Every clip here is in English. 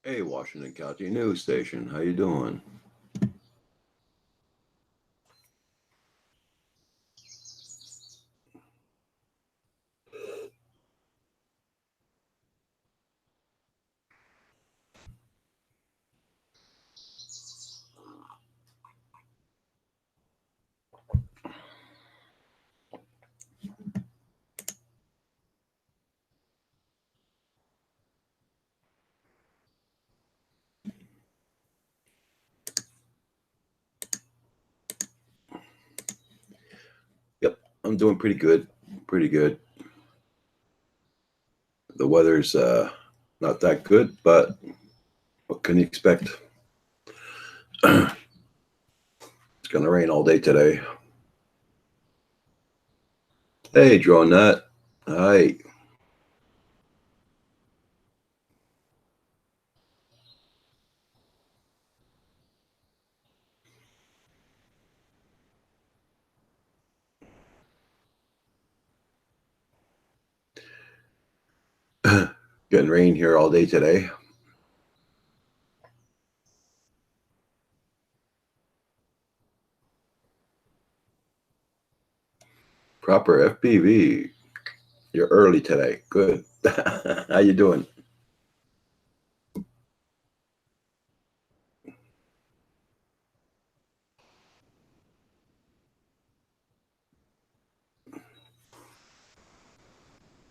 Hey, Washington County News Station. How you doing? Yep, I'm doing pretty good. Pretty good. The weather's not that good, but what can you expect? It's gonna rain all day today. Hey, Dronette. Hi. Getting rain here all day today. Proper FPV. You're early today. Good. How you doing?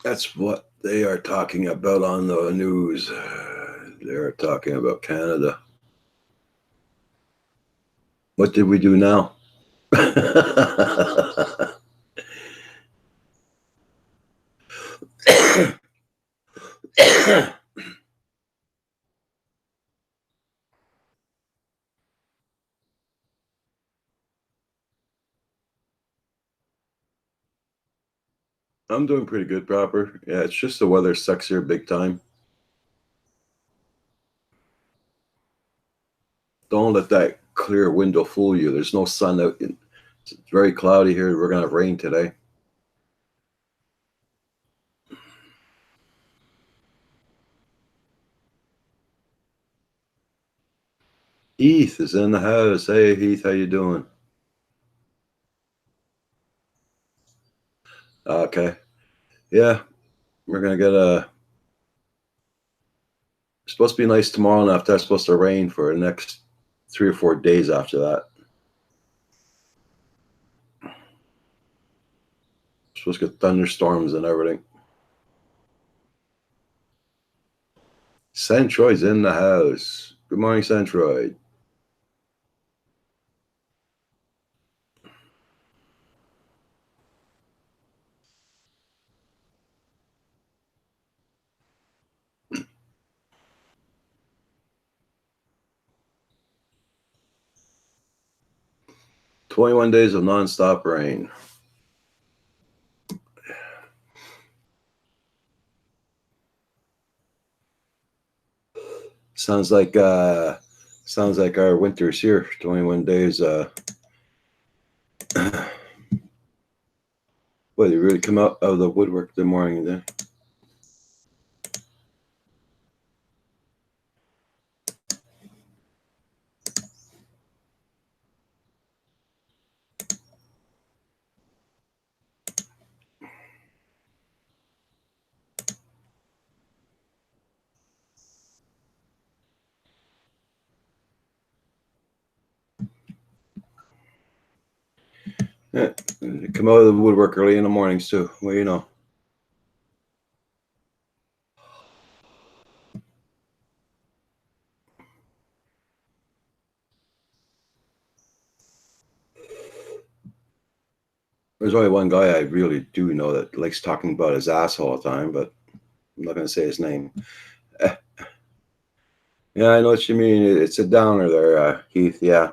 That's what they are talking about on the news. They're talking about Canada. What did we do now? I'm doing pretty good, proper. Yeah, it's just the weather sucks here big time. Don't let that clear window fool you. There's no sun out. It's very cloudy here. We're gonna have rain today. Heath is in the house. Hey, Heath, how you doing? Okay. Yeah, we're gonna get a. It's supposed to be nice tomorrow, and after that's supposed to rain for the next 3 or 4 days after that. Supposed to get thunderstorms and everything. Centroid's in the house. Good morning, Centroid. 21 days of nonstop rain. Sounds like our winter's here. 21 days. Boy, they really come out of the woodwork the morning then. 'em. Yeah, they come out of the woodwork early in the mornings too. Well, you know. There's only one guy I really do know that likes talking about his ass all the time, but I'm not going to say his name. Yeah, I know what you mean. It's a downer there, Heath. Yeah.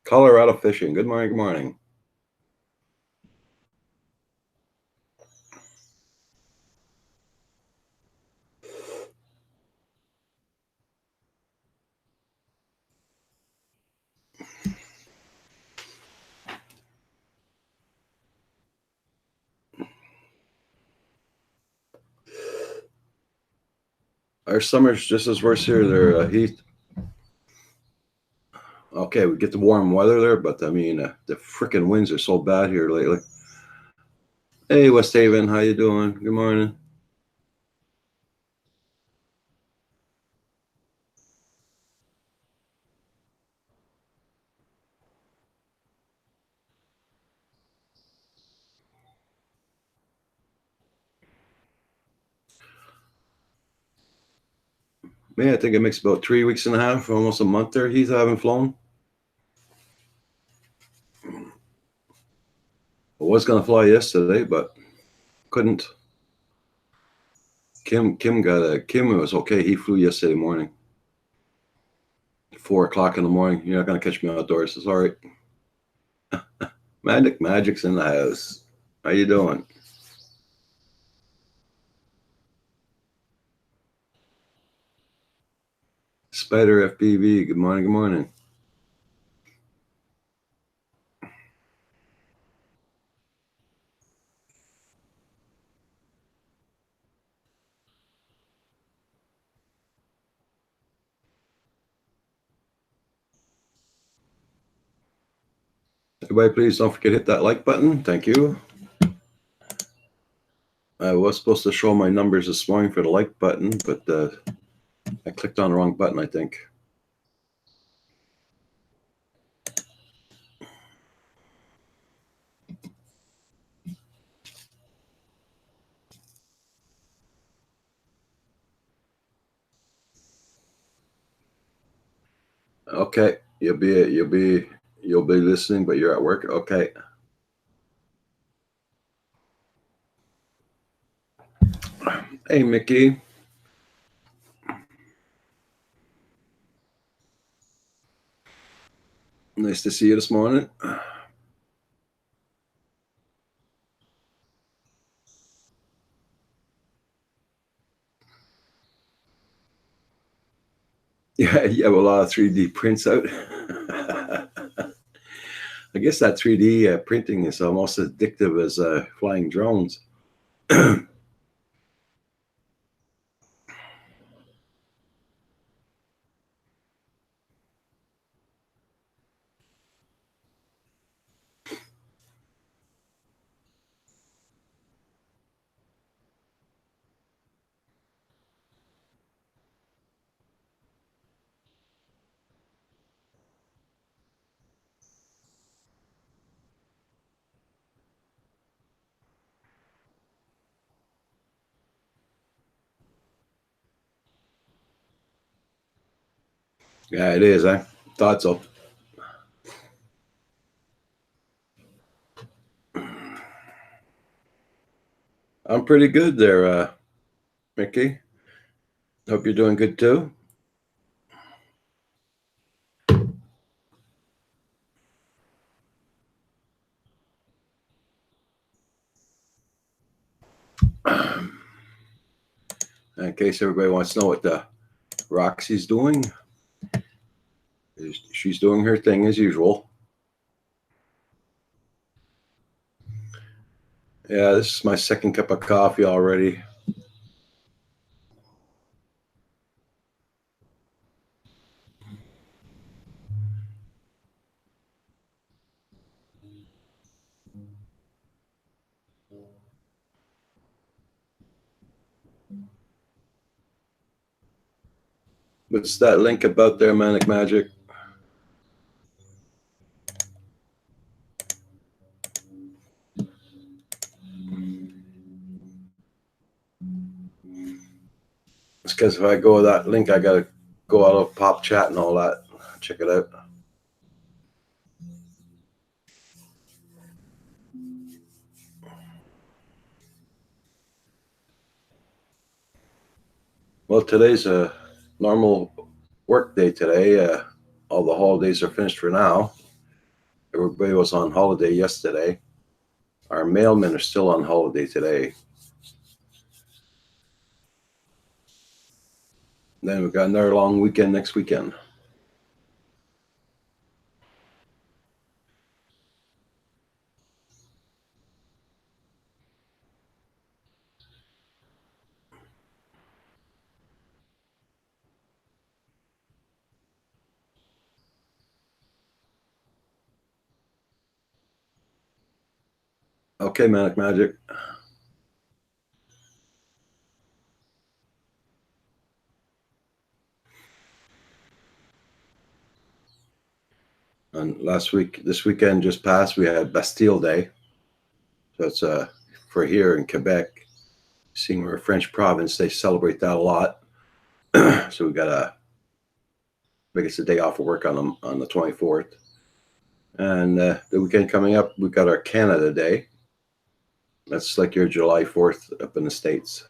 Colorado fishing. Good morning. Good morning. Our summer's just as worse here. There, heat. Okay, we get the warm weather there, but I mean, the freaking winds are so bad here lately. Hey, West Haven, how you doing? Good morning. Man, I think it makes about 3 weeks and a half, almost a month there. He's haven't flown. I was gonna fly yesterday, but couldn't. Kim was okay. He flew yesterday morning, 4 o'clock in the morning. You're not gonna catch me outdoors. It's all right. Magic's in the house. How you doing? Spider FPV. Good morning. Good morning. Everybody, please don't forget to hit that like button. Thank you. I was supposed to show my numbers this morning for the like button, but I clicked on the wrong button, I think. Okay, you'll be listening, but you're at work. Okay. Hey, Mickey. Nice to see you this morning. Yeah, you have a lot of 3D prints out. I guess that 3D printing is almost as addictive as flying drones. Yeah, it is. I thought so. I'm pretty good there, Mickey. Hope you're doing good too. In case everybody wants to know what Roxy's doing, she's doing her thing as usual. Yeah, this is my second cup of coffee already. What's that link about there, Manic Magic? It's because if I go to that link, I gotta go out of pop chat and all that. Check it out. Well, today's a normal work day today. All the holidays are finished for now. Everybody was on holiday yesterday. Our mailmen are still on holiday today. Then we've got another long weekend next weekend. Okay, Manic Magic. And this weekend just passed, we had Bastille Day. So it's for here in Quebec, seeing we're a French province, they celebrate that a lot. So we got I guess a day off of work on the 24th. And the weekend coming up, we've got our Canada Day. That's like your July 4th up in the States.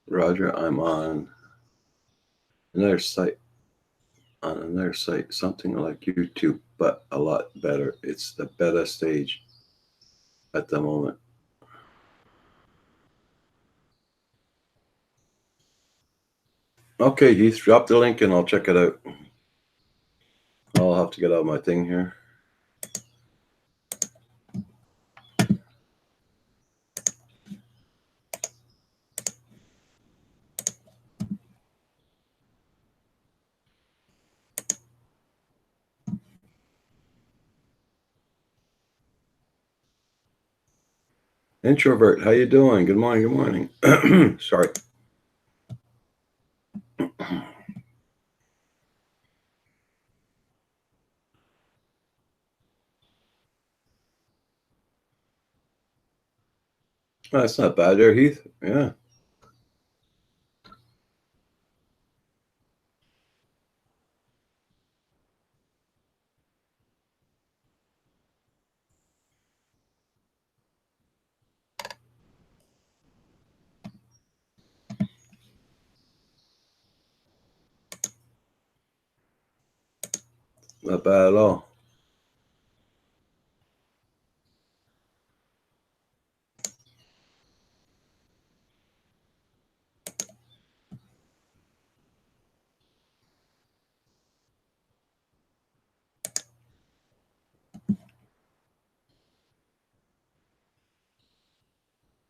Roger, I'm another site another site, something like YouTube, but a lot better. It's the beta stage at the moment. Okay, Heath, drop the link and I'll check it out. I'll have to get out my thing here. Introvert, how you doing? Good morning, good morning. Sorry. Oh, that's not bad there, Heath. Yeah. Not bad at all.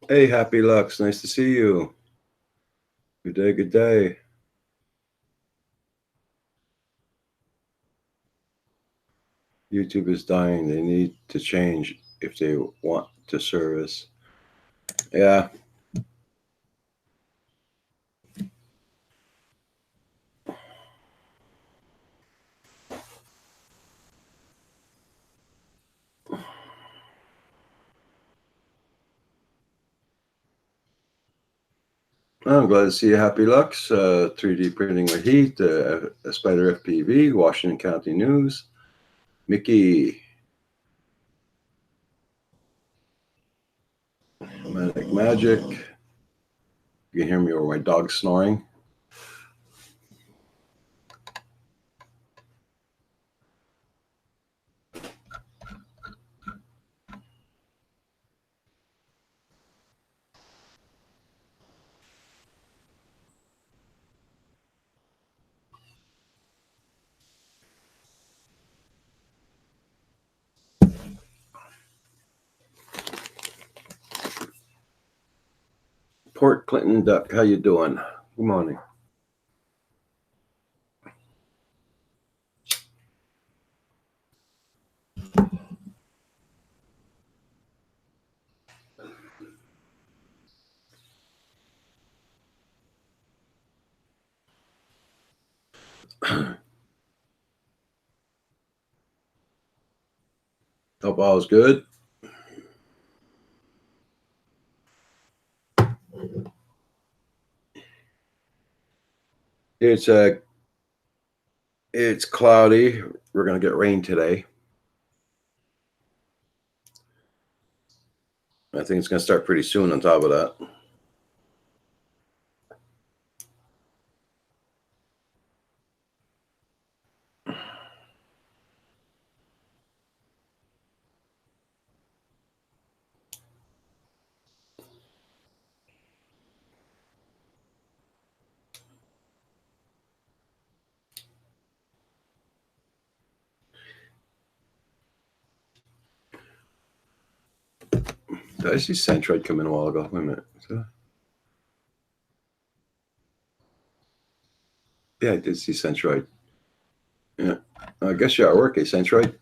Hey, Happy Lux, nice to see you. Good day, good day. YouTube is dying. They need to change if they want to service. Yeah. I'm glad to see you, Happy Lux. 3D printing with heat, a Spider FPV, Washington County News. Mickey, Manic Magic. You can hear me or my dog snoring. Port Clinton Duck, how you doing? Good morning. Hope all is good. It's it's cloudy. We're gonna get rain today. I think it's gonna start pretty soon. On top of that, Did I see Centroid come in a while ago? Wait a minute. Yeah, I did see Centroid. Yeah. I guess you're at work, eh, Centroid?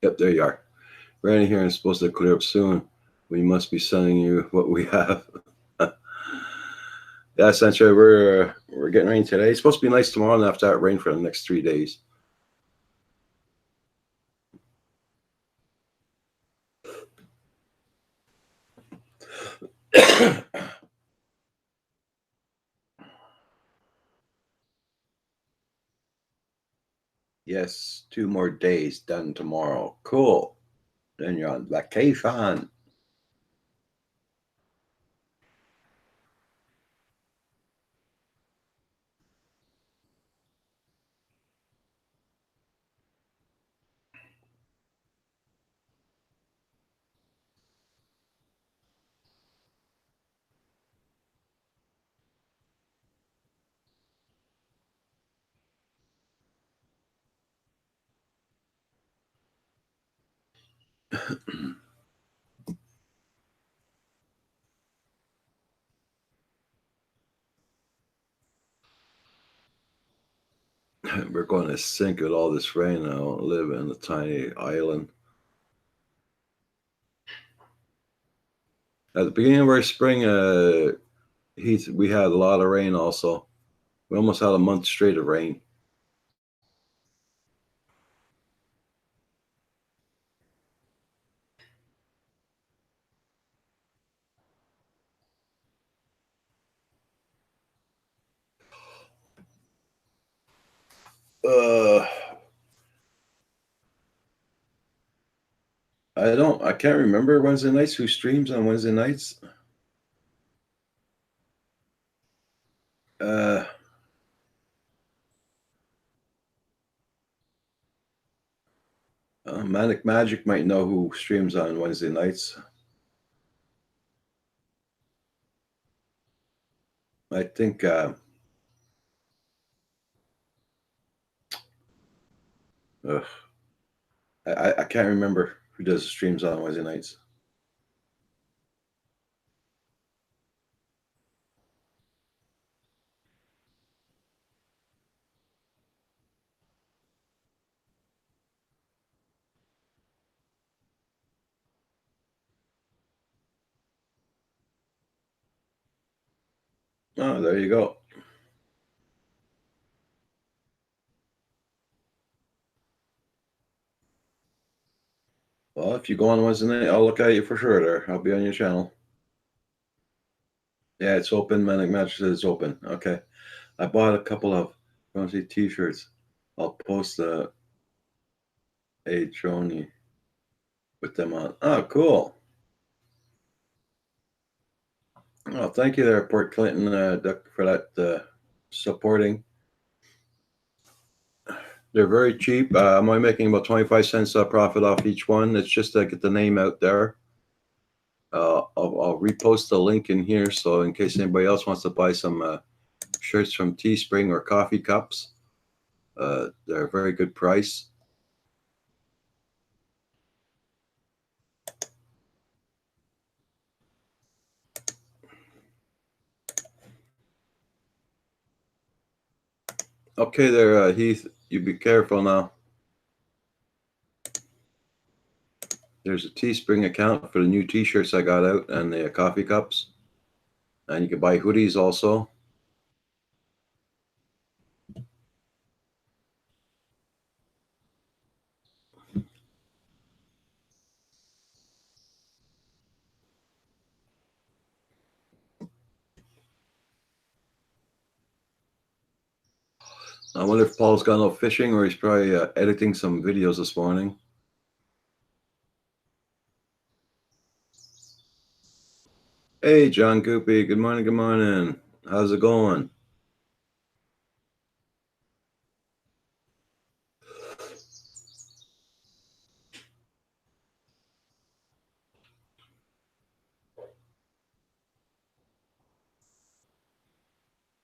Yep, there you are. Randy here is supposed to clear up soon. We must be sending you what we have. Yeah, Centroid, we're getting rain today. It's supposed to be nice tomorrow and after that rain for the next 3 days. Yes, 2 more days done tomorrow. Cool. Then you're on vacation. We're going to sink with all this rain now. Live in a tiny island. At the beginning of our spring, heat, we had a lot of rain also. We almost had a month straight of rain. Uh, I can't remember Wednesday nights. Who streams on Wednesday nights? Uh, Manic Magic might know who streams on Wednesday nights. I think uh, I can't remember who does streams on Wednesday nights. Oh, there you go. Well, if you go on Wednesday night, I'll look at you for sure there. I'll be on your channel. Yeah, it's open. Manic Magic says it's open. Okay. I bought a couple of Bronzy t-shirts. I'll post a Joni with them on. Oh, cool. Oh, thank you there, Port Clinton, Duck, for that supporting. They're very cheap. I'm only making about 25 cents profit off each one. It's just to get the name out there. I'll repost the link in here, so in case anybody else wants to buy some shirts from Teespring or coffee cups, they're a very good price. Okay there, Heath, you be careful now. There's a Teespring account for the new t-shirts I got out and the coffee cups. And you can buy hoodies also. I wonder if Paul's gone out fishing or he's probably editing some videos this morning. Hey, John Goopy. Good morning. Good morning. How's it going?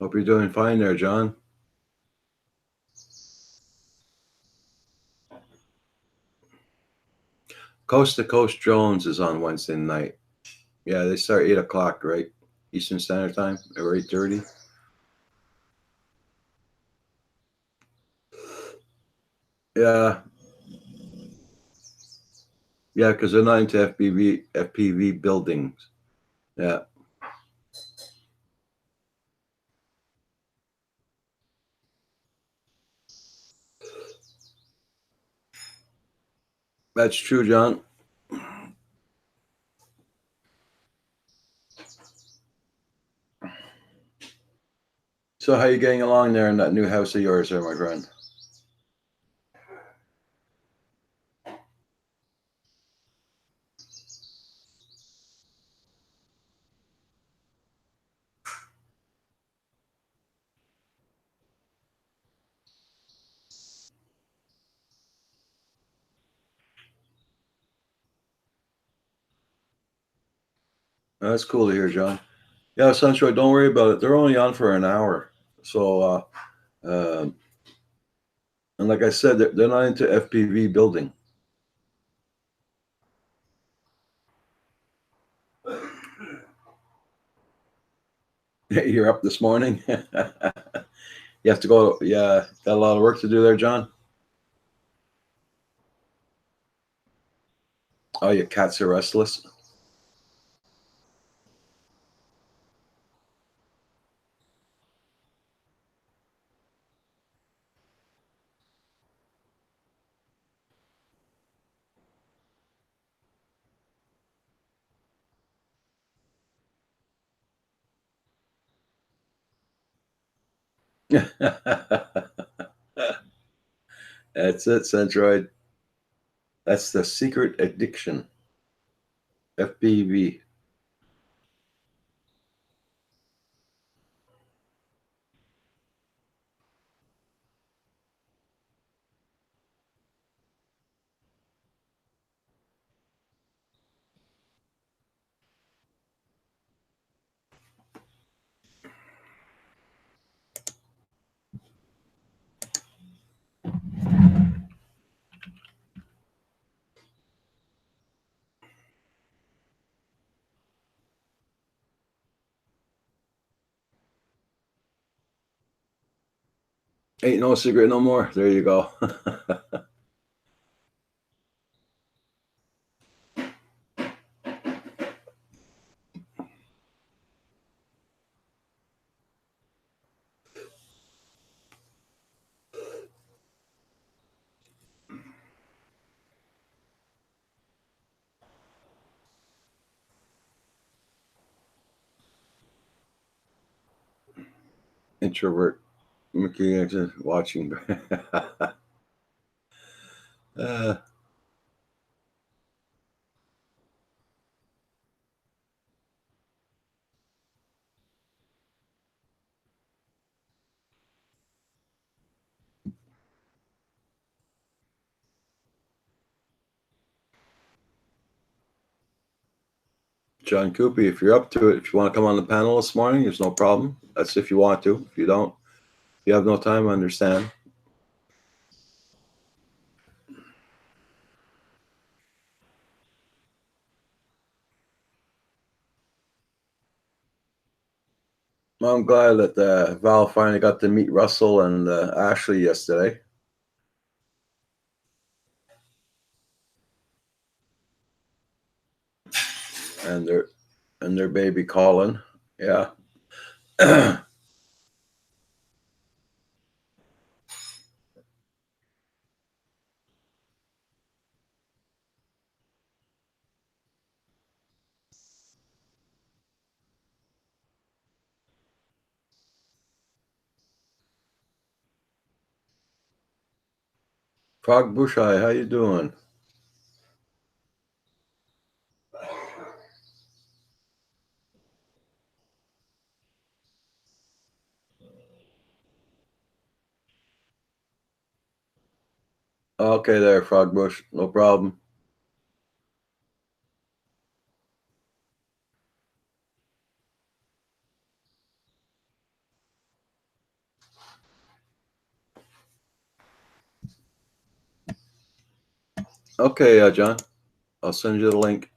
Hope you're doing fine there, John. Coast to Coast Jones is on Wednesday night. Yeah, they start 8 o'clock, right? Eastern Standard Time, or 8:30. Yeah, yeah, because they're not into FPV buildings. Yeah, that's true, John. So how you getting along there in that new house of yours there, my friend? That's cool to hear, John. Yeah, Sunshine, don't worry about it. They're only on for an hour. So, um, and like I said, they're not into FPV building. You're up this morning. You have to go. Yeah, got a lot of work to do there, John. Oh, your cats are restless. That's it, Centroid. That's the secret addiction. FPV. Ain't no secret no more. There you go. Introvert. Mickey watching. uh, John Coopy, if you're up to it, if you want to come on the panel this morning, there's no problem. That's if you want to. If you don't, if you have no time, I understand. Well, I'm glad that Val finally got to meet Russell and Ashley yesterday, and their baby Colin. Yeah. Frog Bushai, how you doing? Okay, there, Frog Bush, no problem. Okay, John, I'll send you the link.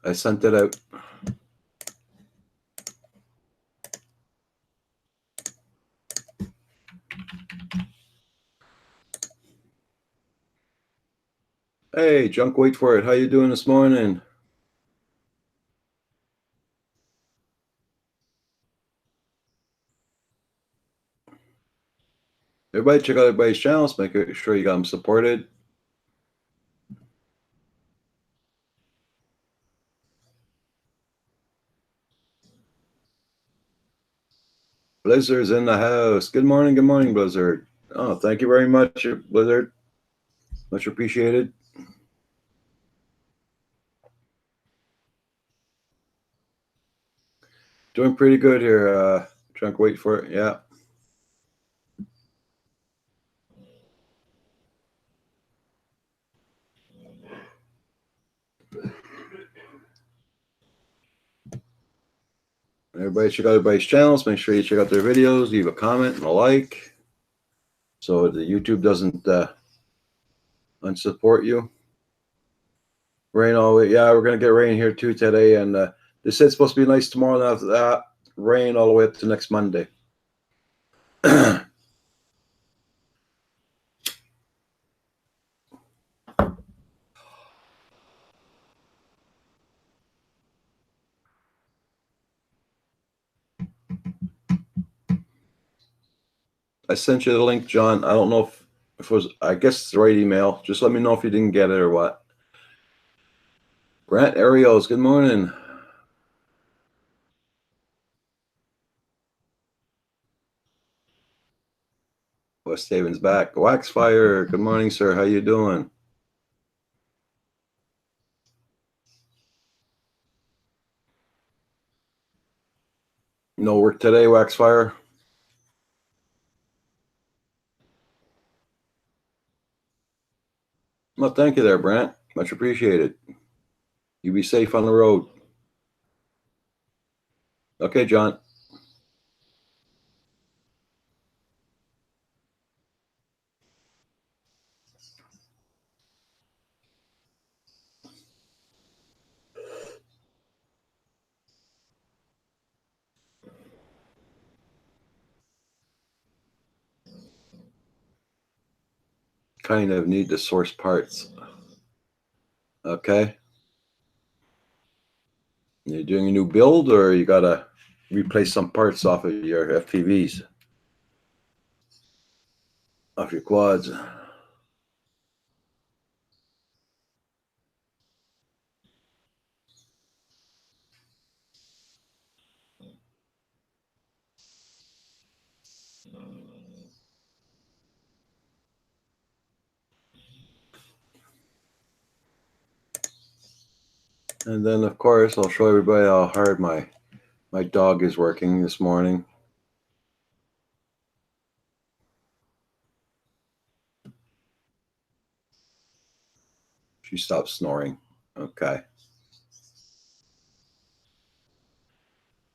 I sent it out. Hey, Junk, wait for it. How you doing this morning? Everybody check out everybody's channels. Make sure you got them supported. Blizzard's in the house. Good morning, Blizzard. Oh, thank you very much, Blizzard. Much appreciated. Doing pretty good here. Junk, wait for it. Yeah. Everybody check out everybody's channels. Make sure you check out their videos. Leave a comment and a like, so the YouTube doesn't unsupport you. Rain all the way. Yeah, we're gonna get rain here too today, and they said it's supposed to be nice tomorrow. And after that, rain all the way up to next Monday. I sent you the link, John. I don't know if it was. I guess it's the right email. Just let me know if you didn't get it or what. Grant Ariels, good morning. West Haven's back. Waxfire, good morning, sir. How you doing? No work today, Waxfire? Well, thank you there, Brant. Much appreciated. You be safe on the road. Okay, John. Kind of need to source parts. Okay. You're doing a new build, or you gotta replace some parts off of your FPVs, off your quads. And then, of course, I'll show everybody how hard my dog is working this morning. She stopped snoring. Okay.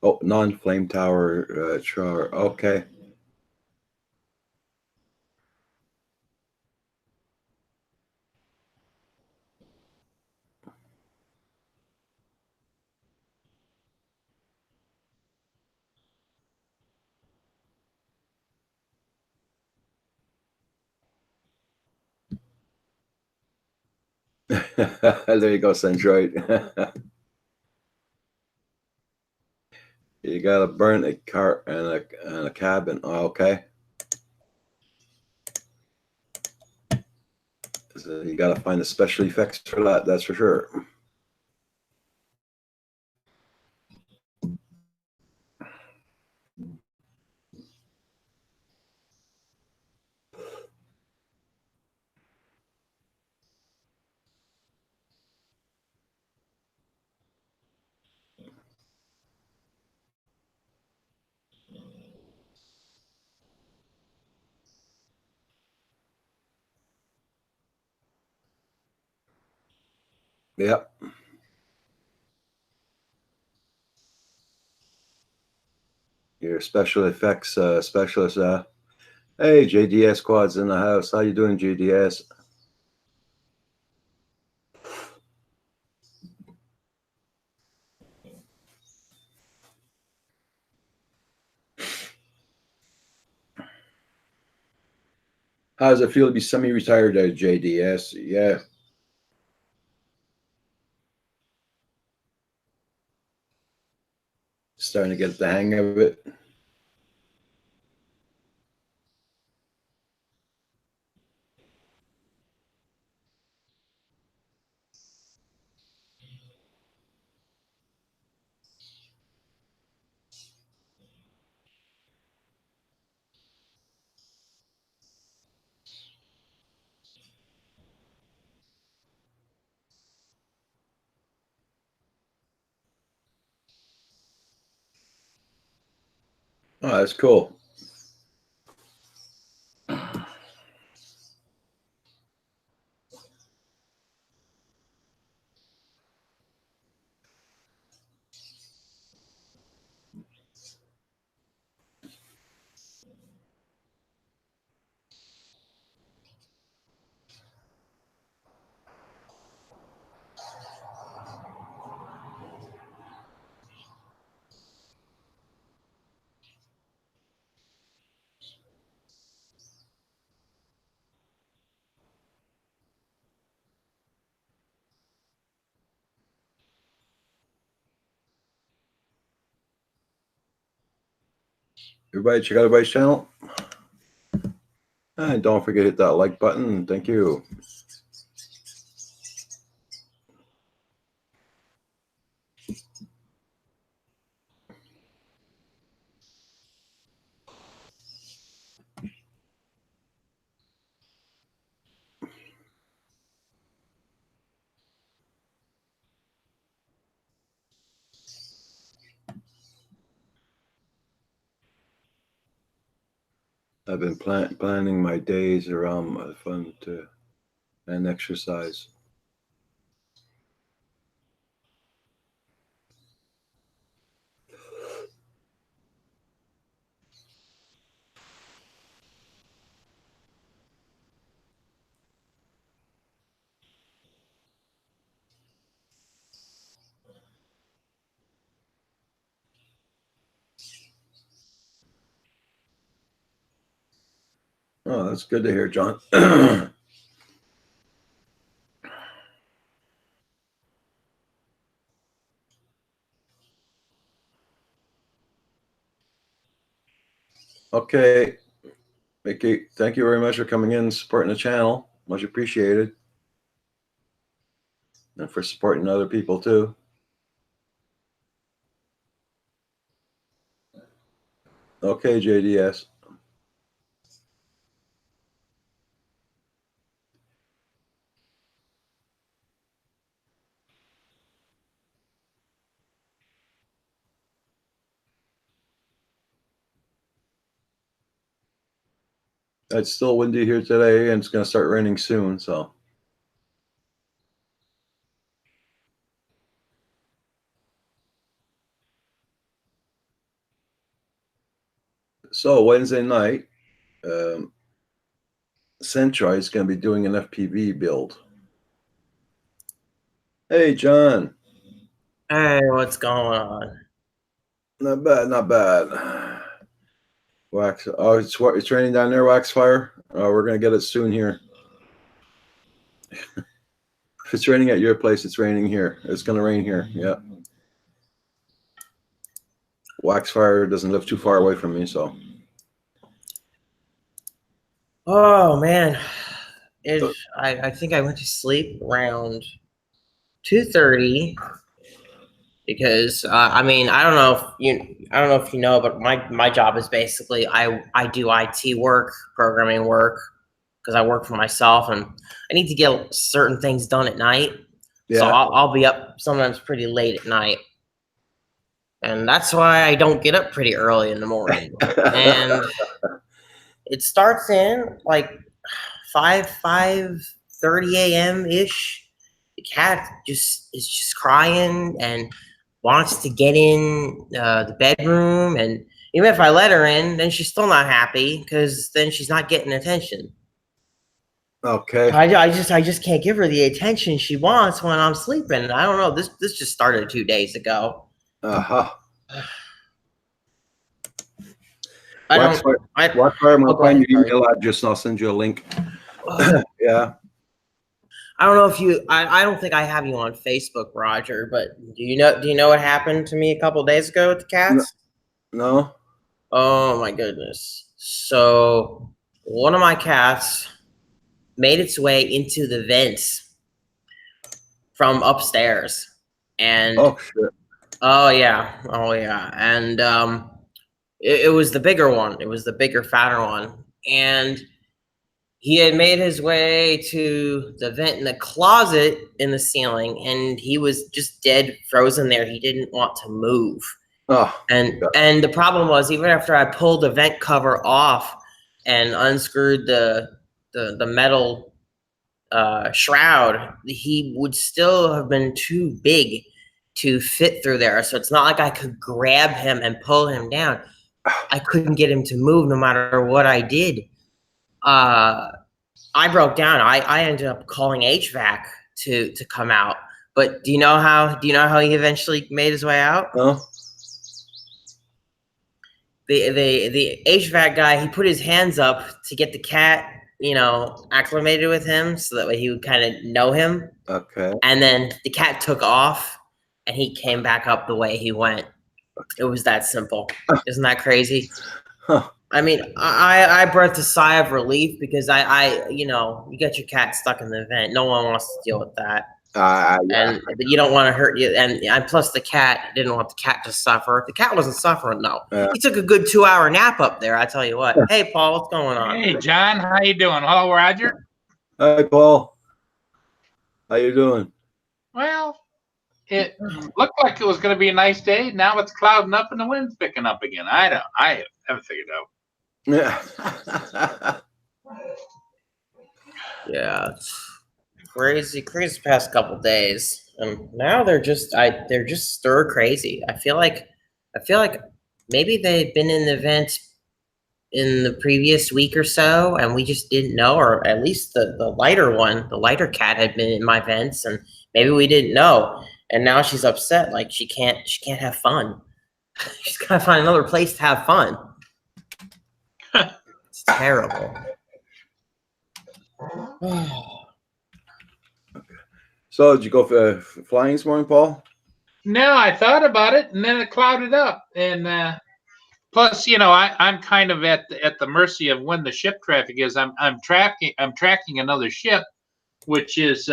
Oh, non-flame tower char. Okay. There you go, Centroid. You gotta burn a cart and a cabin. Oh, okay. So you gotta find the special effects for that. That's for sure. Yep. Your special effects specialist. Hey, JDS Quad's in the house. How you doing, JDS? How does it feel to be semi-retired at JDS? Yeah. Starting to get the hang of it. Oh, that's cool. Everybody, check out everybody's channel. And don't forget to hit that like button. Thank you. I've been planning my days around my fun and exercise. Oh, that's good to hear, John. Okay, Mickey, thank you very much for coming in and supporting the channel. Much appreciated. And for supporting other people too. Okay, JDS. It's still windy here today, and it's going to start raining soon. So Wednesday night, Centroid is going to be doing an FPV build. Hey, John. Hey, what's going on? Not bad, not bad. Wax. Oh, it's raining down there, Waxfire. Oh, we're going to get it soon here. If it's raining at your place, it's raining here. It's going to rain here. Yeah. Waxfire doesn't live too far away from me, so. Oh man, I think I went to sleep around 2:30 because I mean I don't know if you know, but my job is basically I do IT work, programming work because I work for myself and I need to get certain things done at night. Yeah. So I'll be up sometimes pretty late at night. And that's why I don't get up pretty early in the morning. And it starts in like 5:30 a.m. ish. It cat is just crying and wants to get in the bedroom, and even if I let her in, then she's still not happy because then she's not getting attention. Okay. I just can't give her the attention she wants when I'm sleeping. I don't know. This just started 2 days ago. Uh-huh. I Watch don't. I, fire. oh, I'll go find ahead, your sorry. email address and I'll send you a link. Yeah. I don't know if you. I don't think I have you on Facebook, Roger. But do you know what happened to me a couple days ago with the cats? No. Oh my goodness! So one of my cats made its way into the vents from upstairs, and Oh shit. oh yeah, and it was the bigger one. It was the bigger, fatter one, and he had made his way to the vent in the closet in the ceiling, and he was just dead frozen there. He didn't want to move. Oh. And the problem was, even after I pulled the vent cover off and unscrewed the metal shroud, he would still have been too big to fit through there. So it's not like I could grab him and pull him down. I couldn't get him to move no matter what I did. I broke down. I ended up calling HVAC to come out. But do you know how he eventually made his way out? No. The HVAC guy, he put his hands up to get the cat, acclimated with him so that way he would kind of know him. Okay. And then the cat took off and he came back up the way he went. It was that simple. Isn't that crazy? Huh. I mean, I breathed a sigh of relief because you get your cat stuck in the vent. No one wants to deal with that. Yeah. And you don't want to hurt you. And plus the cat didn't want the cat to suffer. The cat wasn't suffering, no. Yeah. He took a good 2-hour nap up there, I tell you what. Hey, Paul, what's going on? Hey, John, how you doing? Hello, Roger. Hi, Paul. How you doing? Well, it looked like it was going to be a nice day. Now it's clouding up and the wind's picking up again. I haven't figured out. Yeah. Yeah, it's crazy past couple days, and now they're just stir crazy. I feel like maybe they've been in the vent in the previous week or so, and we just didn't know, or at least the lighter cat had been in my vents, and maybe we didn't know. And now she's upset, like she can't have fun. She's gotta find another place to have fun. It's terrible. So, did you go flying this morning, Paul? No, I thought about it, and then it clouded up. And plus, I'm kind of at the mercy of when the ship traffic is. I'm tracking another ship, which is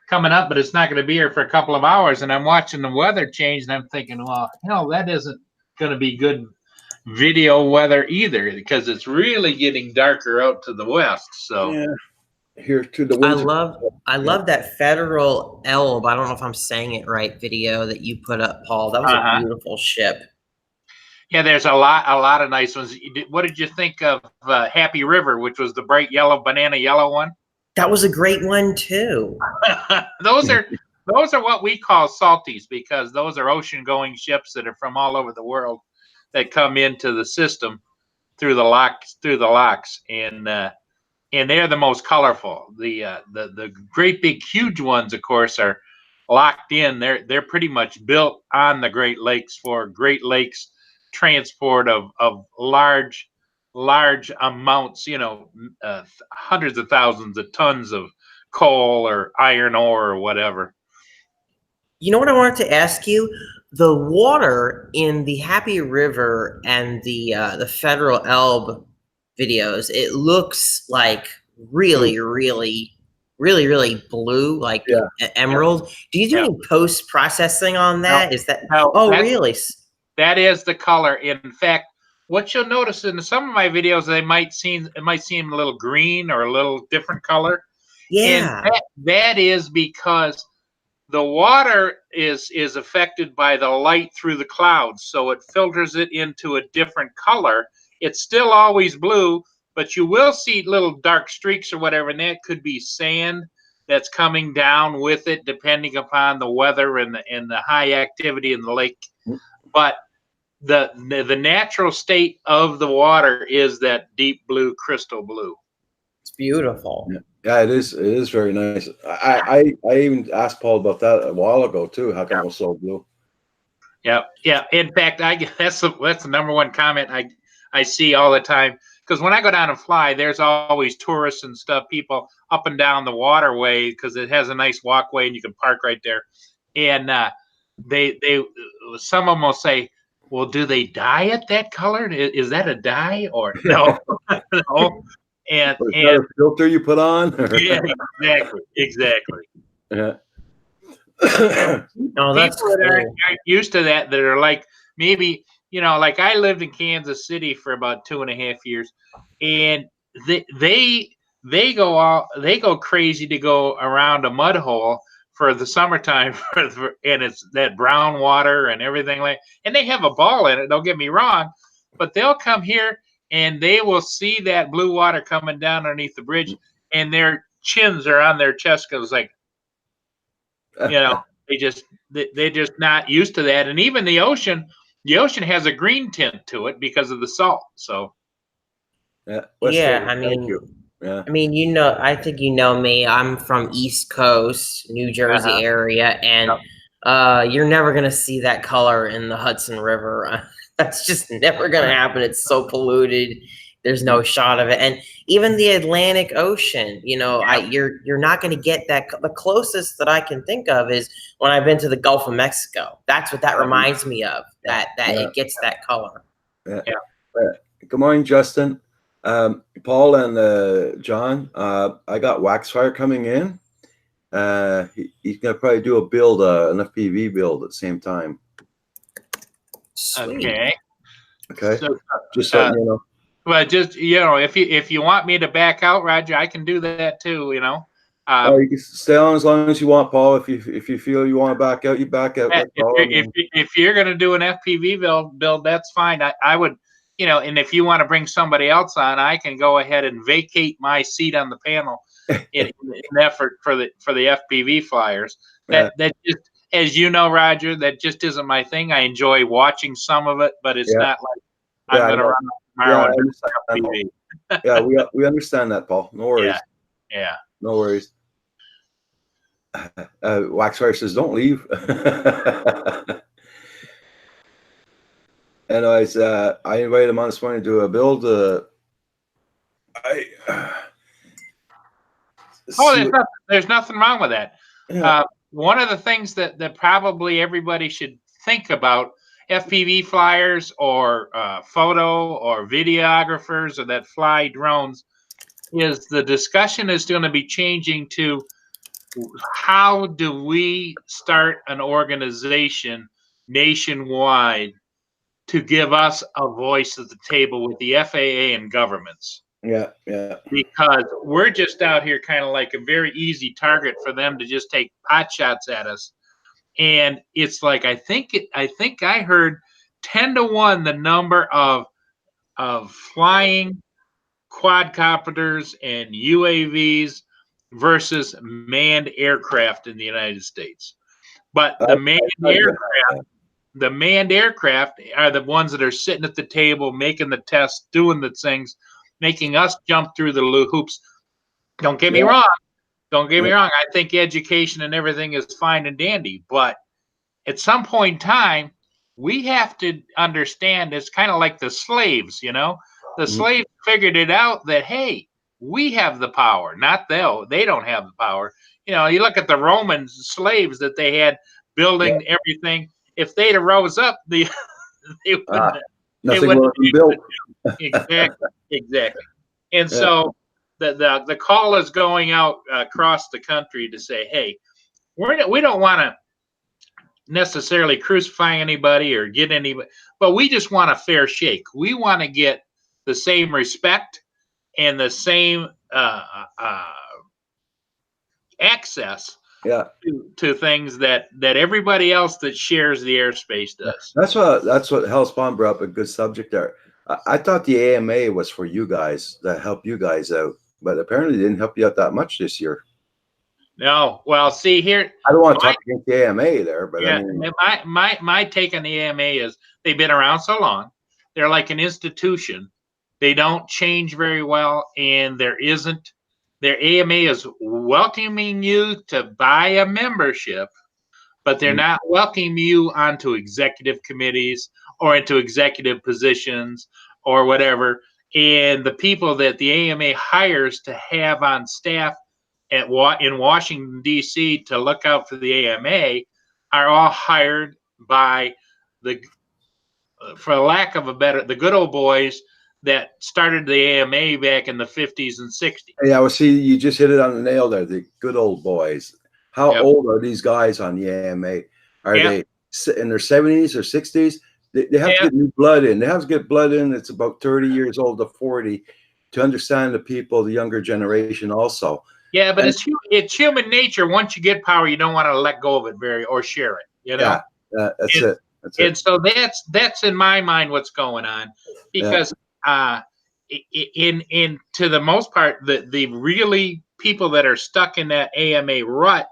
coming up, but it's not going to be here for a couple of hours. And I'm watching the weather change, and I'm thinking, well, hell, that isn't going to be good video weather either, because it's really getting darker out to the west. So yeah. Here to the winds. I love that Federal Elb. I don't know if I'm saying it right. Video that you put up, Paul. That was a beautiful ship. Yeah, there's a lot of nice ones. What did you think of Happy River, which was the bright yellow, banana yellow one? That was a great one too. Those are what we call salties, because those are ocean-going ships that are from all over the world that come into the system through the locks, and they're the most colorful. The great big huge ones, of course, are locked in. They're pretty much built on the Great Lakes for Great Lakes transport of large amounts, hundreds of thousands of tons of coal or iron ore or whatever. You know what I wanted to ask you? The water in the Happy River and the Federal Elb videos, it looks like really blue, like emerald. Do you do any post processing on that? No. Is that really? That is the color. In fact, what you'll notice in some of my videos, it might seem a little green or a little different color. Yeah, and that is because the water is affected by the light through the clouds, so it filters it into a different color. It's still always blue, but you will see little dark streaks or whatever, and that could be sand. that's coming down with it, depending upon the weather and the high activity in the lake. But the natural state of the water is that deep blue, crystal blue. It's beautiful. Yeah, it is. It is very nice. I even asked Paul about that a while ago too. How come it was so blue? Yeah, yeah. In fact, that's the number one comment I see all the time. Because when I go down and fly, there's always tourists and stuff, people up and down the waterway because it has a nice walkway and you can park right there. And they some of them will say, "Well, do they dye it that color? Is that a dye or no?" No. And Is that a filter you put on? yeah, exactly. Yeah. Oh, that's People that cool. aren't used to that are like, maybe, like I lived in Kansas City for about 2.5 years, and they go crazy to go around a mud hole for the summertime, and it's that brown water and everything and they have a ball in it. Don't get me wrong, but they'll come here and they will see that blue water coming down underneath the bridge, and their chins are on their chest because they're just not used to that. And even the ocean has a green tint to it because of the salt. So Yeah. Yeah, Thank you. Yeah. I mean, I think you know me. I'm from East Coast, New Jersey area, and you're never gonna see that color in the Hudson River. That's just never gonna happen. It's so polluted. There's no shot of it. And even the Atlantic Ocean, you're not gonna get that. The closest that I can think of is when I've been to the Gulf of Mexico. That's what that reminds me of. That it gets that color. Yeah. Good morning, Justin. Paul and John, I got Waxfire coming in. He's gonna probably do a build, an FPV build at the same time. Sweet. Okay. So, just so you know. Well, just if you want me to back out, Roger, I can do that too. You can stay on as long as you want, Paul. If you feel you want to back out, you back out. If you're going to do an FPV build, that's fine. I would, and if you want to bring somebody else on, I can go ahead and vacate my seat on the panel in an effort for the FPV flyers. That just, as you know, Roger, that just isn't my thing. I enjoy watching some of it, but it's not like I'm going to run tomorrow and FPV. Yeah, we understand that, Paul. No worries. Yeah. No worries. Waxfire says, "Don't leave." Anyways, I invited him on this morning to do a build. There's nothing wrong with that. Yeah. One of the things that probably everybody should think about, FPV flyers or photo or videographers or that fly drones, is the discussion is going to be changing to how do we start an organization nationwide to give us a voice at the table with the FAA and governments. Yeah. Because we're just out here kind of like a very easy target for them to just take pot shots at us. And it's like, I think I heard 10-1 the number of flying quadcopters and UAVs versus manned aircraft in the United States. But the manned aircraft are the ones that are sitting at the table, making the tests, doing the things, making us jump through the hoops. Don't get me wrong. I think education and everything is fine and dandy, but at some point in time, we have to understand it's kind of like the slaves, The slaves figured it out that, hey, we have the power, not they. They don't have the power. You look at the Roman slaves that they had building everything. If they'd have rose up, they wouldn't have been built. Exactly. And so the call is going out across the country to say, hey, we don't want to necessarily crucify anybody or get anybody, but we just want a fair shake. We want to get the same respect and the same access to things that everybody else that shares the airspace does. That's what Hal Spawn brought up a good subject there. I thought the AMA was for you guys, to help you guys out, but apparently it didn't help you out that much this year. No. Well, see here. I don't want to talk against the AMA there, but Yeah, I mean, my take on the AMA is they've been around so long. They're like an institution. They don't change very well, and their AMA is welcoming you to buy a membership, but they're not welcoming you onto executive committees or into executive positions or whatever. And the people that the AMA hires to have on staff in Washington, D.C. to look out for the AMA are all hired by for lack of a better, the good old boys that started the AMA back in the 50s and 60s. yeah, well, see, you just hit it on the nail there. The good old boys. How Yep. old are these guys on the AMA? Are Yep. they in their 70s or 60s? They have to Yep. get new blood in. They have to get blood in that's about 30 years old to 40 to understand the people, the younger generation also. Yeah, but And- it's human nature. Once you get power, you don't want to let go of it or share it. You know. Yeah, that's And- it. That's it. And so that's in my mind what's going on, because in to the most part, the really people that are stuck in that AMA rut,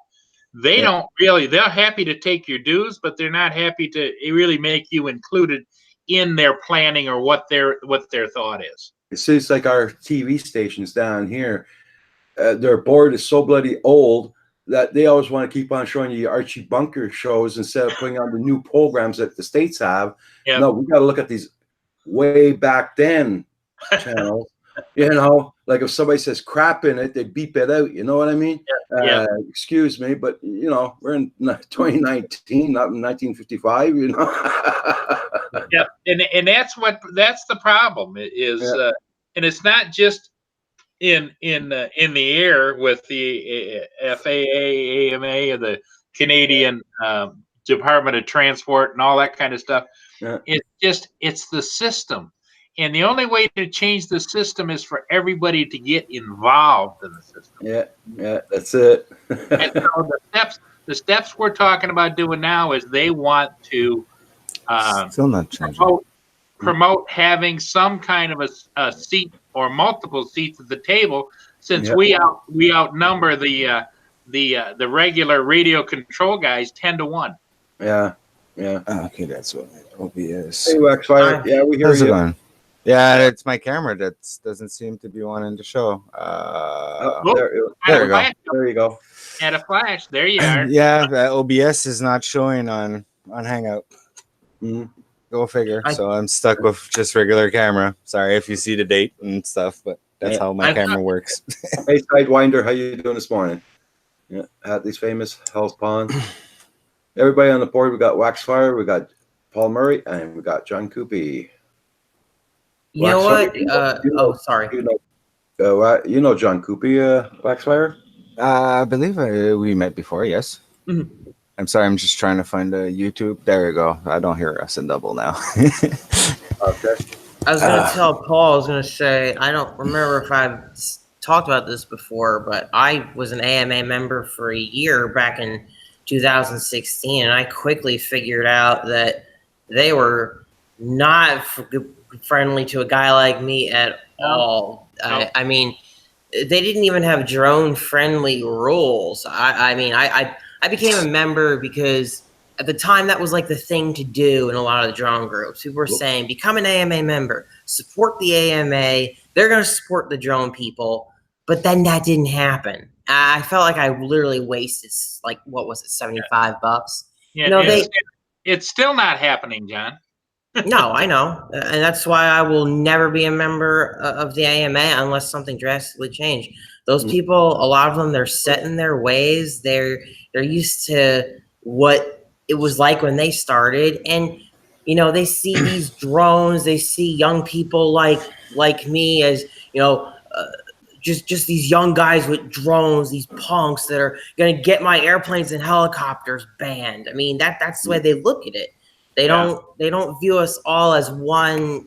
they don't really, they're happy to take your dues, but they're not happy to really make you included in their planning or what their thought is. It seems like our TV stations down here, their board is so bloody old that they always want to keep on showing you Archie Bunker shows instead of putting on the new programs that the States have. Yep. No, we got to look at these way back then channels. You know, like if somebody says crap in it, they beep it out. You know what I mean? Yeah. Excuse me, but you know, we're in 2019, not in 1955. You know? Yeah, and that's the problem is, and it's not just in the air with the FAA, AMA, and the Canadian Department of Transport and all that kind of stuff. Yeah. It's the system, and the only way to change the system is for everybody to get involved in the system. Yeah, that's it. And so the steps we're talking about doing now is they want to Still not changing. promote having some kind of a seat or multiple seats at the table, since Yep. we outnumber the regular radio control guys 10-1. Yeah. Okay, that's what OBS. Hey, Waxfire. Yeah, we hear How's it you. going? Yeah, it's my camera that doesn't seem to be wanting to show. There There you go. there you go. At a flash, there you are. Yeah, OBS is not showing on Hangout. Mhm. Go figure. So I'm stuck with just regular camera. Sorry if you see the date and stuff, but that's how my camera works. Hey, Sidewinder, how you doing this morning? Yeah, Hatley's Famous, Hell's Pond. Everybody on the board, we got Waxfire, we got Paul Murray, and we got John Coopy. You know what? Waxfire, Sorry. you know John Coopy, Waxfire? I believe we met before, yes. Mhm. I'm sorry, I'm just trying to find a YouTube. There we go. I don't hear us in double now. Okay. I was going to tell Paul, I was going to say, I don't remember if I've talked about this before, but I was an AMA member for a year back in 2016, and I quickly figured out that they were not friendly to a guy like me at all. No. I mean, they didn't even have drone-friendly rules. I mean, I became a member because at the time that was like the thing to do in a lot of the drone groups. People were saying, become an AMA member, support the AMA. They're going to support the drone people. But then that didn't happen. I felt like I literally wasted, like, what was it, $75? Yeah, No, it's still not happening, John. No, I know. And that's why I will never be a member of the AMA unless something drastically changed. Those people, a lot of them, they're set in their ways. They're used to what it was like when they started. And, you know, they see these drones, they see young people like me as, you know, just these young guys with drones, these punks that are going to get my airplanes and helicopters banned. I mean, that's the way they look at it. They don't view us all as one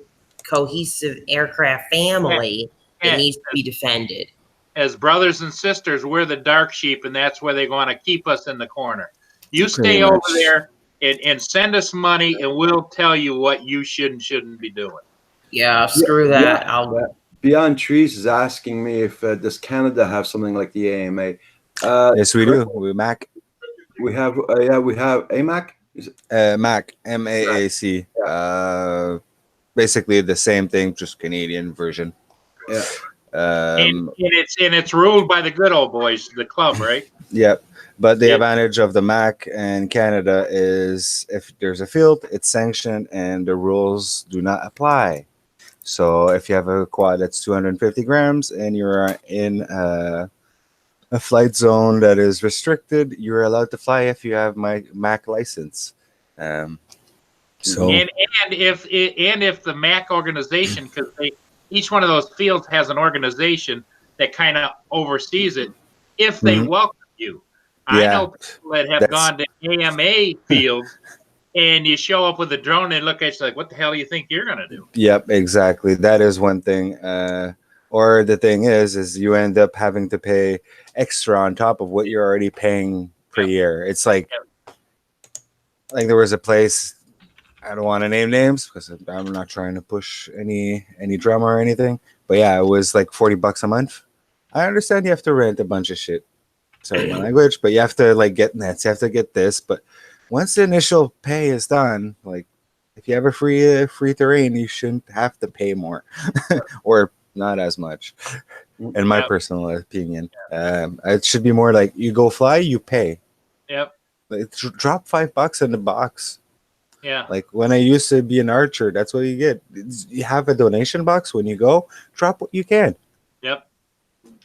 cohesive aircraft family that needs to be defended. As brothers and sisters, we're the dark sheep, and that's where they want to keep us in the corner. You Pretty stay much. over there and send us money, and we'll tell you what you should and shouldn't be doing. Yeah, screw that. Beyond Trees is asking me if does Canada have something like the AMA? Yes, we do. We Mac. We have AMAC. Is it? Mac, MAAC. Basically the same thing, just Canadian version. Yeah. And it's ruled by the good old boys, the club, right? Yep. But the Yeah. advantage of the Mac and Canada is if there's a field, it's sanctioned and the rules do not apply. So if you have a quad that's 250 grams and you're in a flight zone that is restricted, you're allowed to fly if you have my Mac license. So And if the MAC organization, because each one of those fields has an organization that kind of oversees it, if they Mhm. welcome you. I Yeah. know people that have That's- gone to AMA fields and you show up with a drone and look at you like, what the hell do you think you're going to do? Yep, exactly. That is one thing. Or the thing is you end up having to pay extra on top of what you're already paying per year. It's like there was a place. I don't want to name names because I'm not trying to push any drama or anything. But yeah, it was like $40 a month. I understand you have to rent a bunch of shit. Sorry, my language, but you have to like get nets. You have to get this. But once the initial pay is done, like if you have a free terrain, you shouldn't have to pay more or not as much. In my Yep. personal opinion, it should be more like you go fly, you pay. Yep. Like, drop $5 in the box. Yeah. Like when I used to be an archer, that's what you get. You have a donation box when you go. Drop what you can. Yep.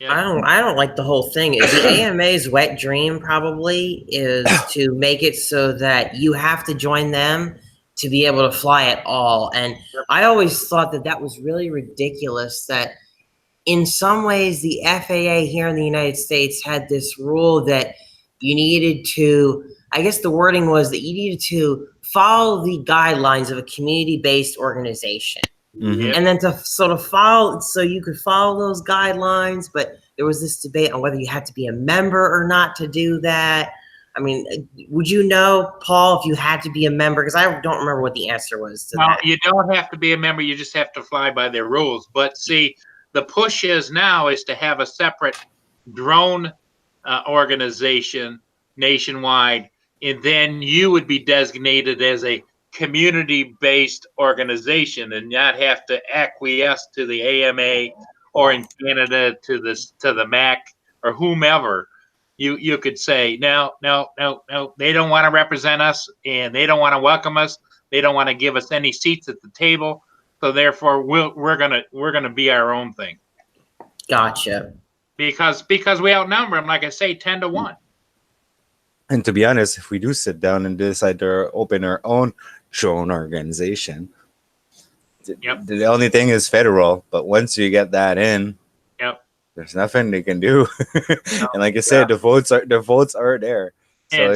I don't like the whole thing. The AMA's wet dream probably is to make it so that you have to join them to be able to fly at all. And I always thought that was really ridiculous that in some ways the FAA here in the United States had this rule that you needed to, I guess the wording was that you needed to follow the guidelines of a community-based organization. Mhm. And then to sort of follow, so you could follow those guidelines, but there was this debate on whether you had to be a member or not to do that. I mean, would you know, Paul, if you had to be a member? Because I don't remember what the answer was to No, that. you don't have to be a member. You just have to fly by their rules. But see, the push is now is to have a separate drone organization nationwide, and then you would be designated as a community-based organization and not have to acquiesce to the AMA or in Canada to the MAC or whomever. You could say no, they don't want to represent us and they don't want to welcome us. They don't want to give us any seats at the table. So therefore we're gonna be our own thing. Gotcha. Because we outnumber them, like I say, 10-1. And to be honest, if we do sit down and decide to open our own drone organization, Yep. the only thing is federal. But once you get that in, Yep. there's nothing they can do. And like I said, the votes are there. So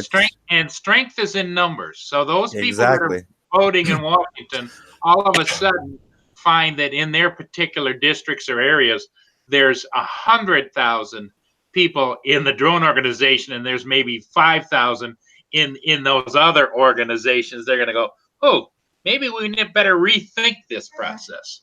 And strength is in numbers. So those people exactly. that are voting in Washington all of a sudden find that in their particular districts or areas, there's 100,000 people in the drone organization, and there's maybe 5,000 in those other organizations. They're going to go, oh, maybe we better rethink this process.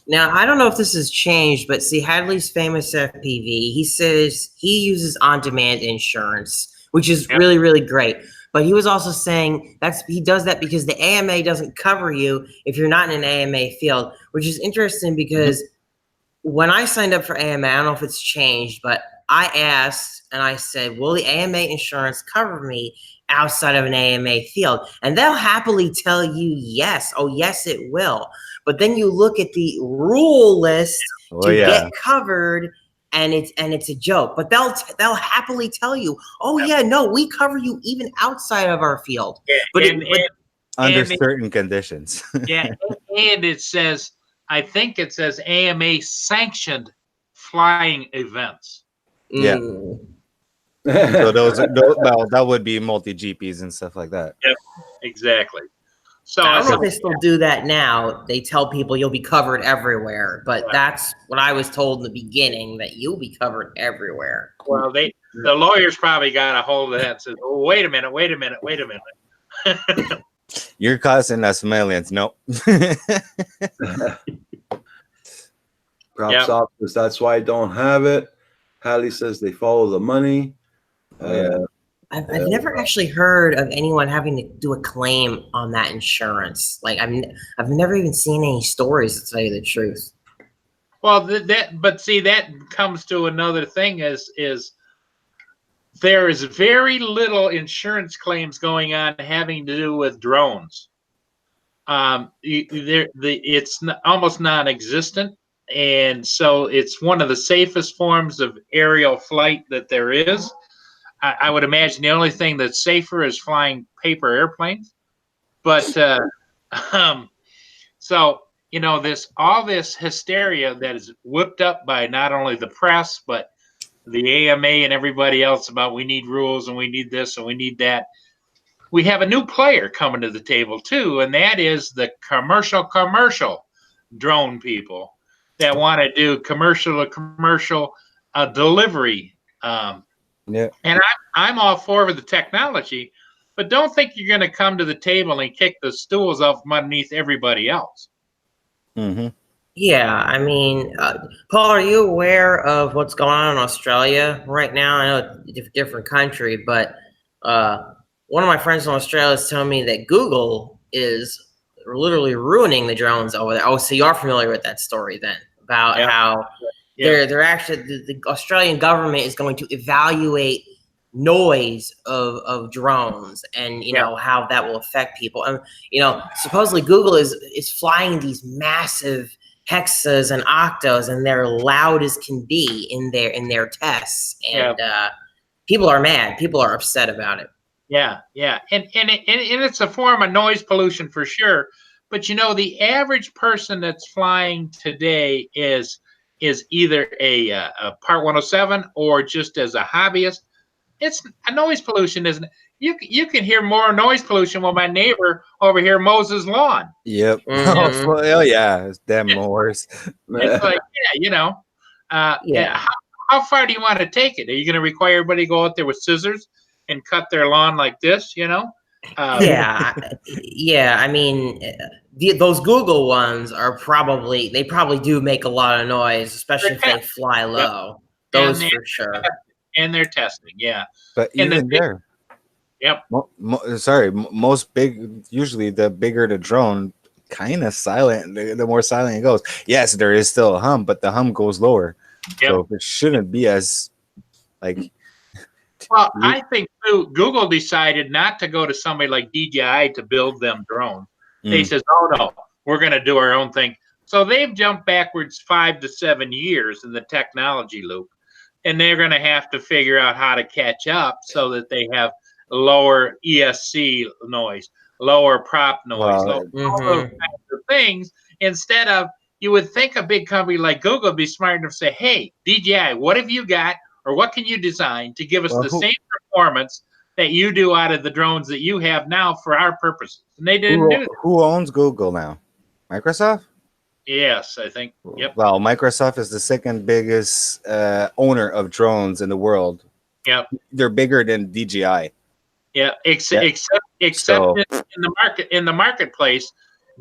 Now, I don't know if this has changed, but see, Hadley's famous FPV, he says he uses on-demand insurance, which is Yep. really, really great. But he was also saying he does that because the AMA doesn't cover you if you're not in an AMA field, which is interesting because when I signed up for AMA, I don't know if it's changed, but I asked and I said, will the AMA insurance cover me outside of an AMA field? And they'll happily tell you yes. Oh, yes, it will. But then you look at the rule list to get covered, and it's a joke. But they'll happily tell you, oh yeah, no, we cover you even outside of our field. But under and certain conditions. Yeah, and it says, I think it says AMA sanctioned flying events. Yeah. So those well, that would be multi GPs and stuff like that. Yep, exactly. So I don't know if they still do that now. They tell people you'll be covered everywhere, but that's what I was told in the beginning, that you'll be covered everywhere. Well, the lawyers probably got a hold of that and said, oh, wait a minute. You're costing us millions. Nope. Perhaps office, that's why I don't have it. Hallie says they follow the money. Yeah. I've never actually heard of anyone having to do a claim on that insurance. Like I've never even seen any stories, to tell you the truth. Well, but see, that comes to another thing is there is very little insurance claims going on having to do with drones. It's almost non-existent, and so it's one of the safest forms of aerial flight that there is. I would imagine the only thing that's safer is flying paper airplanes. But so all this hysteria that is whipped up by not only the press but the AMA and everybody else about we need rules and we need this and we need that. We have a new player coming to the table too, and that is the commercial drone people that want to do commercial delivery. Yeah. And I'm all for the technology, but don't think you're going to come to the table and kick the stools off from underneath everybody else. Mm-hmm. Yeah, I mean, Paul, are you aware of what's going on in Australia right now? I know it's a different country, but one of my friends in Australia is telling me that Google is literally ruining the drones over there. Oh, so you are familiar with that story then about how they're actually the Australian government is going to evaluate noise of drones and how that will affect people. And supposedly Google is flying these massive hexas and octas, and they're loud as can be in their tests, and people are mad. People are upset about it. Yeah, and it's a form of noise pollution for sure. But the average person that's flying today is either a Part 107 or just as a hobbyist. It's a noise pollution, isn't it? You can hear more noise pollution when my neighbor over here mows his lawn. Yep. Mhm. Oh yeah, it's damn mowers. It's like, how far do you want to take it? Are you going to require everybody to go out there with scissors and cut their lawn like this? Yeah. I mean, those Google ones are probably do make a lot of noise, especially if they fly low. Those for sure. And they're testing, yeah. But even there, yep. Most big, usually the bigger the drone, kind of silent. The more silent it goes. Yes, there is still a hum, but the hum goes lower. Yep. So it shouldn't be as like. Well, I think too, Google decided not to go to somebody like DJI to build them drones. They says, "Oh no, we're going to do our own thing." So they've jumped backwards 5 to 7 years in the technology loop, and they're going to have to figure out how to catch up so that they have lower ESC noise, lower prop noise, all those kinds of things. Instead of, you would think a big company like Google would be smart enough to say, "Hey, DJI, what have you got? Or what can you design to give us the same performance that you do out of the drones that you have now for our purposes?" And they didn't do that. Who owns Google now? Microsoft? Yes, I think. Yep. Well, Microsoft is the second biggest owner of drones in the world. Yep. They're bigger than DJI. Yeah. Except in the marketplace,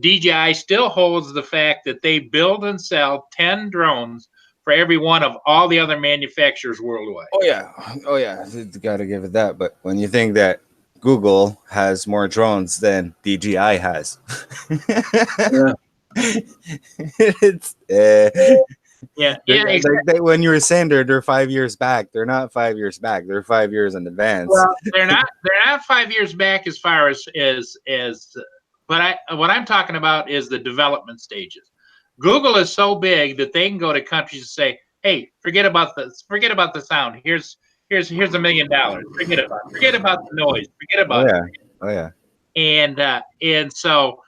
DJI still holds the fact that they build and sell 10 drones for every one of all the other manufacturers worldwide. Oh yeah, got to give it that. But when you think that Google has more drones than DJI has, it's exactly. When you were saying they're 5 years back, they're not 5 years back. They're 5 years in advance. Well, they're not 5 years back as far as but what I'm talking about is the development stages. Google is so big that they can go to countries and say, "Hey, forget about the sound. Here's $1 million. Forget about the noise. Forget about it." Oh yeah. And so,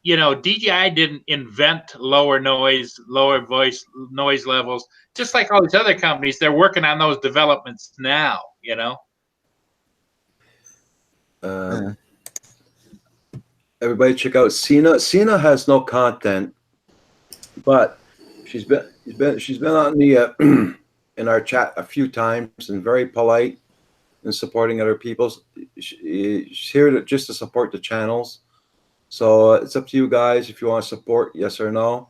DJI didn't invent lower noise, lower voice noise levels. Just like all these other companies, they're working on those developments now. Everybody check out Cena. Cena has no content, but she's been on the in our chat a few times and very polite in supporting other people. She's here just to support the channels. So it's up to you guys if you want to support, yes or no.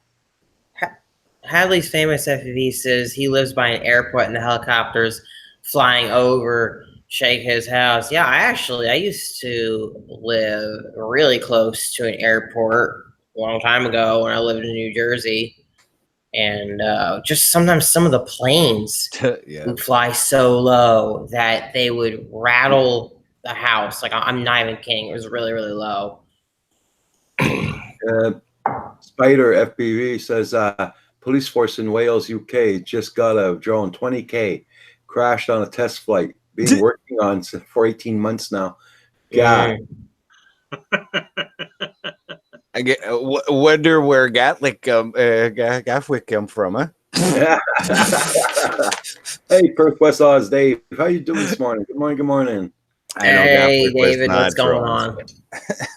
Hadley's famous FPV says he lives by an airport and the helicopters flying over shake his house. Yeah, I used to live really close to an airport a long time ago when I lived in New Jersey. And just sometimes some of the planes Yeah. would fly so low that they would rattle the house. Like, I'm not even kidding. It was really, really low. Spider FPV says police force in Wales, UK just got a drone 20K, crashed on a test flight, being working on for 18 months now. God. I get wonder where Gatwick come from, huh? Hey, Perth West Oz Dave, how you doing this morning? Good morning. Good morning. I know Hey, Gatwick was David, not what's going drones. on?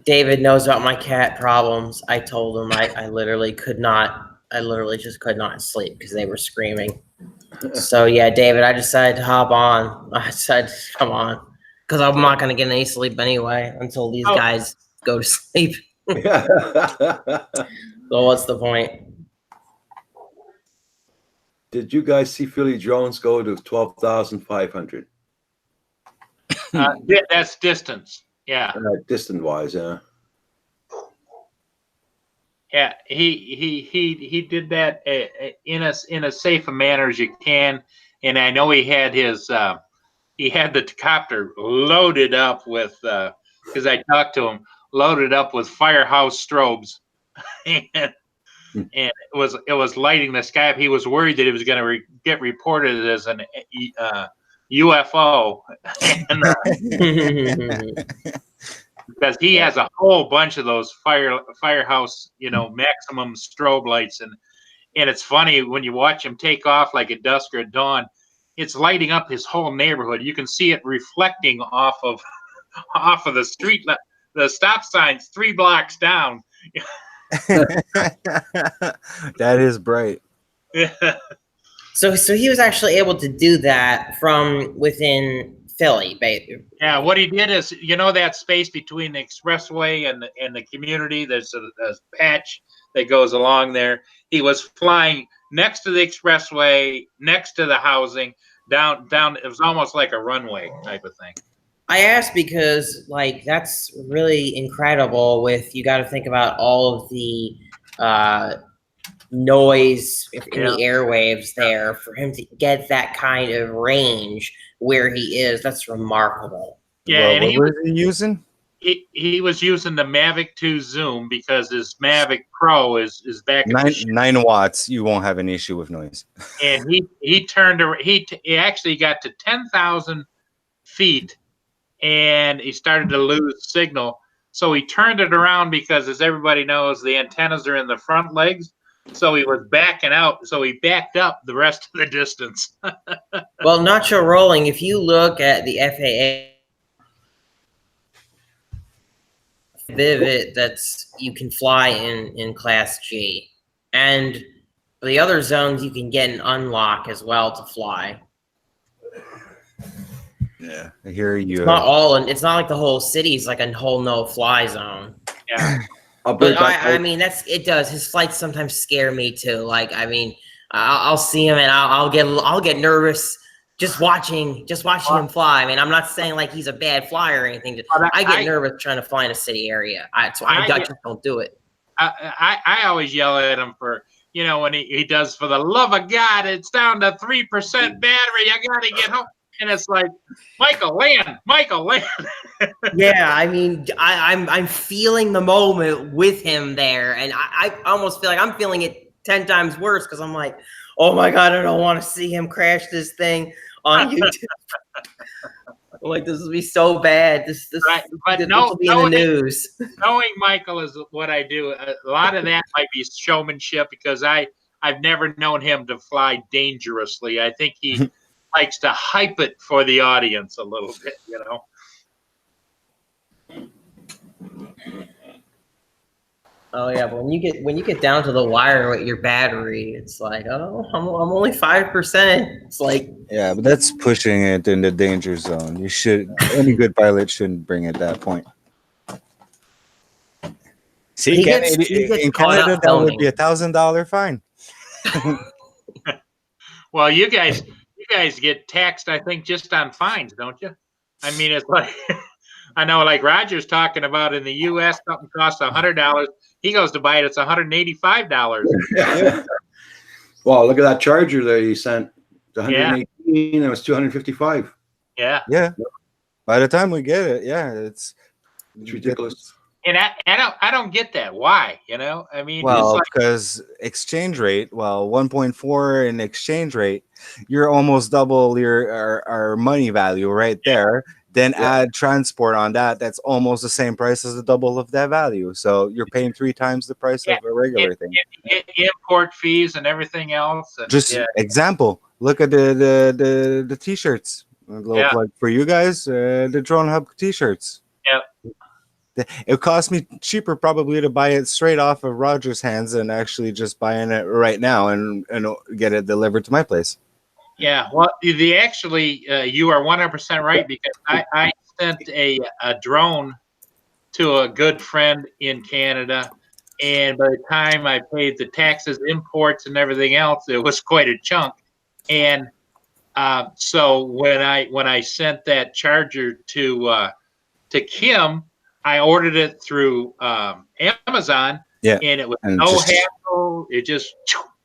David knows about my cat problems. I told him I literally just could not sleep because they were screaming. So yeah, David, I decided to hop on. I decided to come on because I'm not going to get any sleep anyway until these guys go to sleep. Yeah. So what's the point? Did you guys see Philly drones go to 12,500? That's distance. Yeah. Distant wise, yeah. Yeah, he did that in a safe a manner as you can, and I know he had the copter loaded up with because I talked to him, loaded up with Firehouse strobes, and it was lighting the sky up. He was worried that it was going to get reported as an UFO, and, because he has a whole bunch of those Firehouse, maximum strobe lights, and it's funny when you watch him take off like at dusk or at dawn, it's lighting up his whole neighborhood. You can see it reflecting off of the street, the stop signs 3 blocks down. That is bright. Yeah. So he was actually able to do that from within Philly, baby. Yeah, what he did is, that space between the expressway and the community, there's a patch that goes along there. He was flying next to the expressway, next to the housing, down. It was almost like a runway type of thing. I asked because, that's really incredible. You got to think about all of the noise in the airwaves there for him to get that kind of range where he is. That's remarkable. Yeah, and what was he using? He was using the Mavic 2 Zoom because his Mavic Pro is back at 9 watts. You won't have an issue with noise. And he turned around. He actually got to 10,000 feet, and he started to lose signal. So he turned it around because, as everybody knows, the antennas are in the front legs. So he was backing out. So he backed up the rest of the distance. Well, Nacho Rolling, if you look at the FAA Vivid, you can fly in Class G. And the other zones, you can get an unlock as well to fly. Yeah, I hear you. It's not like the whole city is like a whole no-fly zone. Yeah. But it does. His flights sometimes scare me too. I'll see him and I'll get nervous just watching him fly. I mean, I'm not saying like he's a bad flyer or anything. I get nervous trying to fly in a city area. I just don't do it. I always yell at him for, when he does, for the love of God, it's down to 3% battery. I gotta get home. And it's like, Michael, land. Yeah, I mean, I'm feeling the moment with him there, and I almost feel like I'm feeling it 10 times worse because I'm like, oh my God, I don't want to see him crash this thing on YouTube. Like, this will be so bad. This will be in the news. Knowing Michael is what I do. A lot of that might be showmanship because I've never known him to fly dangerously. I think he likes to hype it for the audience a little bit, Oh yeah, but when you get down to the wire with your battery, it's like, oh, I'm only 5%. It's like, yeah, but that's pushing it in the danger zone. Any good pilot shouldn't bring it that point. See, He gets in caught up Canada, that would be filming. $1,000 fine. Well, you guys get taxed, I think, just on fines, don't you? I mean, it's like I know, like Roger's talking about in the U.S. something costs $100. He goes to buy it; it's $185. Well, look at that charger that he sent. It's Yeah. 118. It was 255. Yeah, Yeah. By the time we get it, yeah, it's ridiculous. and I don't get that. Why? You know, I mean, Well, it's like, because exchange rate, 1.4 in exchange rate, you're almost double our money value right there. Then add transport on that, that's almost the same price as the double of that value. So you're paying 3 times the price of a regular thing. import fees and everything else. And, Just example, look at the t-shirts. A little plug for you guys, the Drone Hub t-shirts. It cost me cheaper probably to buy it straight off of Roger's hands than actually just buying it right now and get it delivered to my place. Yeah, well, you are 100% right, because I sent a drone to a good friend in Canada, and by the time I paid the taxes, imports, and everything else, it was quite a chunk. And so when I sent that charger to Kim, I ordered it through Amazon, and it was no hassle. It just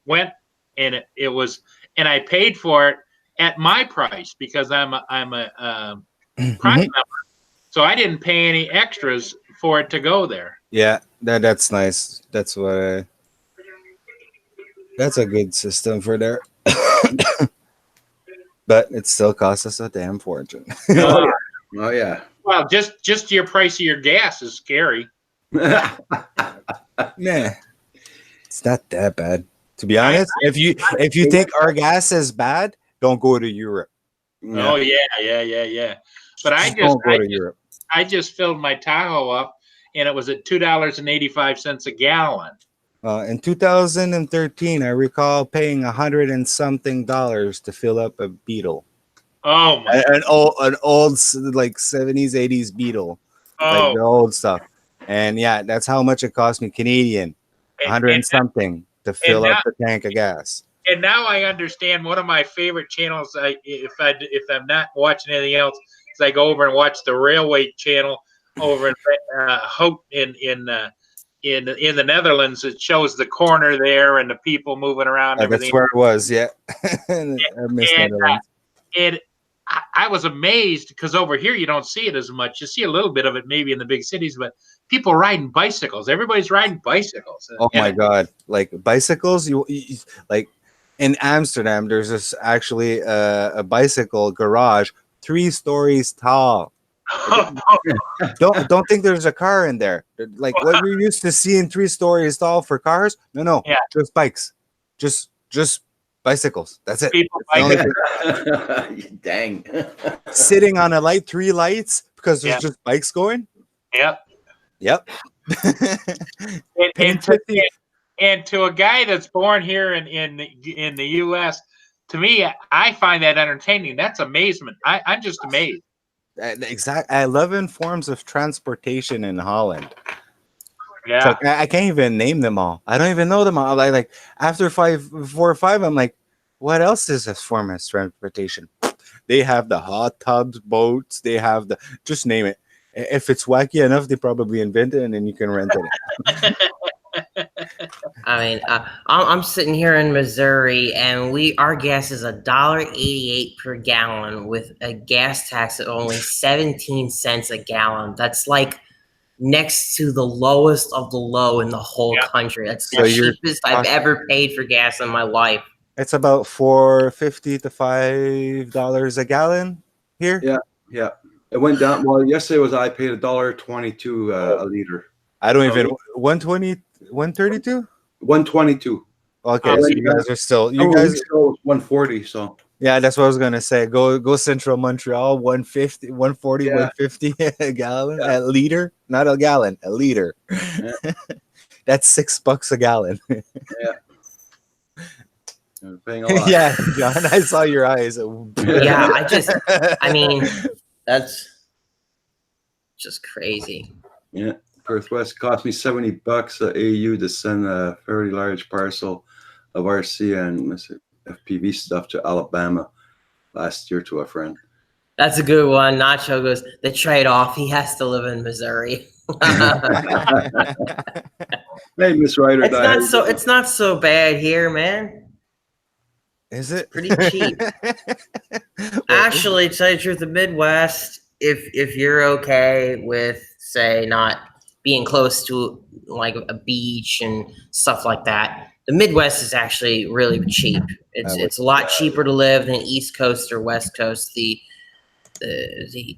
went, and it was. And I paid for it at my price because I'm a Prime member, so I didn't pay any extras for it to go there. Yeah, that's nice. That's a good system for there. But it still costs us a damn fortune. Oh yeah. Well, just your price of your gas is scary. Nah, it's not that bad. To be honest, if you think our gas is bad, don't go to Europe. Oh yeah. But Don't go to Europe. I just filled my Tahoe up, and it was at $2.85 a gallon. In 2013, I recall paying $100 and something to fill up a Beetle. Oh my! An old like 70s, 80s Beetle, like the old stuff. And yeah, that's how much it cost me Canadian, 100 and something to fill up the tank of gas. And now I understand. One of my favorite channels, if I'm not watching anything else, is I go over and watch the Railway Channel over in Hout in the Netherlands. It shows the corner there and the people moving around. And that's where it was. Yeah, I missed Netherlands. I was amazed because over here you don't see it as much. You see a little bit of it maybe in the big cities, but people riding bicycles. Everybody's riding bicycles. Oh my God! Like bicycles, you like in Amsterdam. There's this actually a bicycle garage 3 stories tall. Don't think there's a car in there. Like what you're used to seeing 3 stories tall for cars. No, just bikes, just bicycles. That's it. People Dang. Sitting on a light, 3 lights because there's just bikes going. Yep. And to a guy that's born here in the U.S., to me, I find that entertaining. That's amazement. I'm just amazed. Exactly. 11 forms of transportation in Holland. Yeah. Like, I can't even name them all. I don't even know them all. Like after 4 or 5, I'm like, what else is this form of transportation? They have the hot tubs, boats. They have just name it. If it's wacky enough, they probably invent it and then you can rent it. I mean, I'm sitting here in Missouri, and our gas is $1.88 per gallon with a gas tax of only 17 cents a gallon. That's like next to the lowest of the low in the whole country. That's the cheapest I've ever paid for gas in my life. It's about $4.50 to $5 a gallon here. Yeah. It went down. Well, yesterday I paid $1.22 a liter. I don't even 120, 132, 122. Okay, so you guys are still you guys go 140. So yeah, that's what I was gonna say. Go Central Montreal, 150, 140, 150 a gallon, a liter, not a gallon, a liter. Yeah. That's $6 a gallon. Yeah. You're paying a lot. Yeah, John, I saw your eyes. Yeah, I mean, that's just crazy. Yeah. Perth West cost me $70 a AU to send a fairly large parcel of RC and FPV stuff to Alabama last year to a friend. That's a good one. Nacho goes, the trade-off, he has to live in Missouri. Hey, Miss Ryder. It's not so bad here, man. Is it Pretty cheap. Actually, to tell you the truth, the Midwest, if you're okay with, say, not being close to like a beach and stuff like that, the Midwest is actually really cheap. It's a lot cheaper to live than East Coast or West Coast. The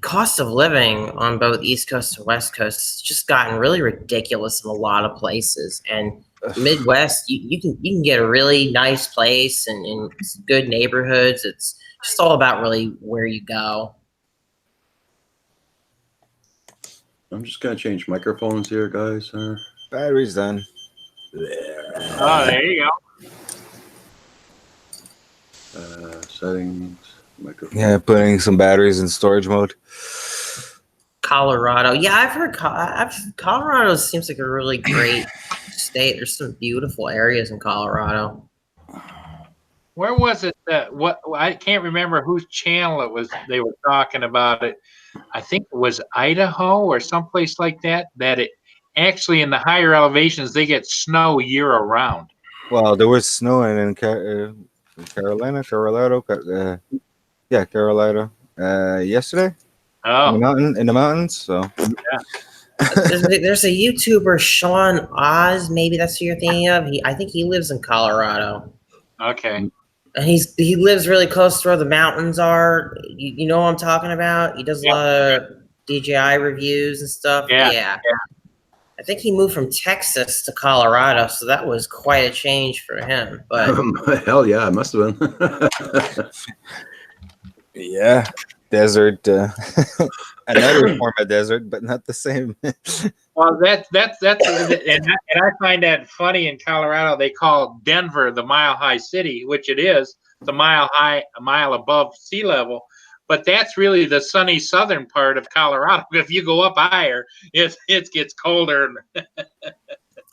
cost of living on both East Coast and West Coast has just gotten really ridiculous in a lot of places. And Midwest, you can get a really nice place and in good neighborhoods. It's just all about really where you go. I'm just gonna change microphones here, guys. Battery's done. Oh, there you go. Settings, microphone. Yeah, putting some batteries in storage mode. Colorado, yeah, I've heard. Colorado seems like a really great state. There's some beautiful areas in Colorado. Where was it that I can't remember whose channel it was they were talking about it. I think it was Idaho or someplace like that it actually in the higher elevations they get snow year around. Well, there was snow in Carolina, Carolina, yesterday. Oh, In the mountains. So There's a YouTuber, Sean Oz. Maybe that's who you're thinking of. I think he lives in Colorado. okay. And he lives really close to where the mountains are. You know what I'm talking about? He does a lot of DJI reviews and stuff. Yeah. I think he moved from Texas to Colorado, so that was quite a change for him. But Hell yeah, it must have been. yeah, desert. Another form of desert, but not the same. Well, that's and I find that funny. In Colorado, they call Denver the Mile High City, which it is. It's a mile above sea level. But that's really the sunny southern part of Colorado. If you go up higher, it gets colder.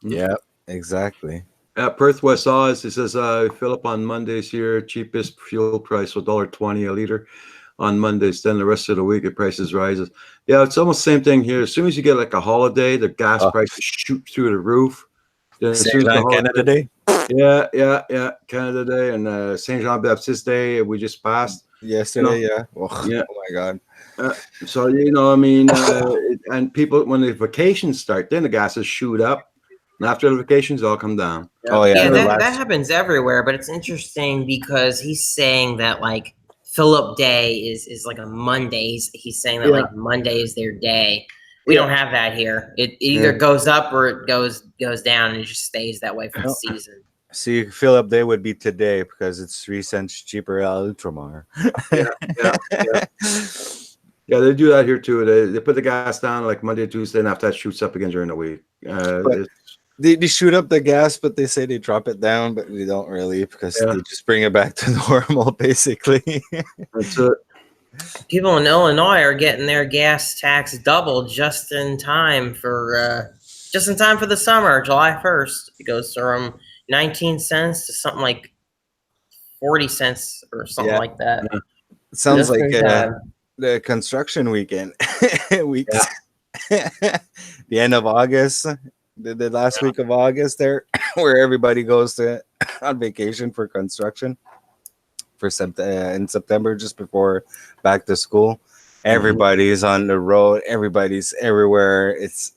Yeah, exactly. At Perth West Oz, it says fill up on Mondays here, cheapest fuel price $1.20 a liter on Mondays. Then the rest of the week, the prices rises. Yeah, it's almost the same thing here. As soon as you get like a holiday, the gas prices shoot through the roof. Then as soon as the Canada Day. Yeah, Canada Day and Saint Jean Baptiste Day we just passed Yesterday, No. yeah. Oh, Yeah. oh my God. So I mean, and people when the vacations start, then the gases shoot up, and after the vacations, they'll come down. Oh yeah. yeah, the that last- happens everywhere. But it's interesting because he's saying that like Phillip Day is like a Monday. He's saying that like Monday is their day. We don't have that here. It either goes up or it goes down, and it just stays that way for the season. See, Phillip Day would be today because it's 3 cents cheaper at Ultramar. Yeah, they do that here too. They put the gas down like Monday, Tuesday, and after that shoots up again during the week. They shoot up the gas, but they say they drop it down, but they don't really because they just bring it back to normal, basically. That's it. People in Illinois are getting their gas tax doubled just in time for the summer, July 1st. It goes from 19 cents to something like 40 cents or something like that. It sounds Just like in time. the construction weekend. Weeks. The end of August, the last week of August there, where everybody goes on vacation for construction in September, just before back to school. Everybody's on the road. Everybody's everywhere. It's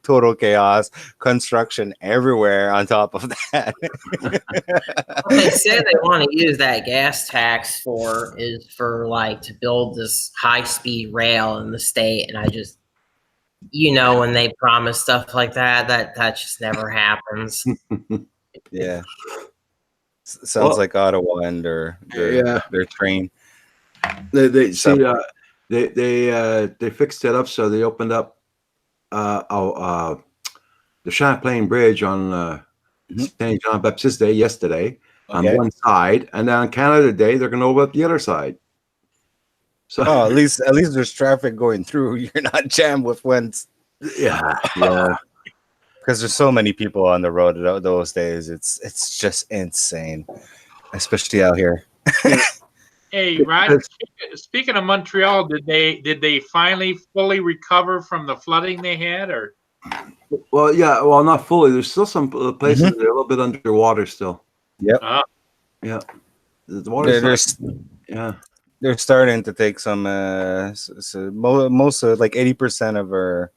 total chaos. Construction everywhere on top of that. What they say they want to use that gas tax is for like to build this high-speed rail in the state, and I just, when they promise stuff like that just never happens. Yeah. Sounds like Ottawa and their train. They fixed it up, so they opened up the Champlain Bridge on Saint Jean Baptiste Day yesterday on one side, and then on Canada Day they're going to open up the other side. So at least there's traffic going through. You're not jammed with when Yeah, yeah. Because there's so many people on the road those days. It's just insane, especially out here. Hey, Rod. Speaking of Montreal, did they finally fully recover from the flooding they had, or? Well, yeah. Well, not fully. There's still some places that are a little bit underwater still. Yep. Yeah. The They're, water's they're, yeah. they're starting to take some. Most of like 80%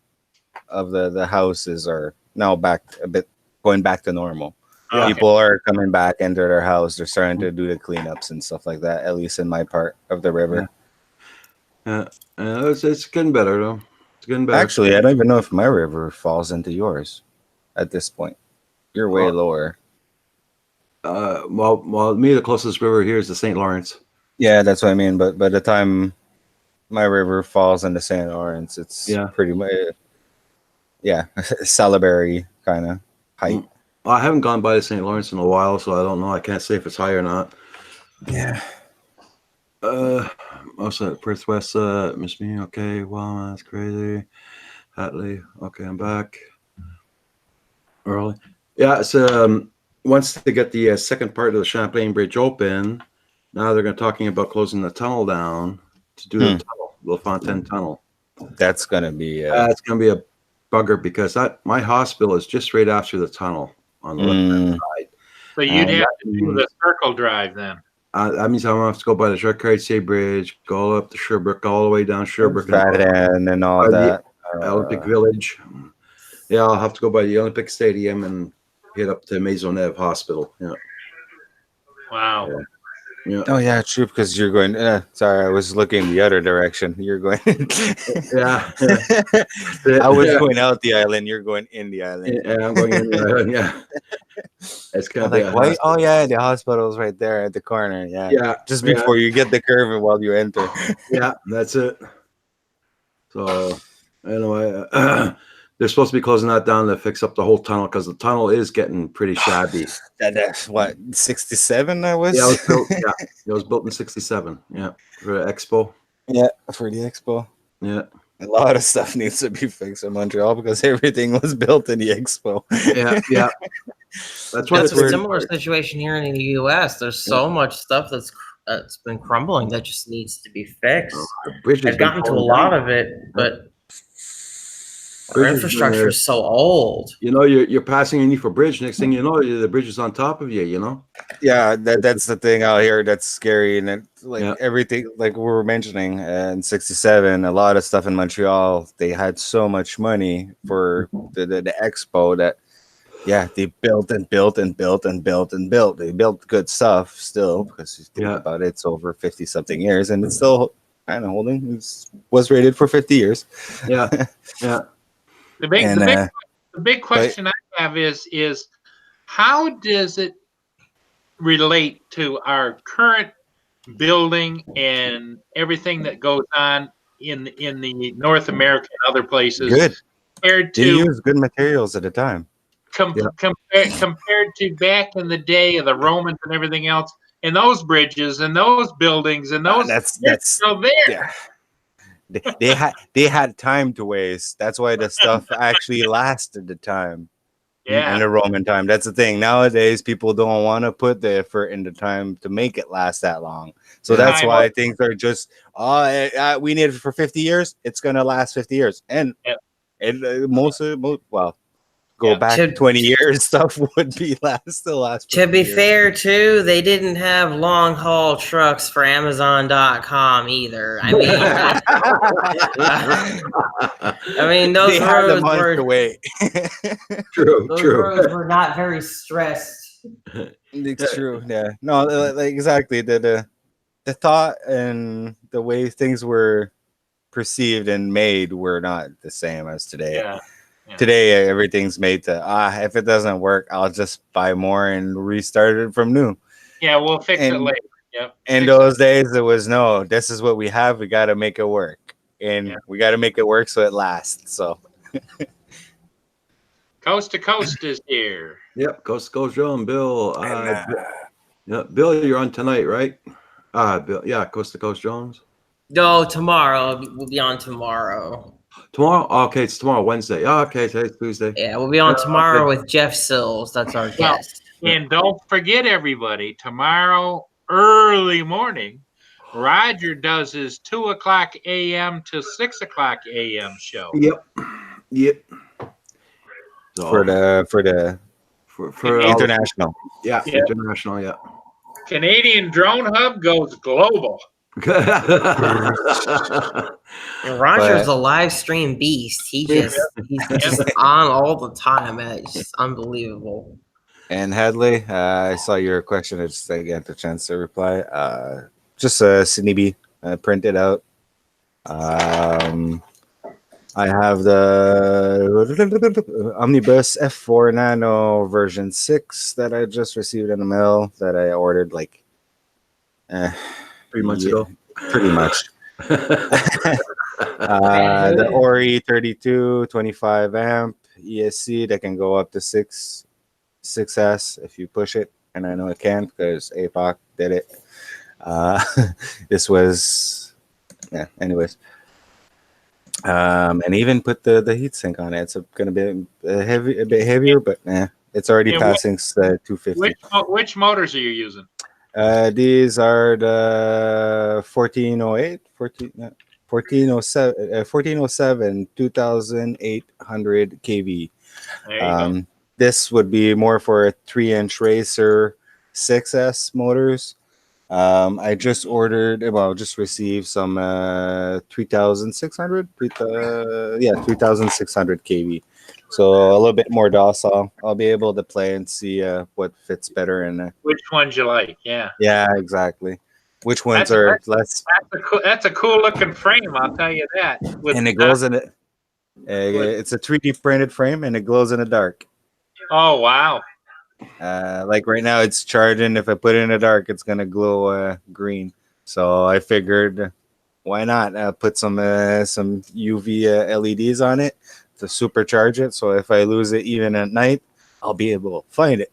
of the houses are now back a bit, going back to normal. Yeah. People are coming back into their house. They're starting to do the cleanups and stuff like that. At least in my part of the river. Yeah. It's getting better though. It's getting better. Actually, I don't even know if my river falls into yours at this point. You're way lower. Well, me, the closest river here is the St. Lawrence. Yeah, that's what I mean. But by the time my river falls into St. Lawrence, it's pretty much Salaberry kind of height. Well, I haven't gone by the St. Lawrence in a while, so I don't know. I can't say if it's high or not. Yeah. Also, Perth West, miss me. Okay, wow, that's crazy. Hatley, okay, I'm back. Early, yeah. So once they get the second part of the Champlain Bridge open, now they're going to talking about closing the tunnel down to do the tunnel, the Fontaine Tunnel. That's gonna be. That's going to be a bugger because my hospital is just right after the tunnel on the left side. So you'd have to do the circle drive then. That means I'm going to have to go by the Jacques-Cartier Bridge, go up to Sherbrooke, all the way down Sherbrooke, and all that. Olympic Village. Yeah, I'll have to go by the Olympic Stadium and get up to Maisonneuve Hospital. Yeah. Wow. Yeah. Oh yeah, true. Because you're going. Sorry, I was looking the other direction. You're going. Yeah. I was going out the island. You're going in the island. Yeah, I'm going in the island. Yeah. It's kind of like, why? Oh yeah, the hospital's right there at the corner. Yeah. Yeah. Just before you get the curve and while you enter. Yeah, that's it. So anyway, they're supposed to be closing that down to fix up the whole tunnel because the tunnel is getting pretty shabby. That's what 67. That was. Yeah, it was built in '67. Yeah, for the Expo. Yeah, for the Expo. Yeah, a lot of stuff needs to be fixed in Montreal because everything was built in the Expo. Yeah. That's a similar situation here in the U.S. There's so much stuff that's been crumbling that just needs to be fixed. I've gotten to a lot of it, but our infrastructure is so old. You know, you're passing underneath a bridge. Next thing you know, the bridge is on top of you. You know. Yeah, that's the thing out here that's scary, and everything like we were mentioning in '67, a lot of stuff in Montreal. They had so much money for the Expo that. Yeah, they built and built and built and built and built. They built good stuff still because you think about it, it's over 50 something years and it's still kind of holding. It was rated for 50 years. Yeah. The big question I have is how does it relate to our current building and everything that goes on in the North America and other places? Good. Compared to they use good materials at the time. Compared to back in the day of the Romans and everything else, and those bridges and those buildings and those that's still there. Yeah. They had time to waste. That's why the stuff actually lasted the time. Yeah. In the Roman time. That's the thing. Nowadays people don't want to put the effort in the time to make it last that long. So that's why things are just we need it for 50 years. It's gonna last 50 years. And most go back 20 years, stuff would be still last. To be fair, too, they didn't have long haul trucks for Amazon.com either. I mean, those roads were wait. True. Roads were not very stressed. It's true. Yeah. No, like exactly the thought and the way things were perceived and made were not the same as today. Yeah. Today everything's made to if it doesn't work, I'll just buy more and restart it from new. Yeah, we'll fix it later. Yep. In those days, it was no. This is what we have. We got to make it work, and we got to make it work so it lasts. So, Coast to Coast is here. Yep, Coast to Coast Joe and Bill. Bill, you're on tonight, right? Bill, Coast to Coast Jones. No, tomorrow. We'll be on tomorrow. Tomorrow? Okay, it's tomorrow, Wednesday. Oh, okay, today's Tuesday. Yeah, we'll be on Yeah, tomorrow okay. with Jeff Sills. That's our Well, guest. And don't forget, everybody, tomorrow early morning, Roger does his 2:00 a.m. to 6:00 a.m. show. Yep. Yep. for So the for all the, international. yeah, Yeah. international, yeah. Canadian Drone Hub goes global. And Roger's But- a live stream beast. He's just on all the time. Man. It's just unbelievable. And Hadley, I saw your question. I just didn't get the chance to reply. Just a Snibi printed out. I have the Omnibus F4 Nano version 6 that I just received in the mail that I ordered like 3 months ago. pretty much. The Ori 32 25 amp ESC that can go up to 6S if you push it, and I know it can because APOC did it. This was anyways. And even put the heatsink on it. It's gonna be a bit heavier, but it's already And passing 250. Which motors are you using? These are the 1408, 1407, 2800 kV. There you go. This would be more for a 3-inch Racer 6S motors. I just received some 3600 kV. So a little bit more docile. I'll be able to play and see what fits better in there. Which ones you like? Yeah. Yeah, exactly. Which ones That's- are less? That's a cool looking frame, I'll tell you that. And it glows in it. It's a 3D printed frame and it glows in the dark. Oh wow. Like right now, it's charging. If I put it in the dark, it's gonna glow green. So I figured, why not put some UV LEDs on it to supercharge it. So if I lose it even at night, I'll be able to find it.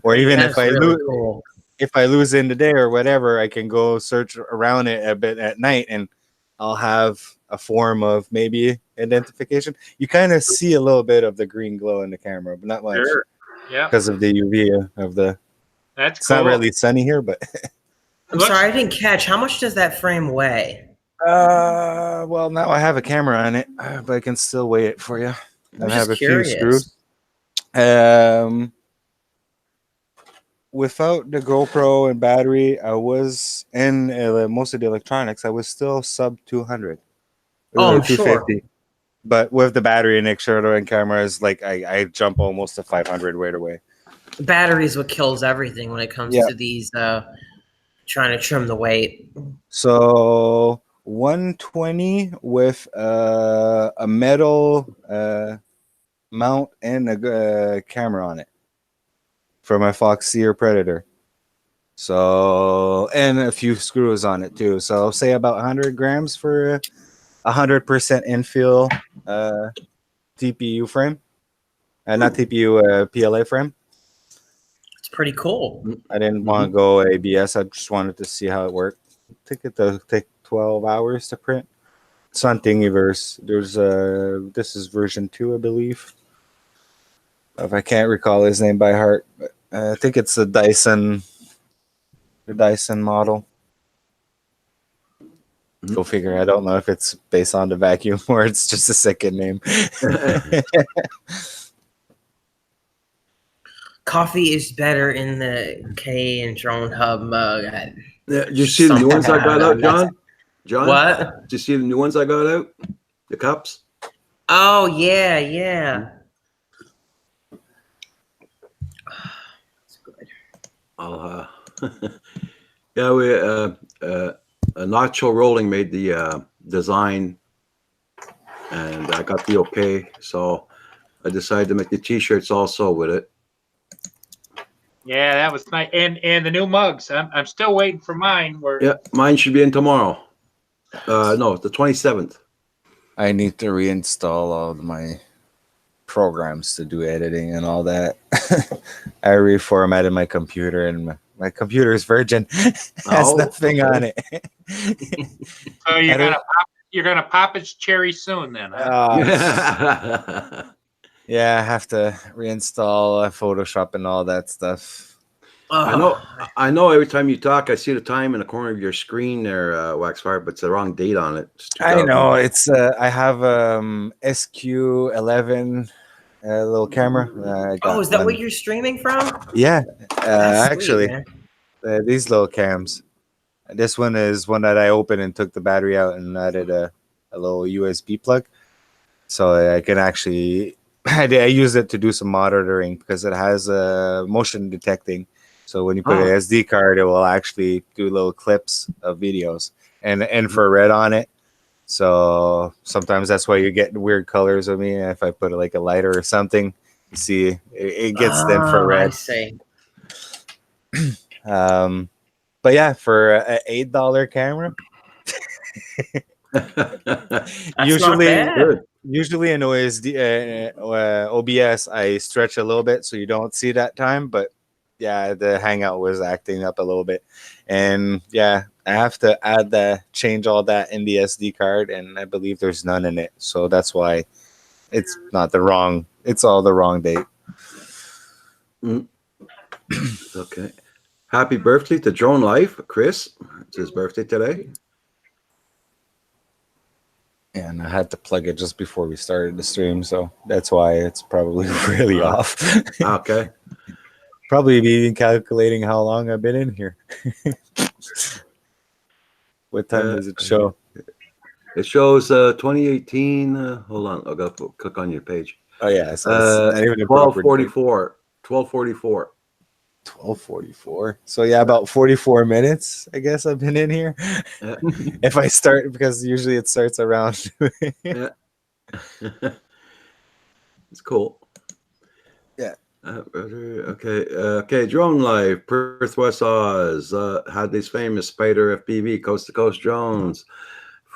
Or even That's really cool. if I lose it in the day or whatever, I can go search around it a bit at night, and I'll have a form of maybe identification. You kind of see a little bit of the green glow in the camera, but not much. Sure. Yeah. Because of the UV of the. That's It's cool. not really sunny here, but. I'm sorry, I didn't catch. How much does that frame weigh? Well, now I have a camera on it, but I can still weigh it for you. I'm I have just a curious. few screws. Without the GoPro and battery, I was in most of the electronics. I was still sub 200. Oh, I'm sure. But with the battery and external and cameras, like I jump almost to 500 right away. Battery is what kills everything when it comes Yeah. to these trying to trim the weight. So 120 with a metal mount and a camera on it for my Fox Seer Predator. So, and a few screws on it too. So say about 100 grams for 100% infill TPU frame. Not TPU, PLA frame. It's pretty cool. I didn't want to go ABS. I just wanted to see how it worked. I think it'll take 12 hours to print. It's on Thingiverse. There's this is version 2, I believe. If I can't recall his name by heart, but I think it's the Dyson model. Go figure. I don't know if it's based on the vacuum or it's just a second name. Coffee is better in the K and Drone Hub mug. Yeah, did you see the new ones I got out, John? John? What? Did you see the new ones I got out? The cups? Oh yeah, yeah. That's good. I'll, yeah, we Nacho Rolling made the design, and I got the okay, so I decided to make the t-shirts also with it. Yeah, that was nice. And the new mugs. I'm still waiting for mine. Yeah, mine should be in tomorrow. No, the 27th. I need to reinstall all of my programs to do editing and all that. I reformatted my computer, and my computer is virgin. Has Oh, nothing okay. on it. So you're I don't- gonna You're gonna pop its cherry soon, then. Huh? Yeah, I have to reinstall Photoshop and all that stuff. I know. Every time you talk, I see the time in the corner of your screen there, Waxfire, but it's the wrong date on it. It's I 2000. know it's. I have SQ11 little camera. I got Oh, is that one. what you're streaming from? Yeah, That's sweet, actually, man. these little cams. This one is one that I opened and took the battery out and added a little USB plug, so I can actually. I use it to do some monitoring because it has motion detecting. So when you put an SD card, it will actually do little clips of videos and infrared on it. So sometimes that's why you get weird colors of me. If I put like a lighter or something, you see it gets the I infrared. see. But yeah, for an $8 camera, That's usually not bad. usually in OBS, I stretch a little bit so you don't see that time. But yeah, the Hangout was acting up a little bit, and yeah, I have to change all that in the SD card, and I believe there's none in it, so that's why it's not the wrong. It's all the wrong date. Okay. Happy birthday to Drone Life, Chris. It's his birthday today. And I had to plug it just before we started the stream, so that's why it's probably really off. Okay. Probably be calculating how long I've been in here. What time does it show? It shows 2018. Hold on, I'll go click on your page. Oh yeah, so it's not even a proper 12:44. 12:44. 12:44. So yeah, about 44 minutes, I guess I've been in here. Yeah. If I start, because usually it starts around. Yeah. It's cool. Yeah. Okay. Drone Life, Perth, West Oz. Had these famous Spider FPV coast to coast drones.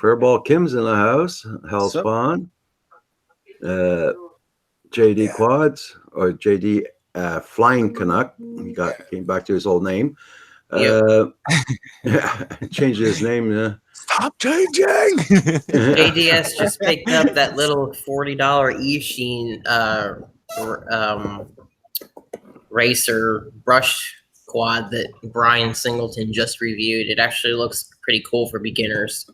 Furball Kim's in the house. Hellspawn. JD Quads or JD Flying Canuck. He came back to his old name. Changed his name. Stop changing. ADS just picked up that little $40 eSheen racer brush quad that Brian Singleton just reviewed. It actually looks pretty cool for beginners.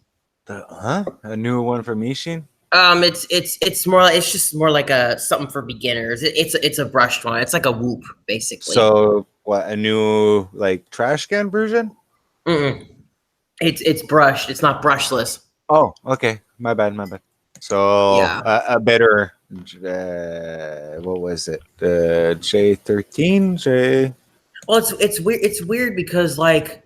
A new one from Ishin? It's more like, it's just more like a something for beginners. It's a brushed one. It's like a Whoop basically. So what, a new like trash can version? It's brushed. It's not brushless. Oh, okay. My bad. So Yeah. a better what was it? The J13? Well, it's weird. It's weird because like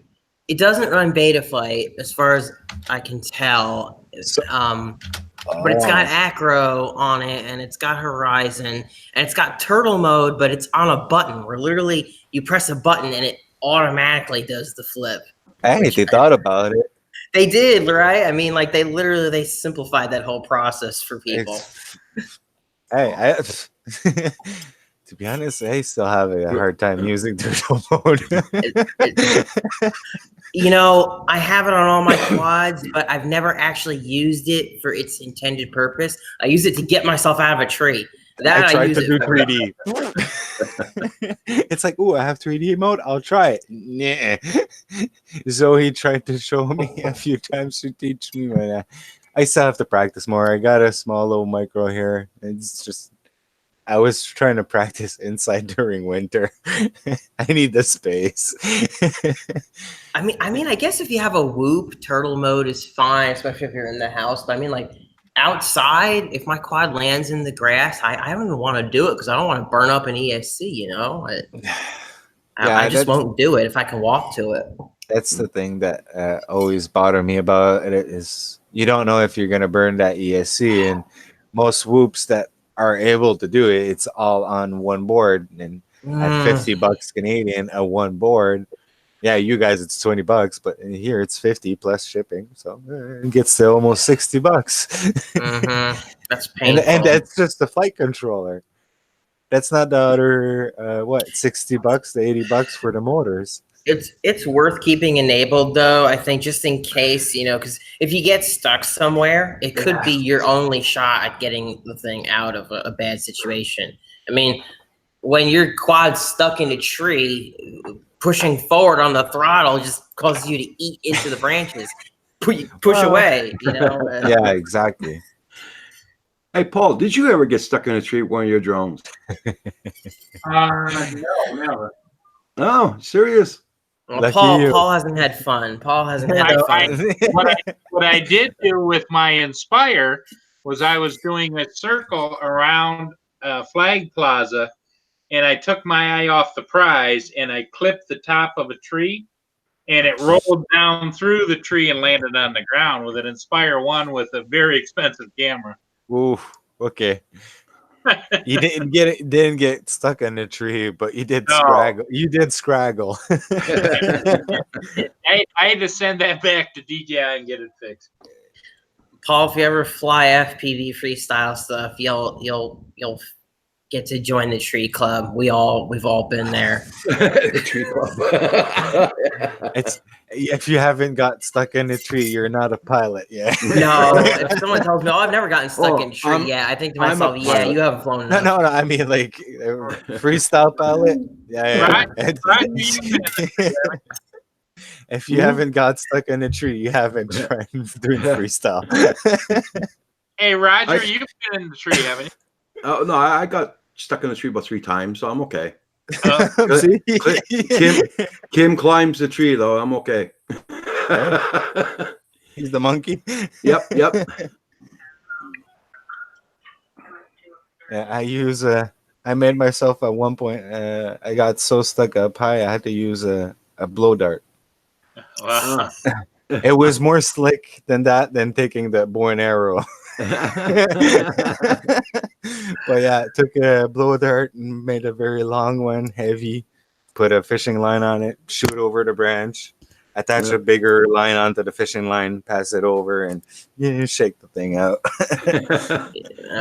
it doesn't run Betaflight as far as I can tell. But it's got Acro on it, and it's got Horizon, and it's got turtle mode, but it's on a button where literally you press a button and it automatically does the flip. Hey, they thought about it. They did, right? I mean, like they simplified that whole process for people. Hey, to be honest, I still have a hard time using turtle mode. You know, I have it on all my quads, but I've never actually used it for its intended purpose. I use it to get myself out of a tree. I tried to do 3D. It's like, I have 3D mode. I'll try it. Nah. Zoe tried to show me a few times to teach me, but I still have to practice more. I got a small little micro here. It's just, I was trying to practice inside during winter. I need the space. I mean, I guess if you have a Whoop, turtle mode is fine, especially if you're in the house. But I mean, like outside, if my quad lands in the grass, I don't even want to do it because I don't want to burn up an ESC. You know, I just won't do it if I can walk to it. That's the thing that always bothered me about it is you don't know if you're gonna burn that ESC, and most Whoops that are able to do it, it's all on one board, and at $50 Canadian a one board. Yeah, you guys it's $20, but here it's 50 plus shipping, so it gets to almost $60. That's painful. And that's just the flight controller. That's not the other $60 to $80 for the motors. It's worth keeping enabled though. I think just in case, because if you get stuck somewhere, it could be your only shot at getting the thing out of a bad situation. I mean, when your quad's stuck in a tree, pushing forward on the throttle just causes you to eat into the branches. Push away, Yeah, exactly. Hey, Paul, did you ever get stuck in a tree with one of your drones? No, never. No, serious? Well, Lucky Paul you. hasn't had fun. Paul hasn't had fun. What I did do with my Inspire was I was doing a circle around Flag Plaza, and I took my eye off the prize, and I clipped the top of a tree, and it rolled down through the tree and landed on the ground with an Inspire 1 with a very expensive camera. Oof. Okay. You didn't get stuck in the tree, but you did No. scraggle. You did scraggle. I had to send that back to DJI and get it fixed. Paul, if you ever fly FPV freestyle stuff, you'll get to join the tree club. We've all been there. The tree club. It's if you haven't got stuck in a tree, you're not a pilot. Yeah. No, if someone tells me, "Oh, I've never gotten stuck in a tree," I'm- I think to I'm a myself, "Yeah, pilot. you haven't flown No, enough." no. I mean, like freestyle pilot. Yeah. Right, If you haven't got stuck in a tree, you haven't tried doing freestyle. Hey, Roger, you've been in the tree, haven't you? Oh no, I got stuck in the tree about 3 times, so I'm okay. See? Kim climbs the tree though. I'm okay. He's the monkey. Yep. Yeah, I made myself at one point. I got so stuck up high, I had to use a blow dart. Wow. It was more slick than taking the bow and arrow. But yeah, I took a blow dart and made a very long one, heavy. Put a fishing line on it, shoot over the branch, attach a bigger line onto the fishing line, pass it over, and you shake the thing out.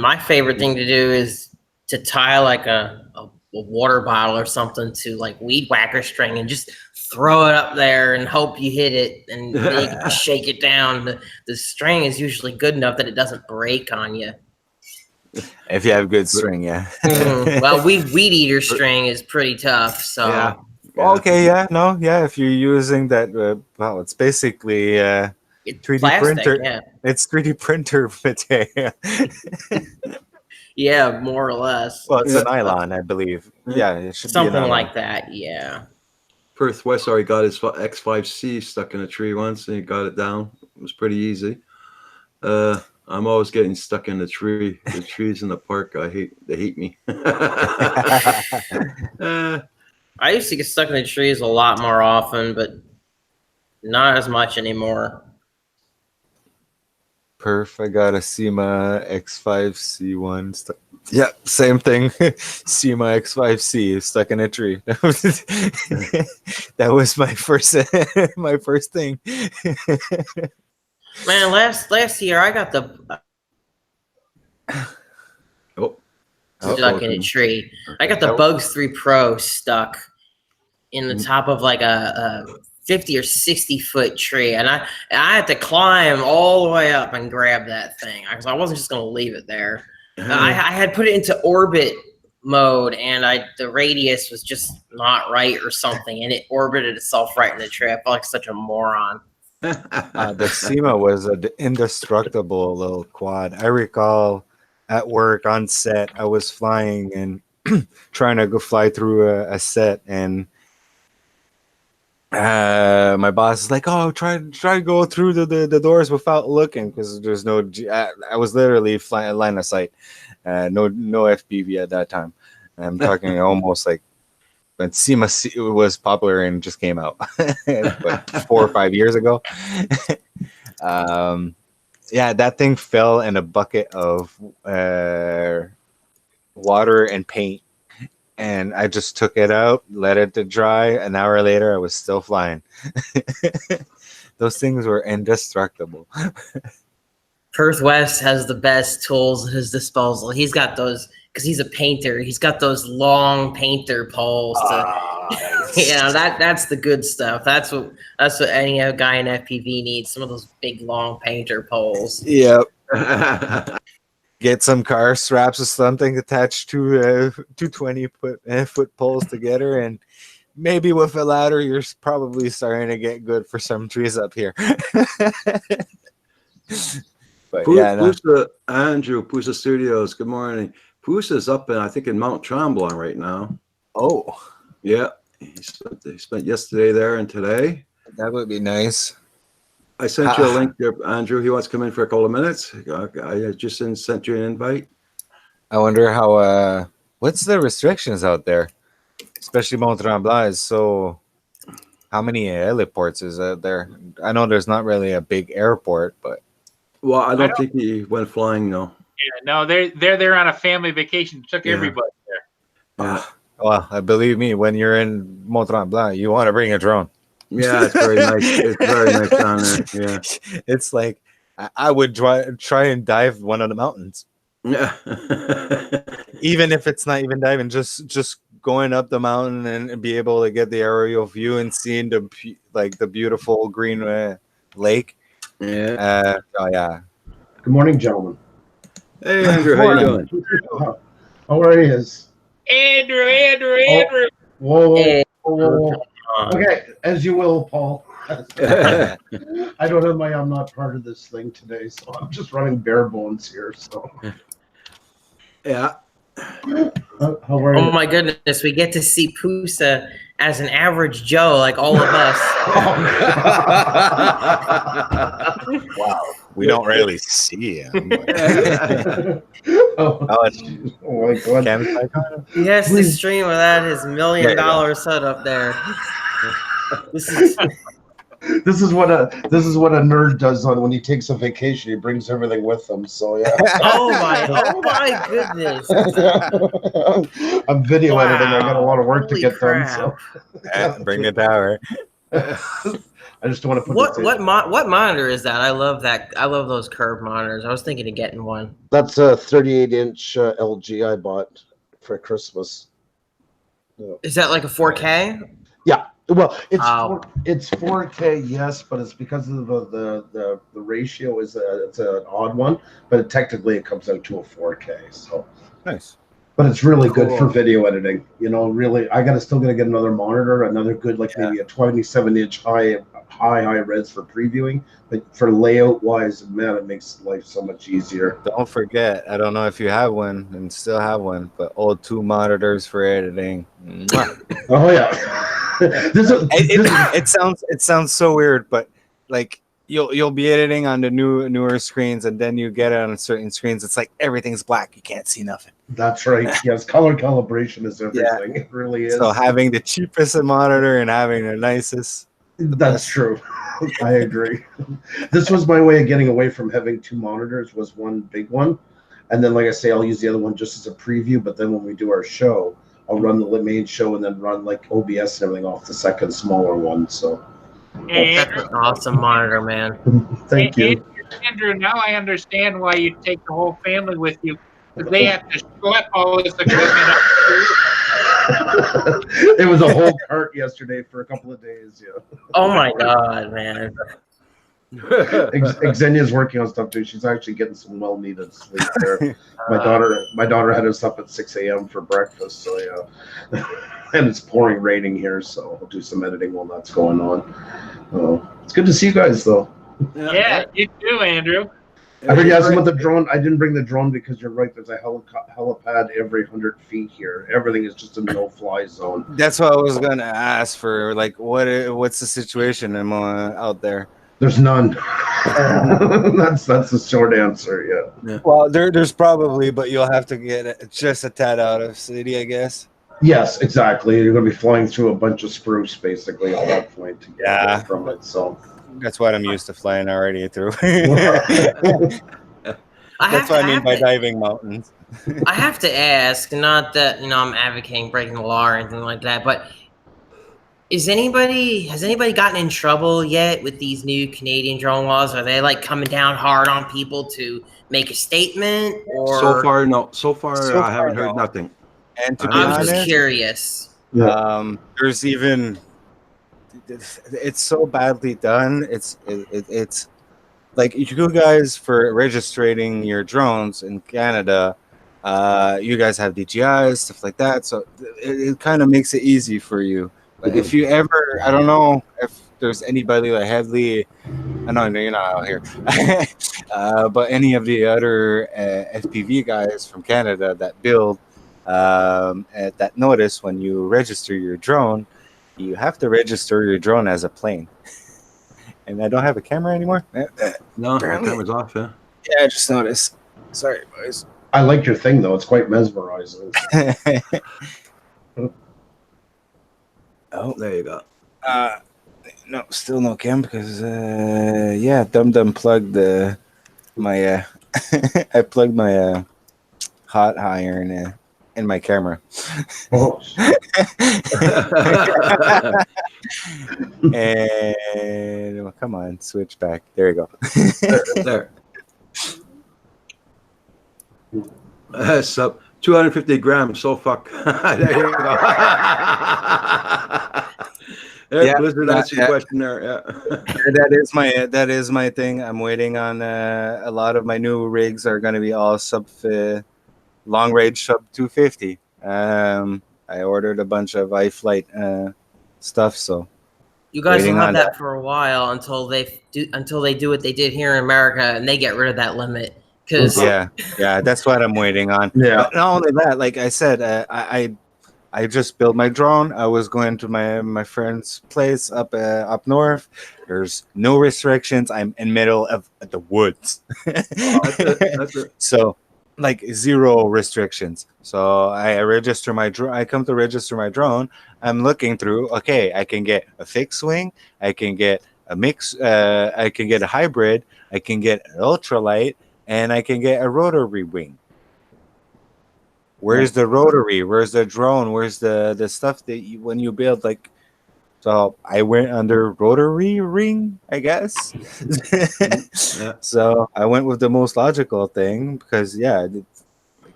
My favorite thing to do is to tie like a water bottle or something to like weed whacker string and just throw it up there and hope you hit it and then you can just shake it down. The string is usually good enough that it doesn't break on you. If you have good string, yeah. Well, weed eater string is pretty tough. So Yeah. Okay, yeah, no, yeah. If you're using that, well, it's basically it's 3D plastic, printer. yeah. It's 3D printer material. Yeah, more or less. Well, it's a nylon, I believe. Yeah, it should be a Something nylon. like that, yeah. Perth West already got his X5C stuck in a tree once, and he got it down. It was pretty easy. I'm always getting stuck in the tree. The trees in the park, they hate me. I used to get stuck in the trees a lot more often, but not as much anymore. Perf, I got a SEMA X5C1 stuck. Yeah, same thing. SEMA X5C stuck in a tree. That was my first thing. Man, last year I got the stuck in a tree. I got the Bugs 3 Pro stuck in the top of like a 50 or 60 foot tree, and I had to climb all the way up and grab that thing because I wasn't just going to leave it there. I had put it into orbit mode, and the radius was just not right or something, and it orbited itself right in the tree. I felt like such a moron. The SEMA was an indestructible little quad. I recall at work on set, I was flying and trying to go fly through a set, and my boss is like, "Oh, try to go through the doors without looking," because there's no. I was literally flying line of sight, no FPV at that time. I'm talking almost like when SEMA was popular and just came out, but 4 or 5 years ago. Yeah, that thing fell in a bucket of water and paint. And I just took it out, let it to dry. An hour later, I was still flying. Those things were indestructible. Perth West has the best tools at his disposal. He's got those, because he's a painter, he's got those long painter poles to That's the good stuff. That's what any guy in FPV needs. Some of those big long painter poles. Yep. Get some car straps or something attached to 20-foot poles together, and maybe with a ladder, you're probably starting to get good for some trees up here. But yeah, no. Pusa, Andrew, Pusa Studios. Good morning. Pusa's up I think in Mount Tremblant right now. Oh, Yeah, he spent yesterday there and today. that would be nice. I sent you a link there, Andrew. He wants to come in for a couple of minutes. I just sent you an invite. I wonder how. What's the restrictions out there? Especially Mont Tremblant is so. How many heliports is out there? I know there's not really a big airport, but Well, I don't think he went flying, no. Yeah, no, they're there on a family vacation. Took Yeah. everybody there. Yeah, well, believe me, when you're in Mont Tremblant, you want to bring a drone. yeah, it's very nice. It's very nice down there. Yeah. It's like I would try and dive one of the mountains, Yeah. even if it's not even diving. Just going up the mountain and be able to get the aerial view and seeing the beautiful green lake. Yeah. Oh yeah. Good morning, gentlemen. Hey, Andrew, how you doing? How are you? Andrew. Whoa, Hey. whoa. Okay, as you will, Paul. I don't have I'm not part of this thing today, so I'm just running bare bones here. So, Yeah. how are Oh you? my goodness, we get to see Pusa as an average Joe, like all of us. Wow. We don't really see him. Oh, Oh, my God. He has to stream without his $1 million setup there. This is This is what a nerd does when he takes a vacation. He brings everything with him. So yeah. oh my goodness. I'm video editing. I got a lot of work Holy to get crap. done. So Bring the tower. I just want to put What monitor is that? I love that. I love those curved monitors. I was thinking of getting one. That's a 38-inch LG I bought for Christmas. Is that like a 4K? Well, it's Wow. it's 4K, yes, but it's because of the ratio it's an odd one, but technically it comes out to a 4K. So, Nice. but it's really good for Cool. video editing. You know, really, still gotta get another monitor, another good maybe a 27-inch high res for previewing, but for layout wise, man, it makes life so much easier. Don't forget, I don't know if you have one and still have one, but old 2 monitors for editing. Mwah. Oh yeah. It sounds so weird, but like you'll be editing on the newer screens, and then you get it on certain screens. It's like everything's black. You can't see nothing. That's right. Yes, color calibration is everything. It really is. So having the cheapest monitor and having the nicest. That's true. I agree. This was my way of getting away from having 2 monitors. Was one big one, and then like I say, I'll use the other one just as a preview. But then when we do our show, I'll run the main show and then run like OBS and everything off the second smaller one. So That's an awesome monitor, man. thank you. Andrew, now I understand why you take the whole family with you, because they have to schlep all this equipment up. It was a whole cart yesterday for a couple of days. Yeah. Oh my god, man. Xenia's working on stuff too. She's actually getting some well-needed sleep there. My daughter had us up at 6 a.m. for breakfast. So yeah, and it's pouring raining here, so I'll do some editing while that's going on. It's good to see you guys, though. Yeah, you too, Andrew. I heard you asked about the drone. I didn't bring the drone because you're right. There's a helipad every 100 feet here. Everything is just a no-fly zone. That's what I was gonna ask for. Like, what's the situation out there? There's none. That's the short answer. Yeah. Well, there's probably, but you'll have to get just a tad out of city, I guess. Yes, exactly. You're going to be flying through a bunch of spruce, basically, at that point to get away from it. So That's what I'm used to flying already through. I That's what I mean by diving mountains. I have to ask, not that I'm advocating breaking the law or anything like that, but has anybody gotten in trouble yet with these new Canadian drone laws? Are they like coming down hard on people to make a statement? Or So far, no. So far, I haven't heard no. nothing. And to be I'm honest, just curious. There's even it's so badly done. It's like you guys for registering your drones in Canada. You guys have DJI stuff like that, so it kind of makes it easy for you. But if you ever, I don't know if there's anybody like Headley. I know you're not out here, but any of the other FPV guys from Canada that build that notice when you register your drone, you have to register your drone as a plane. And I don't have a camera anymore. No, my Apparently. camera's off. Yeah. Yeah, I just noticed. Sorry, boys. I like your thing though. It's quite mesmerizing. Oh, There you go. no, still no cam because yeah, Dum plugged my I plugged my hot iron in my camera. Oh, And well, come on, switch back. There you go. there. So 250 grams. So fuck. There you go. Yeah, Blizzard answered your yeah. question there. Yeah. that is my thing. I'm waiting on a lot of my new rigs are going to be all long range sub 250. I ordered a bunch of iFlight stuff, so You guys will Waiting have on that for a while until they do what they did here in America and they get rid of that limit. Because yeah, that's what I'm waiting on. yeah. But not only that, like I said, I just built my drone. I was going to my friend's place up north. There's no restrictions. I'm in middle of the woods. That's it. So like zero restrictions. So I register my drone. I come to register my drone. I'm looking through. Okay, I can get a fixed wing. I can get a mix. I can get a hybrid. I can get an ultralight, and I can get a rotary wing. Where's the rotary? Where's the drone? Where's the stuff that when you build like? So I went under rotary ring, I guess. Yeah. So I went with the most logical thing because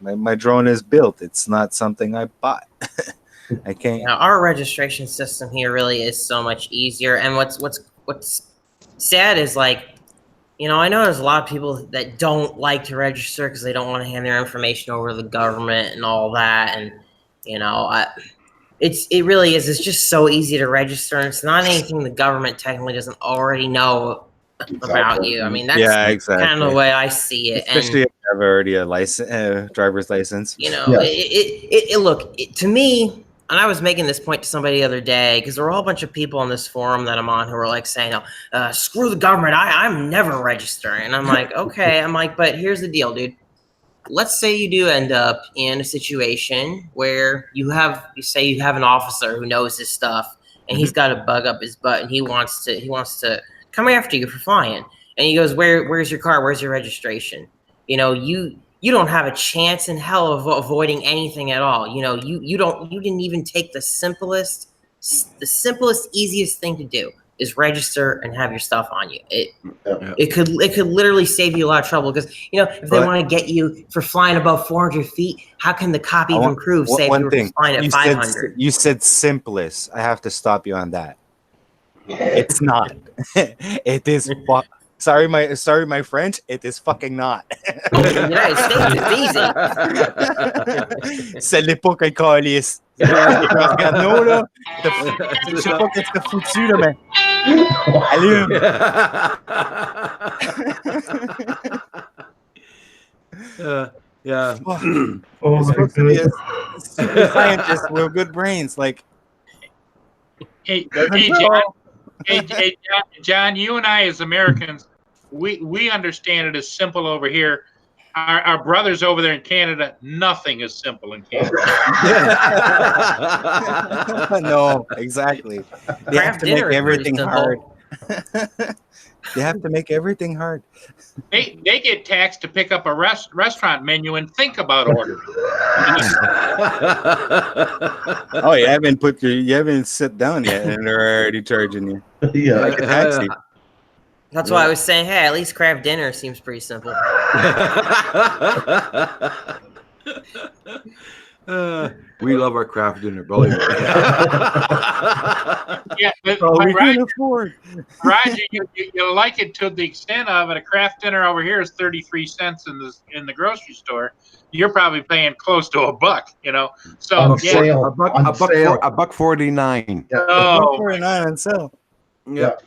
my drone is built. It's not something I bought. I can't. now our registration system here really is so much easier. And what's sad is like, I know there's a lot of people that don't like to register because they don't want to hand their information over to the government and all that. And it really is. It's just so easy to register, and it's not anything the government technically doesn't already know about you. I mean, that's exactly. kind of the way I see it. Especially if you have already a license, driver's license. And to me, and I was making this point to somebody the other day because there were a whole bunch of people on this forum that I'm on who were like saying, screw the government. I'm never registering. And I'm like, okay. But here's the deal, dude. Let's say you do end up in a situation where you have an officer who knows his stuff and he's got a bug up his butt and he wants to come after you for flying. And he goes, where's your car? Where's your registration? You don't have a chance in hell of avoiding anything at all. You didn't even take the simplest, easiest thing to do is register and have your stuff on you. It could literally save you a lot of trouble because if they want to get you for flying above 400 feet, how can the cop even prove say if you were flying at 500? You said simplest. I have to stop you on that. It's not. It is. Sorry, my French. It is fucking not. In the United States, it's easy. C'est l'époque à calice. Regarde, non, là. Je sais pas qu'est-ce que t'as foutu, là, mais. Allume. Yeah. Oh my goodness. Scientists with good brains, like. Hey, John, you and I as Americans, we understand it as simple over here. Our brothers over there in Canada, nothing is simple in Canada. No, exactly. They have to make everything hard. They have to make everything hard. They get taxed to pick up a restaurant menu and think about ordering. Oh, you haven't sit down yet, and they're already charging you Yeah. like a taxi. That's why I was saying, hey, at least craft dinner seems pretty simple. We love our craft dinner, believe me. Yeah, but, Oh, but we can afford. Roger, you like it to the extent of it. A craft dinner over here is 33 cents in the grocery store. You're probably paying close to $1, you know. So On yeah, sale. a buck, On a buck, sale. a buck 49. Yeah. oh, $1.49 on sale. Yep.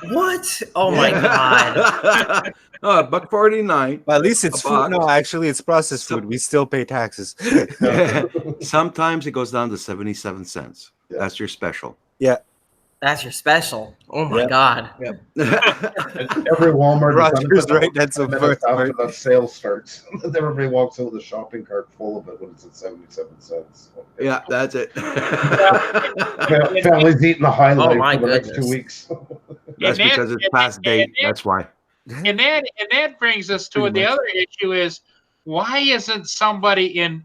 What? Oh my god. No, a buck 49. Well, at least it's A food. box. No, actually, it's processed So- food. We still pay taxes. Sometimes it goes down to 77 cents. Yeah. That's your special. That's your special. Oh my Yeah. god. Every Walmart Roger's is on right. That's the minutes first after part. that sale starts. Everybody walks out with a shopping cart full of it when it's at 77 cents. Yeah, that's it. Family's eating the High Life my for the next 2 goodness. weeks. That's And because it's past date. That's why. and that brings us to Pretty the much. other issue is why isn't somebody in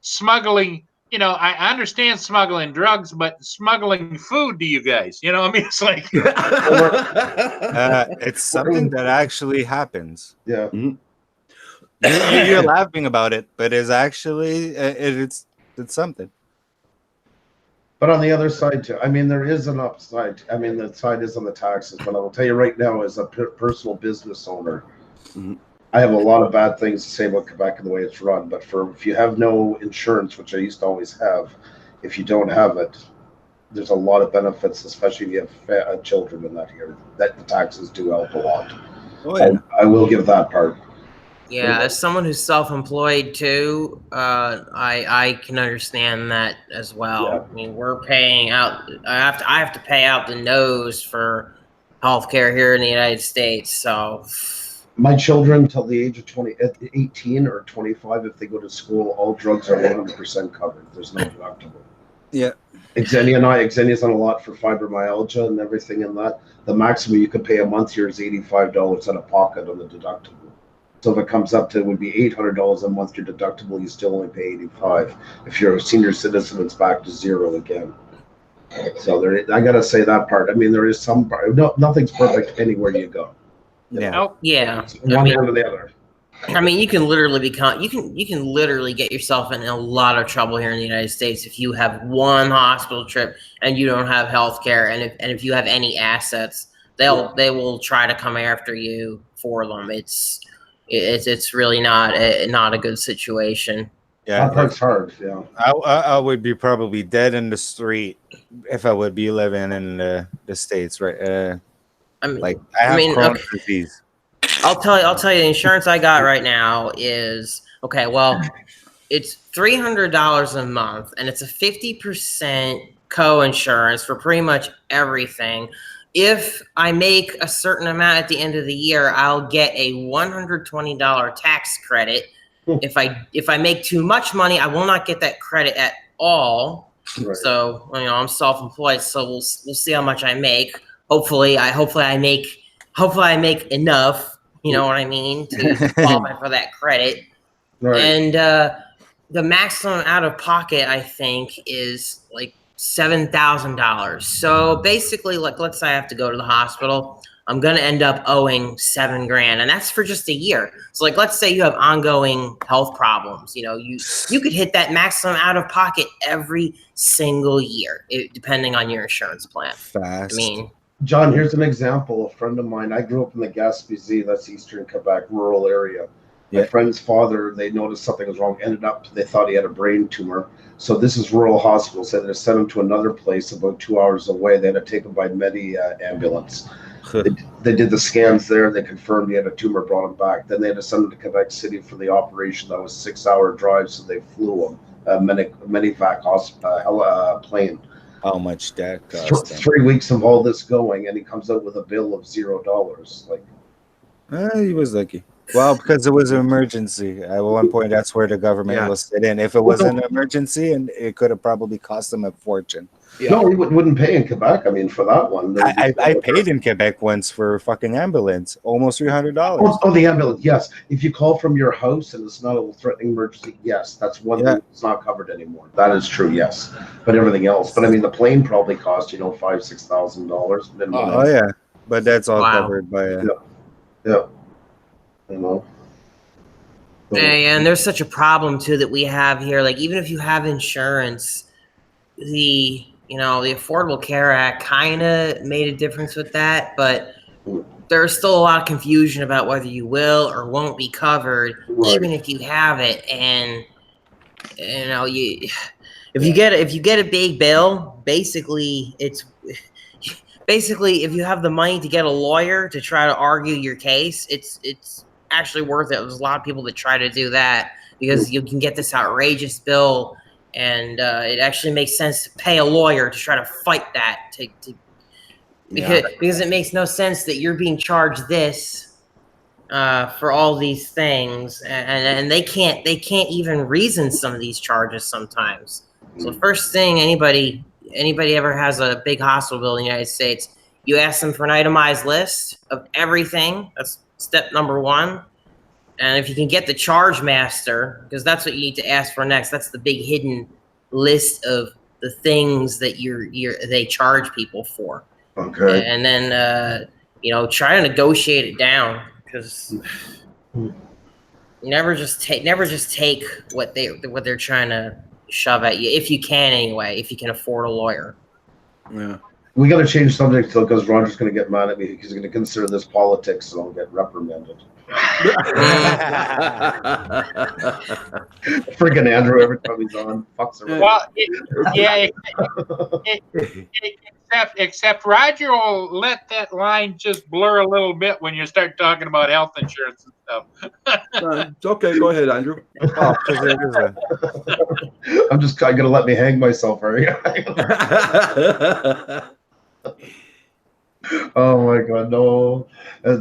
smuggling? You know, I understand smuggling drugs, but smuggling food to you guys, you know, I mean, it's like It's something that actually happens. Yeah. You're laughing about it, but it's actually it's something. But on the other side too, I mean, there is an upside. I mean, the side is on the taxes, but I will tell you right now, as a personal business owner, Mhm. I have a lot of bad things to say about Quebec and the way it's run. But if you have no insurance, which I used to always have, if you don't have it, there's a lot of benefits, especially if you have children in that here. That the taxes do help a lot. Oh yeah. I will give that part. Yeah, as someone who's self-employed too, I can understand that as well. Yeah. I mean, we're paying out. I have to pay out the nose for healthcare here in the United States. So, My children, till the age of 18 or 25, if they go to school, all drugs are 100% covered. There's no deductible. Yeah. Xenia's on a lot for fibromyalgia and everything in that. The maximum you could pay a month here is $85 out of pocket on the deductible. So if it comes up to, it would be $800 a month your deductible, you still only pay $85. If you're a senior citizen, it's back to zero again. So I gotta say that part. I mean, there is some part. No, nothing's perfect anywhere you go. Yeah. nope. yeah, It's one end or the other. I mean, you can literally you can literally get yourself in a lot of trouble here in the United States if you have one hospital trip and you don't have health care, and if you have any assets, they will try to come after you for them. It's really not a good situation. Yeah. That part's hard. Yeah. I would be probably dead in the street if I would be living in the States, right? I mean, Like I have Crohn's disease. I'll tell you, the insurance I got right now is okay. Well, it's $300 a month, and it's a 50% co-insurance for pretty much everything. If I make a certain amount at the end of the year, I'll get a $120 tax credit. If I make too much money, I will not get that credit at all. Right. So I'm self-employed, so we'll see how much I make. Hopefully I make enough. You know what I mean, to qualify for that credit. Right. And the maximum out of pocket, I think, is like $7,000. So basically, like, let's say I have to go to the hospital, I'm gonna end up owing $7,000, and that's for just a year. So, like, let's say you have ongoing health problems. You could hit that maximum out of pocket every single year, depending on your insurance plan. Fast. I mean, John, here's an example. A friend of mine, I grew up in the Gaspésie, that's Eastern Quebec, rural area. My Yeah. friend's father, they noticed something was wrong, they thought he had a brain tumor. So this is rural hospital, so they sent him to another place about 2 hours away. They had to take him by Medi ambulance. They did the scans there, they confirmed he had a tumor, brought him back. Then they had to send him to Quebec City for the operation. That was a 6-hour drive, so they flew him, Medivac plane. How much that cost? 3 weeks of all this going, and he comes out with a bill of $0. Like, He was lucky. Well, because it was an emergency. At one point, that's where the government Yeah. was sit in. If it was an emergency, and it could have probably cost them a fortune. Yeah. no, he wouldn't pay in Quebec. I mean, for that one, I paid in Quebec once for a fucking ambulance, almost $300. Oh, the ambulance. Yes, if you call from your house and it's not a threatening emergency, yes, that's one thing that's not covered anymore. That is true. Yes, but everything else. But I mean, the plane probably cost $5,000-6,000 minimum. Oh yeah, but that's all Wow. covered by. Yeah. You know. And there's such a problem too that we have here. Like even if you have insurance, the Affordable Care Act kind of made a difference with that, but there's still a lot of confusion about whether you will or won't be covered, Right. even if you have it. And if you get a big bill, basically if you have the money to get a lawyer to try to argue your case, it's actually worth it. There's a lot of people that try to do that because you can get this outrageous bill, and it actually makes sense to pay a lawyer to try to fight that. Because it makes no sense that you're being charged this for all these things, and they can't even reason some of these charges sometimes. So the first thing anybody ever has a big hospital bill in the United States, you ask them for an itemized list of everything. That's step number one. And if you can get the charge master, because that's what you need to ask for next. That's the big hidden list of the things that they charge people for. Okay. And then try to negotiate it down, because never just take what they're trying to shove at you, if you can anyway, if you can afford a lawyer. Yeah. We got to change subject because Roger's going to get mad at me. He's going to consider this politics, and I'll get reprimanded. Freaking Andrew, every time he's on, fucks around. Well, except Roger will let that line just blur a little bit when you start talking about health insurance and stuff. It's okay. Go ahead, Andrew. Oh, 'cause it is I'm going to let me hang myself, are you? Oh my God, no.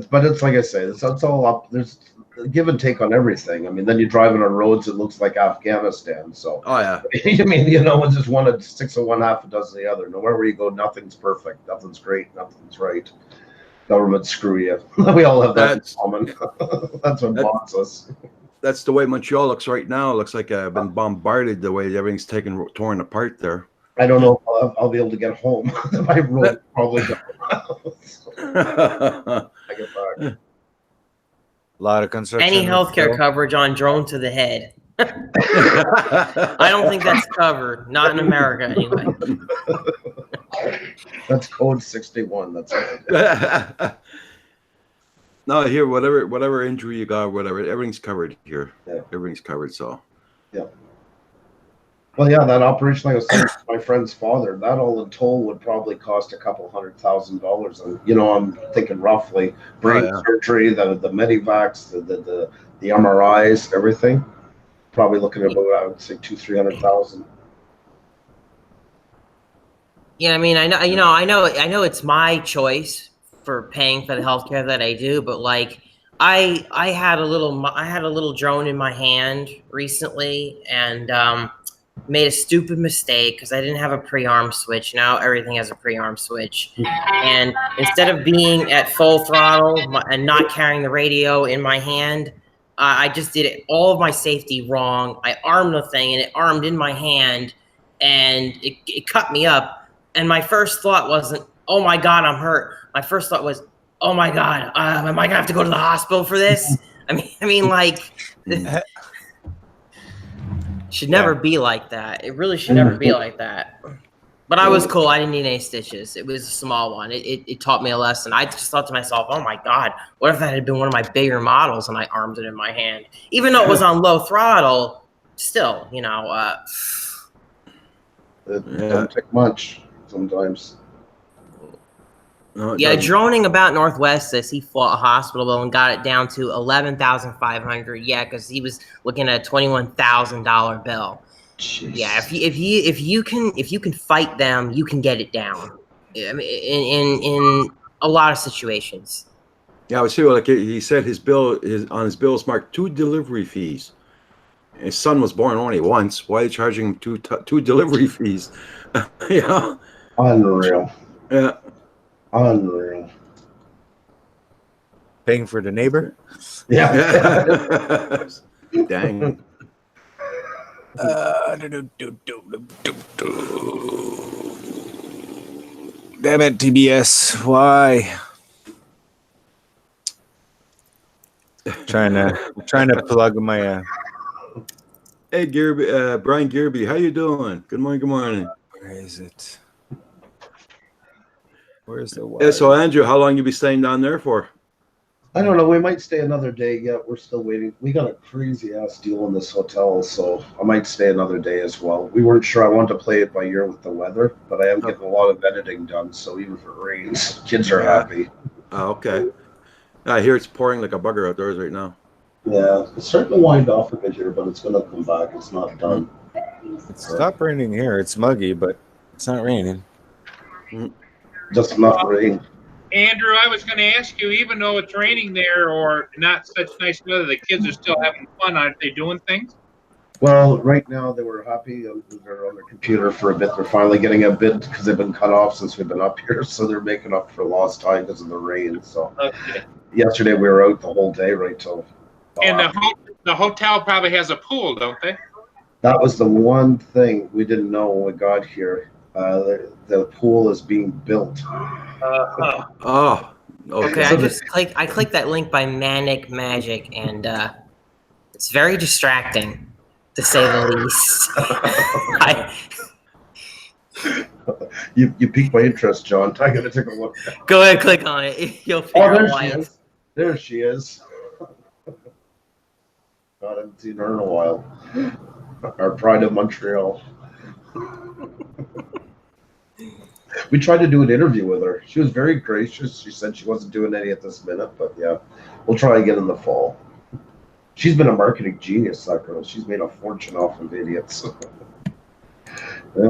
But it's like I say, it's all up. There's a give and take on everything. I mean, then you're driving on roads, it looks like Afghanistan. So, Oh yeah. I mean, it's just one of six of one, half a dozen of the other. Nowhere where you go, nothing's perfect, nothing's great, nothing's right. Government screw you. We all have that in common. That's what bonds us. That's the way Montreal looks right now. It looks like I've been bombarded the way everything's torn apart there. I don't know if I'll be able to get home. My road probably I get back. a lot of construction. Any healthcare coverage on drone to the head. I don't think that's covered. Not in America, anyway. That's code 61. That's it. No, here, whatever injury you got, whatever, everything's covered here. Yeah. Everything's covered. So. Yeah. Well, yeah, that operation, like I was saying, my friend's father, that all in total would probably cost $200,000. And I'm thinking roughly brain surgery, the Medivacs, the MRIs, everything. Probably looking at about, I would say, $200,000-300,000. Yeah, I mean, I know it's my choice for paying for the healthcare that I do, but like, I had a little drone in my hand recently, and made a stupid mistake because I didn't have a pre-arm switch. Now everything has a pre-arm switch, and instead of being at full throttle and not carrying the radio in my hand, I just did all of my safety wrong. I armed the thing, and it armed in my hand, and it cut me up. And my first thought wasn't, "Oh my God, I'm hurt." My first thought was, "Oh my God, am I gonna have to go to the hospital for this?" I mean, like. Should never be like that. It really should never be like that. But I was cool. I didn't need any stitches. It was a small one. It taught me a lesson. I just thought to myself, oh my God, what if that had been one of my bigger models and I armed it in my hand? Even though it was on low throttle, still, It don't take much sometimes. No, yeah, droning about Northwest says he fought a hospital bill and got it down to $11,500. Yeah, because he was looking at a $21,000 bill. Jeez. Yeah, if you can fight them, you can get it down. I mean, in a lot of situations. Yeah, I was here. Like he said, his bill is marked 2 delivery fees. His son was born only once. Why are you charging him two delivery fees? Yeah. Unreal. Yeah. Unreal. Paying for the neighbor. Yeah. Dang. Damn it, TBS. Why? trying to plug my. Hey, Gearby, Brian Gearby, how you doing? Good morning. Good morning. Where is it? Where's the Yeah, wire? so Andrew, how long you be staying down there for? I don't know. We might stay another day. Yeah, we're still waiting. We got a crazy ass deal in this hotel, so I might stay another day as well. We weren't sure. I wanted to play it by ear with the weather, but I am getting a lot of editing done. So even if it rains, kids are Yeah. happy. Oh, okay. I hear it's pouring like a bugger outdoors right now. Yeah, it's starting to wind off a bit here, but it's gonna come back. It's not done. It stopped raining here. It's muggy, but it's not raining. Just enough rain. Andrew, I was going to ask you, even though it's raining there or not such nice weather, the kids are still having fun. Aren't they doing things? Well, right now they were happy. They're on their computer for a bit. They're finally getting a bit because they've been cut off since we've been up here. So they're making up for lost time because of the rain. So Okay. yesterday we were out the whole day right till. And the hotel probably has a pool, don't they? That was the one thing we didn't know when we got here. The pool is being built. Oh, Okay, okay. I clicked that link by Manic Magic, and it's very distracting, to say the least. You piqued my interest, John. I gotta take a look. Go ahead, click on it. You'll Oh, figure there out why she it's. is. There she is. God, I haven't seen her in a while. Our pride of Montreal. We tried to do an interview with her. She was very gracious. She said she wasn't doing any at this minute, but yeah, we'll try again in the fall. She's been a marketing genius, that girl. She's made a fortune off of idiots. Yeah.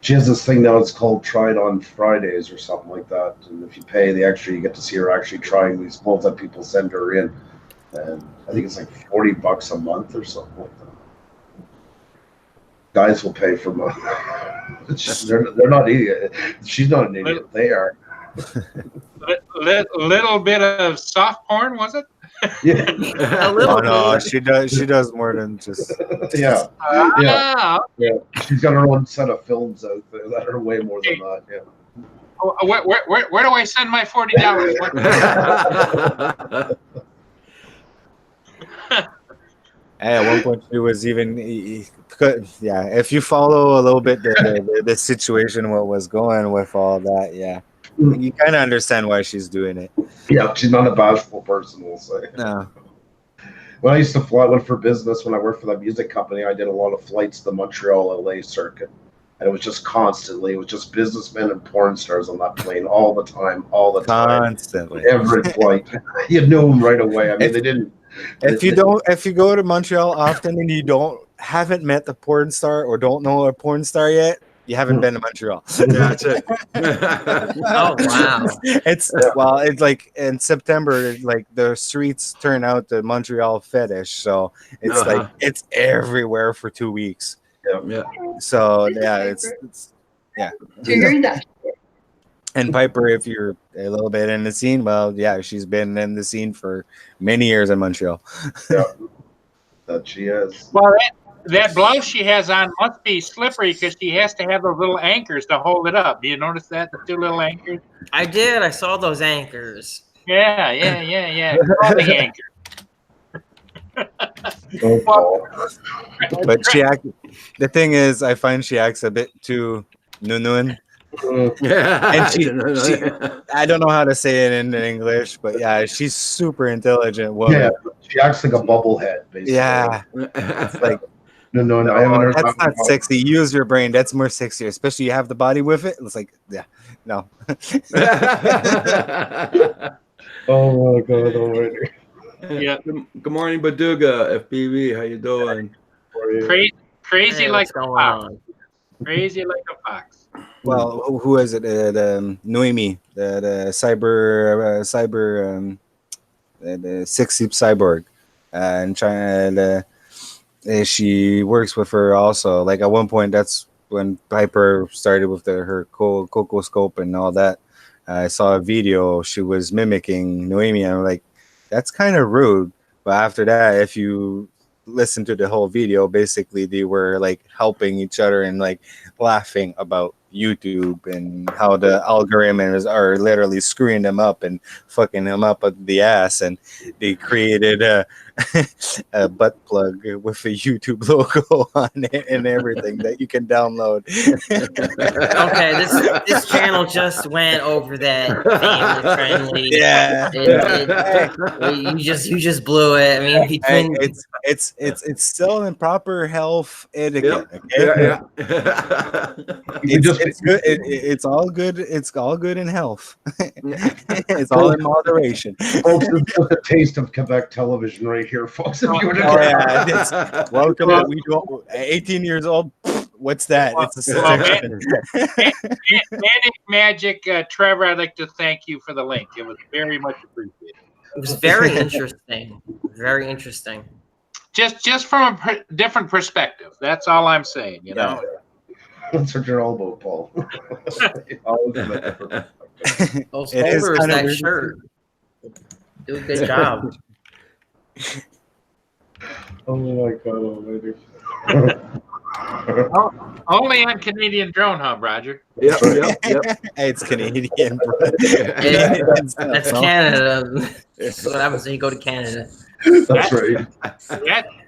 She has this thing now. It's called Try It On Fridays or something like that. And if you pay the extra, you get to see her actually trying these clothes that people send her in. And I think it's like $40 a month or something like that. Guys will pay for money. They're not idiot. She's not an idiot. They are. Little bit of soft porn, was it? Yeah. A little Oh no, bit. she does more than just. Yeah. Yeah. Ah, Yeah. She's got her own set of films out there that are way more than that. Yeah. where do I send my $40? Hey, at one point she was even, yeah. If you follow a little bit the situation, what was going with all that, yeah, you kind of understand why she's doing it. Yeah. She's not a bashful person, we'll say. No, When I used to fly, went for business when I worked for that music company, I did a lot of flights to the Montreal LA circuit. And it was just constantly, it was just businessmen and porn stars on that plane all the time, constantly. every flight. You knew them right away. I mean, they didn't. If you go to Montreal often and you haven't met the porn star or don't know a porn star yet, you haven't been to Montreal. That's it. Oh wow! It's like in September, like the streets turn out the Montreal fetish, so it's like it's everywhere for 2 weeks. Yeah. So yeah, it's yeah. And Piper, if you're a little bit in the scene, well, yeah, she's been in the scene for many years in Montreal. Yeah, that she is. Well, that blouse she has on must be slippery because she has to have those little anchors to hold it up. Do you notice that? The two little anchors? I did. I saw those anchors. Yeah. All the anchors. Oh, But the thing is, I find she acts a bit too nunun. Yeah. And I don't know how to say it in English, but yeah, she's super intelligent woman. yeah, she acts like a bubblehead, basically. Yeah, it's like No, I haven't heard that's that not sexy. Use your brain. That's more sexier, especially you have the body with it. It's like, yeah, no. Oh my god, already. Yeah. Good morning, Baduga, FPV. How you doing? Crazy Hey, like what's a going fox. on? Crazy like a fox. Well, who is it? The Noemi, the the sexy cyborg, and China. She works with her also. Like at one point, that's when Piper started with her Coco scope and all that. I saw a video. She was mimicking Noemi, and I'm like, that's kind of rude. But after that, if you listen to the whole video, basically they were like helping each other and like laughing about YouTube and how the algorithms are literally screwing them up and fucking them up at the ass, and they created a butt plug with a YouTube logo on it and everything that you can download. Okay, this channel just went over that family friendly. Yeah. You just blew it. I mean, between It's still in proper health etiquette. Okay? Yeah. It's good. It's all good. It's all good in health. It's all in moderation. Folks, this is the taste of Quebec television right here, folks. If you were to Oh yeah, welcome. We do 18 years old. What's that? It's a suggestion. Manic Magic, Trevor, I'd like to thank you for the link. It was very much appreciated. it was very interesting. Very interesting. Just from a different perspective. That's all I'm saying. You know. That's what your elbow, Paul. Always better. Those It is folders, kind of that weird. shirt. Do a good job. Oh my God, almighty. Only on Canadian Drone Hub, Roger. Yep. It's Canadian, bro. That's Canada. That's what happens when you go to Canada. That's right.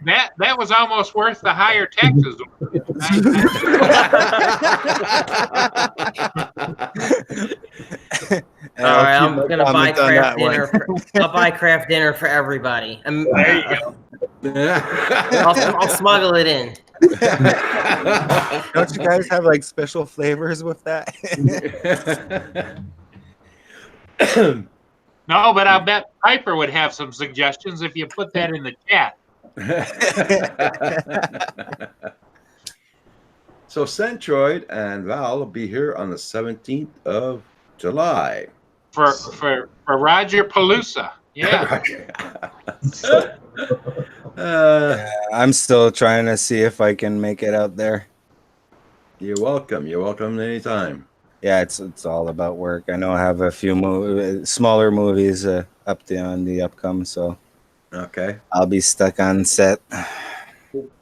That was almost worth the higher taxes. All right, I'm gonna buy craft dinner. I'll buy craft dinner for everybody. There you go. I'll smuggle it in. Don't you guys have like special flavors with that? No, but I bet Piper would have some suggestions if you put that in the chat. So Centroid and Val will be here on the 17th of July. For Roger Palooza. Yeah. I'm still trying to see if I can make it out there. You're welcome. You're welcome anytime. Yeah, it's all about work. I know I have a few smaller movies on the upcome, so Okay. I'll be stuck on set.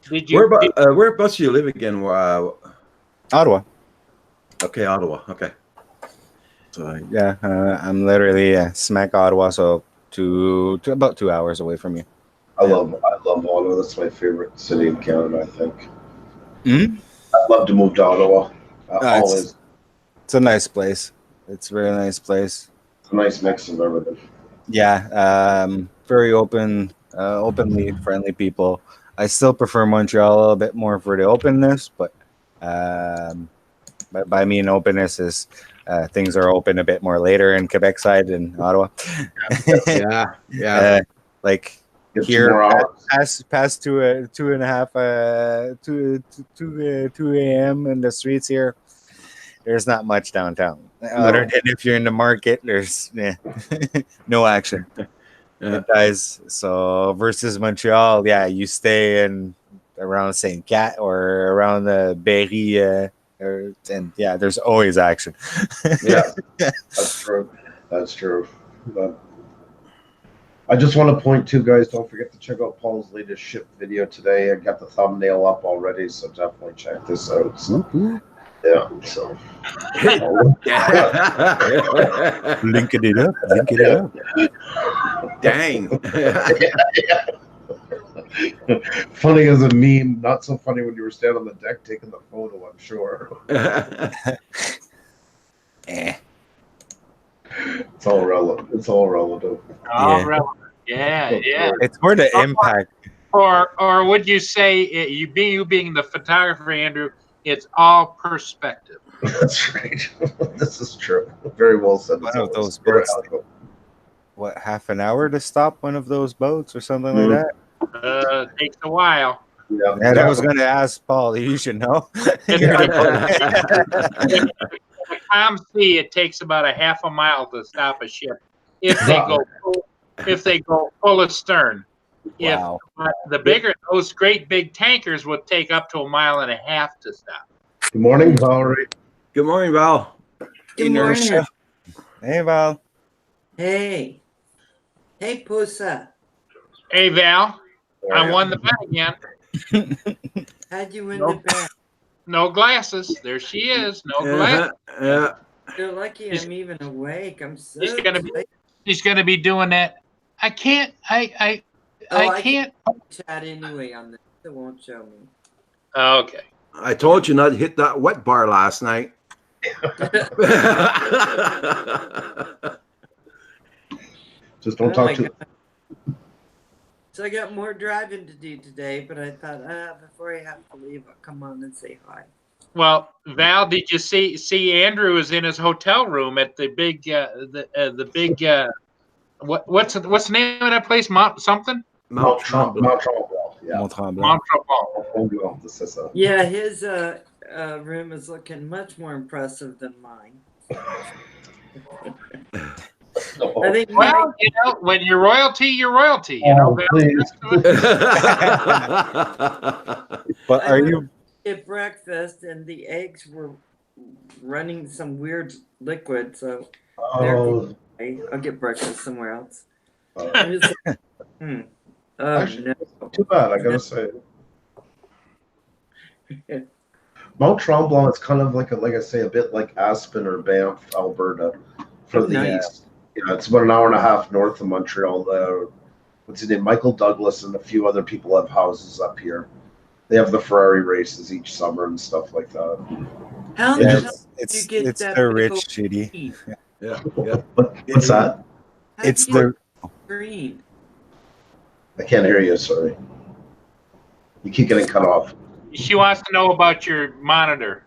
Did you? Whereabouts do you live again? Ottawa. Okay, Ottawa. Okay. So yeah, I'm literally smack Ottawa, so to about 2 hours away from you. I love Ottawa. That's my favorite city in Canada, I think. Mhm. I'd love to move to Ottawa. It's- Always. It's a nice place. It's a really nice place. It's a nice mix of everything. Yeah, very openly friendly people. I still prefer Montreal a little bit more for the openness, but by I mean openness is things are open a bit more later in Quebec side than Ottawa. Yeah. Like Get here, some more hours. past 2 a.m. in the streets here. There's not much downtown. Other than if you're in the market, there's no action. Yeah. It dies. So versus Montreal, yeah, you stay in around St. Cat or around the Berry, and yeah, there's always action. Yeah, that's true. That's true. But I just want to point to, guys, don't forget to check out Paul's latest ship video today. I got the thumbnail up already, so definitely check this out. So, yeah, so Link it up. Dang. funny as a meme, not so funny when you were standing on the deck taking the photo, I'm sure. It's all relative. It's all relative. All right. Yeah. It's more the impact. Or would you say you being the photographer, Andrew? It's all perspective. That's right. This is true. Very well said. One of those Very boats. eloquent. What, half an hour to stop one of those boats or something like that? Takes a while. Yeah. And I was going to ask Paul. You should know. Calm sea, it takes about a half a mile to stop a ship if they go full astern. Wow. If the bigger, those great big tankers would take up to 1.5 miles to stop. Good morning, Valerie. Good morning, Val. Good morning. Inertia. Hey, Val. Hey. Hey, Pusa. Hey Val, I won the bet again. How'd you win the bet? No glasses. There she is. No glasses. Yeah. You're lucky He's- I'm even awake. I'm so He's gonna be- tired. She's going to be doing that. I can't. I can't. Chat anyway on this. It won't show me. Okay. I told you not to hit that wet bar last night. Just don't Oh talk my to. God. So I got more driving to do today, but I thought, before I have to leave, I'll come on and say hi. Well, Val, did you see Andrew is in his hotel room at the big the big what's the name of that place? Mount something? Mount Trumbull. Yeah. Mont Tremblant. Mount Tremblant. Mount Trumbull, this is a- Yeah, his room is looking much more impressive than mine. I think Well, you know, when you're royalty, you're royalty. You know, Oh, Val, please. But are you? at breakfast and the eggs were running some weird liquid, so Oh, I'll get breakfast somewhere else. oh. I'm just like, Oh Actually, no. Too bad, I gotta say. Mount Tremblant is kind of like I say, a bit like Aspen or Banff, Alberta, for the Nice. east. Yeah, it's about an hour and a half north of Montreal. What's his name? Michael Douglas and a few other people have houses up here. They have the Ferrari races each summer and stuff like that. How Yeah, the hell it's you get it's that the big rich old shitty. green? Yeah. What's that? How'd It's you get the green. I can't hear you. Sorry. You keep getting cut off. she wants to know about your monitor.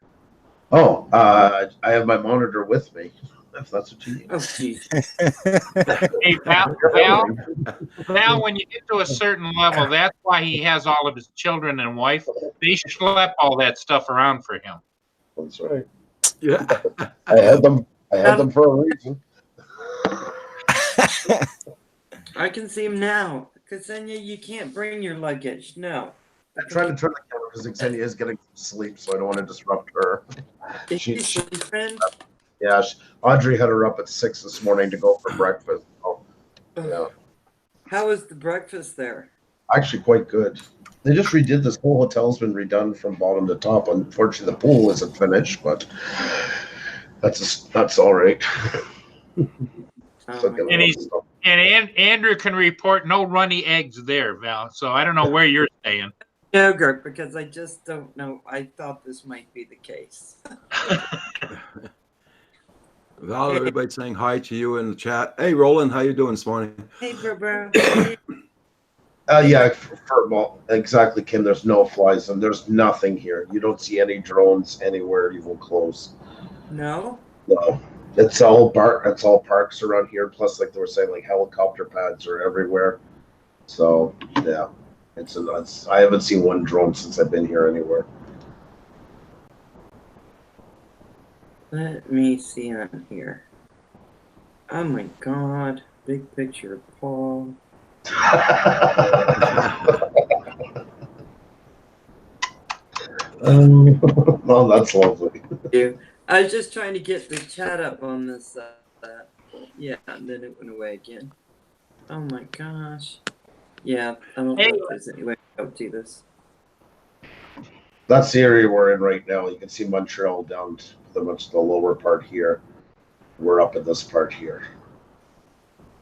Oh, I have my monitor with me. If that's what you need. Oh jeez. Hey, Val, when you get to a certain level, that's why he has all of his children and wife. They schlep all that stuff around for him. That's right. Yeah. I had them. I had them for a reason. I can see him now. Ksenia, you can't bring your luggage. No. I'm trying to turn the camera because Xenia is getting some sleep, so I don't want to disrupt her. Is She- she sleeping? Yeah, Audrey had her up at 6 this morning to go for breakfast. Oh, yeah, How was the breakfast there? actually quite good. They just redid this whole hotel's been redone from bottom to top. Unfortunately, the pool isn't finished, but that's all right. Oh So my get And a he's- little- And Andrew can report no runny eggs there, Val. So I don't know where you're staying. yogurt, because I just don't know. I thought this might be the case. Val, everybody saying hi to you in the chat. Hey, Roland, how you doing this morning? Hey, bro. Yeah, well, exactly, Kim. There's no flies and there's nothing here. You don't see any drones anywhere even close. No? No, it's all parks around here. Plus, like they were saying, like helicopter pads are everywhere. So yeah, I haven't seen one drone since I've been here anywhere. Let me see on here. Oh my god. Big picture of Paul. Oh, that's lovely. I was just trying to get the chat up on this. Yeah, and then it went away again. Oh my gosh. Yeah, I don't know if there's any way to do this. That's the area we're in right now. You can see Montreal down to the lower part here. We're up in this part here.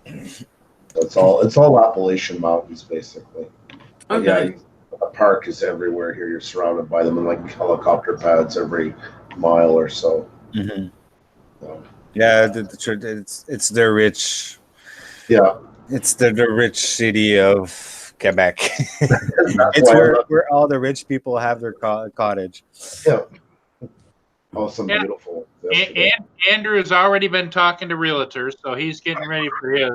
It's all Appalachian Mountains basically. But Okay. yeah, the park is everywhere here. You're surrounded by them and like helicopter pads every mile or so. Mhm. So, Yeah, it's the rich. yeah. It's the rich city of Quebec. That's It's why where all the rich people have their cottage. oh, some Yeah. beautiful. And Andrew's already been talking to realtors, so he's getting ready for his.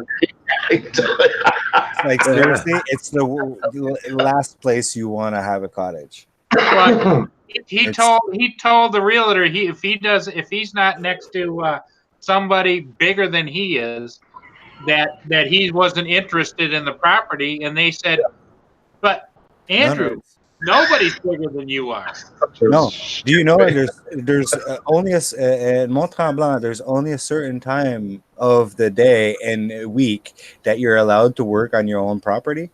Like seriously, it's the last place you want to have a cottage. Well, he It's- told the realtor if he's not next to somebody bigger than he is, that he wasn't interested in the property, and they said, "But Andrew, nobody's bigger than you are." No. Do you know there's only in Mont Tremblant there's only a certain time of the day and week that you're allowed to work on your own property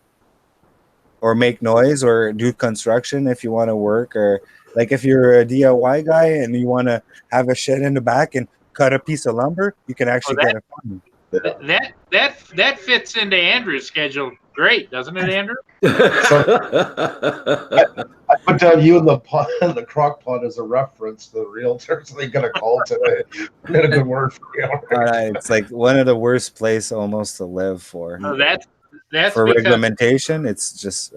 or make noise or do construction if you want to work or Like if you're a DIY guy and you want to have a shed in the back and cut a piece of lumber, you can actually get it from That fits into Andrew's schedule great, doesn't it, Andrew? I put down you and the pot, the crock pot as a reference to the realtor, so they got a call today. Did a good word for you. It's like one of the worst place almost to live for. So that's For because reglementation, it's just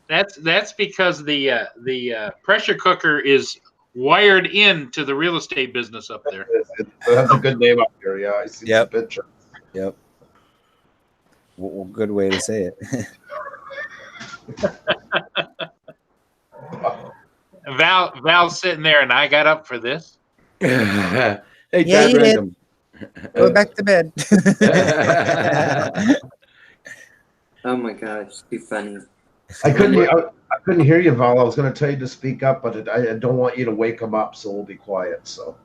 that's because the pressure cooker is wired into the real estate business up there. It has a good name up here. Yeah, I see Yep. the picture. yep. Good way to say it. Val's sitting there, and I got up for this. Hey, Yeah, Chad you did. Random. Go back to bed. Oh my god, it's too funny. I couldn't hear you, Val. I was going to tell you to speak up, but I don't want you to wake him up, so we'll be quiet. So.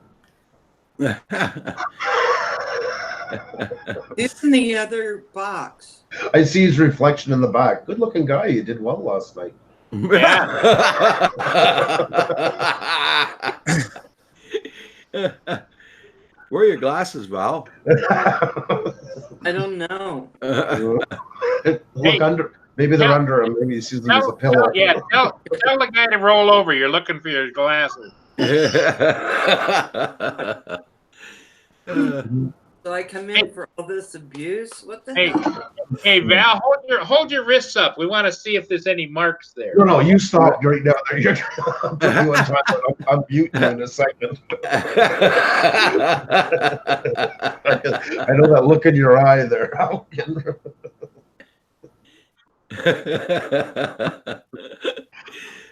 It's in the other box. I see his reflection in the back. Good looking guy. You did well last night. Where are your glasses, Val? I don't know. Look under. Maybe they're under him. Maybe he sees them as a pillow. Tell the guy to roll over. You're looking for your glasses. So I come in for all this abuse? What the Hey, hell? hey, Val, hold your wrists up. We want to see if there's any marks there. No, you stop right now. You're I'm muting you in a second. I know that look in your eye there.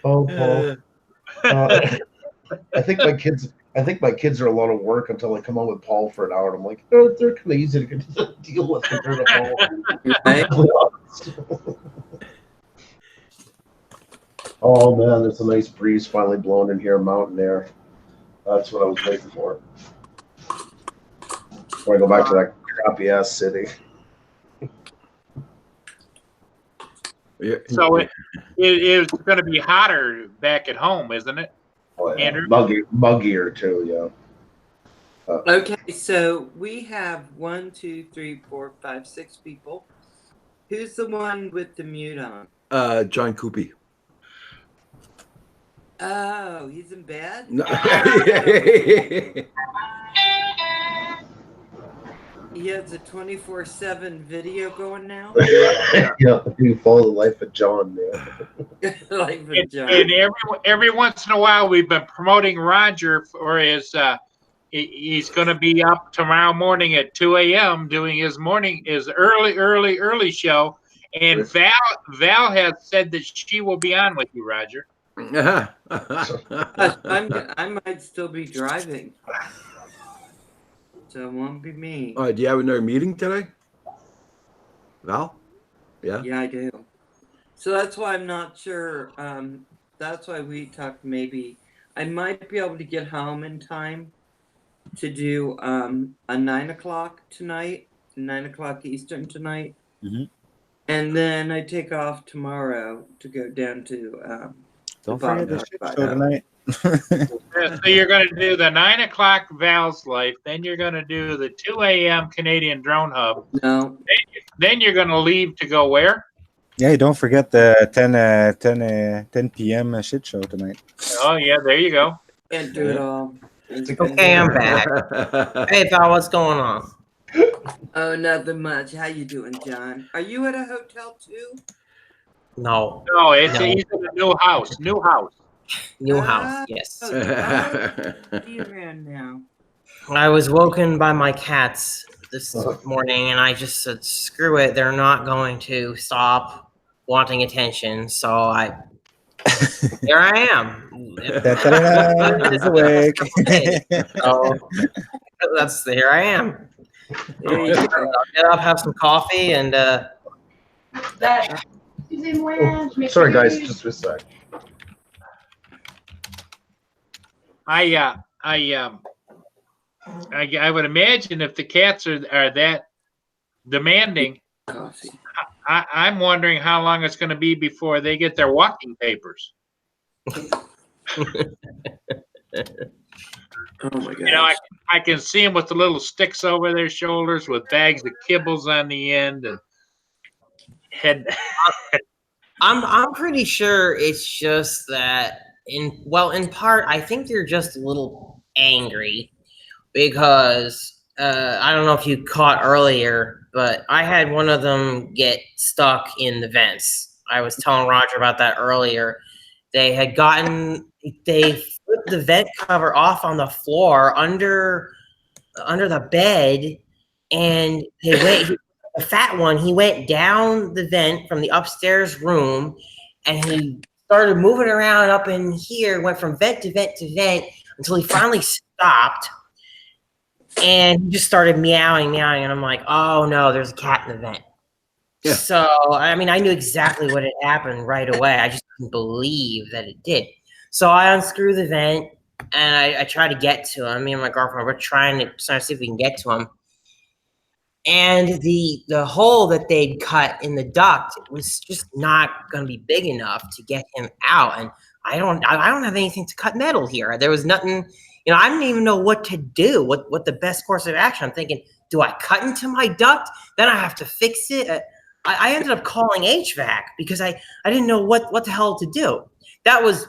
Oh, Paul. I think my kids are a lot of work until I come on with Paul for an hour. And I'm like, they're kind of easy to deal with compared to Paul. Right? Oh man, there's a nice breeze finally blowing in here, mountain air. That's what I was waiting for. Before I go back to that crappy ass city. So it's going to be hotter back at home, isn't it? Oh, yeah. Andrew? Muggier too, yeah. Okay, so we have 1, 2, 3, 4, 5, 6 people. Who's the one with the mute on? John Coopy. Oh, he's in bed? No. He has a 24/7 video going now? Yeah, you follow the life of John, man. Like the And giant. every once in a while, we've been promoting Roger for his. He's going to be up tomorrow morning at 2 a.m. doing his early show. And Val has said that she will be on with you, Roger. I might still be driving. So it won't be me. Do you have another meeting today, Val? Yeah. Yeah, I do. So that's why I'm not sure. That's why we talked. Maybe I might be able to get home in time to do a 9 o'clock tonight, 9 o'clock Eastern tonight, and then I take off tomorrow to go down to. Don't forget the shit show tonight. So you're going to do the 9 o'clock Val's Life, then you're going to do the 2 a.m. Canadian Drone Hub. No. Then you're going to leave to go where? Yeah, don't forget the 10 p.m. Shit show tonight. Oh, yeah, there you go. Can't do it all. Okay, I'm back. Hey, Val, what's going on? Oh, nothing much. How you doing, John? Are you at a hotel too? No, No, he's No. in a new house. new house. Yes. You ran now. I was woken by my cats this morning, and I just said, "Screw it! They're not going to stop wanting attention." So here I am. He's awake. So here I am. There you go. I'll get up, have some coffee, and Sorry, guys, just a sec. I would imagine if the cats are that demanding, Coffee. I'm wondering how long it's going to be before they get their walking papers. Oh my god. You know, I can see them with the little sticks over their shoulders with bags of kibbles on the end and head. I'm pretty sure it's just that in part I think they're just a little angry because I don't know if you caught earlier, but I had one of them get stuck in the vents. I was telling Roger about that earlier. They flipped the vent cover off on the floor under the bed, and the fat one, he went down the vent from the upstairs room, and he started moving around up in here, went from vent to vent to vent until he finally stopped, and he just started meowing, and I'm like, oh no, there's a cat in the vent. Yeah. So, I mean, I knew exactly what had happened right away. I just couldn't believe that it did. So I unscrew the vent, and I try to get to him. Me and my girlfriend were trying to see if we can get to him. And the hole that they'd cut in the duct was just not going to be big enough to get him out. And I don't have anything to cut metal here. There was nothing, I didn't even know what to do, what the best course of action. I'm thinking, do I cut into my duct? Then I have to fix it. I ended up calling HVAC because I didn't know what the hell to do. That was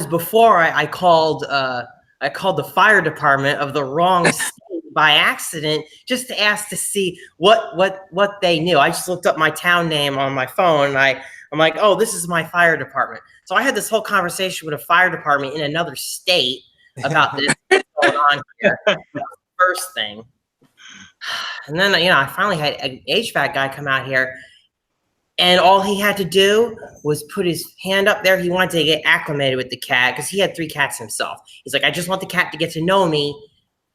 before I called the fire department of the wrong state by accident, just to ask to see what they knew. I just looked up my town name on my phone, and I'm like, oh, this is my fire department. So I had this whole conversation with a fire department in another state about this going on here. That was the first thing. And then, I finally had an HVAC guy come out here, and all he had to do was put his hand up there. He wanted to get acclimated with the cat because he had 3 cats himself. He's like, I just want the cat to get to know me.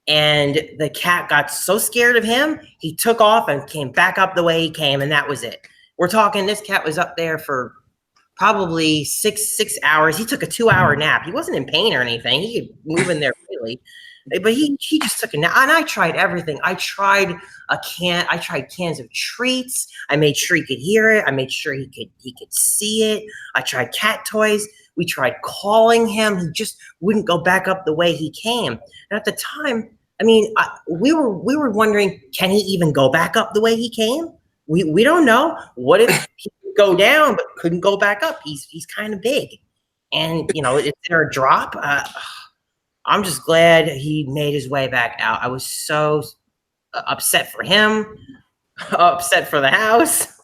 And the cat got so scared of him, he took off and came back up the way he came, and that was it. We're talking, this cat was up there for probably six hours. He took a 2-hour nap. He wasn't in pain or anything. He could move in there freely. But he just took a nap. And I tried everything. I tried cans of treats. I made sure he could hear it. I made sure he could see it. I tried cat toys. We tried calling him. He just wouldn't go back up the way he came. And at the time, we were wondering, can he even go back up the way he came? We don't know. What if he could go down but couldn't go back up? He's kind of big, and is there a drop? I'm just glad he made his way back out. I was so upset for him, upset for the house.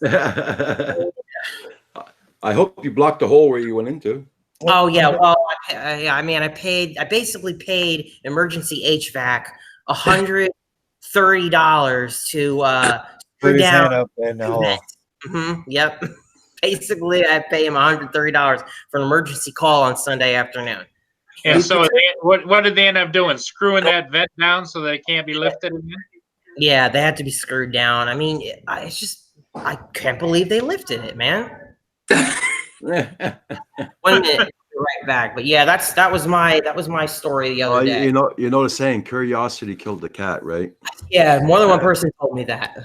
I hope you blocked the hole where you went into. Oh yeah, well, I basically paid emergency HVAC $130 to Put his hand down. up in the hole. Yep. Basically, I pay him $130 for an emergency call on Sunday afternoon. And so what did they end up doing? Screwing that vent down so that it can't be lifted again? Yeah, they had to be screwed down. It's just, I can't believe they lifted it, man. 1 minute, right back. But yeah, that was my story the other day. You know the saying, curiosity killed the cat, right? Yeah, more than one person told me that.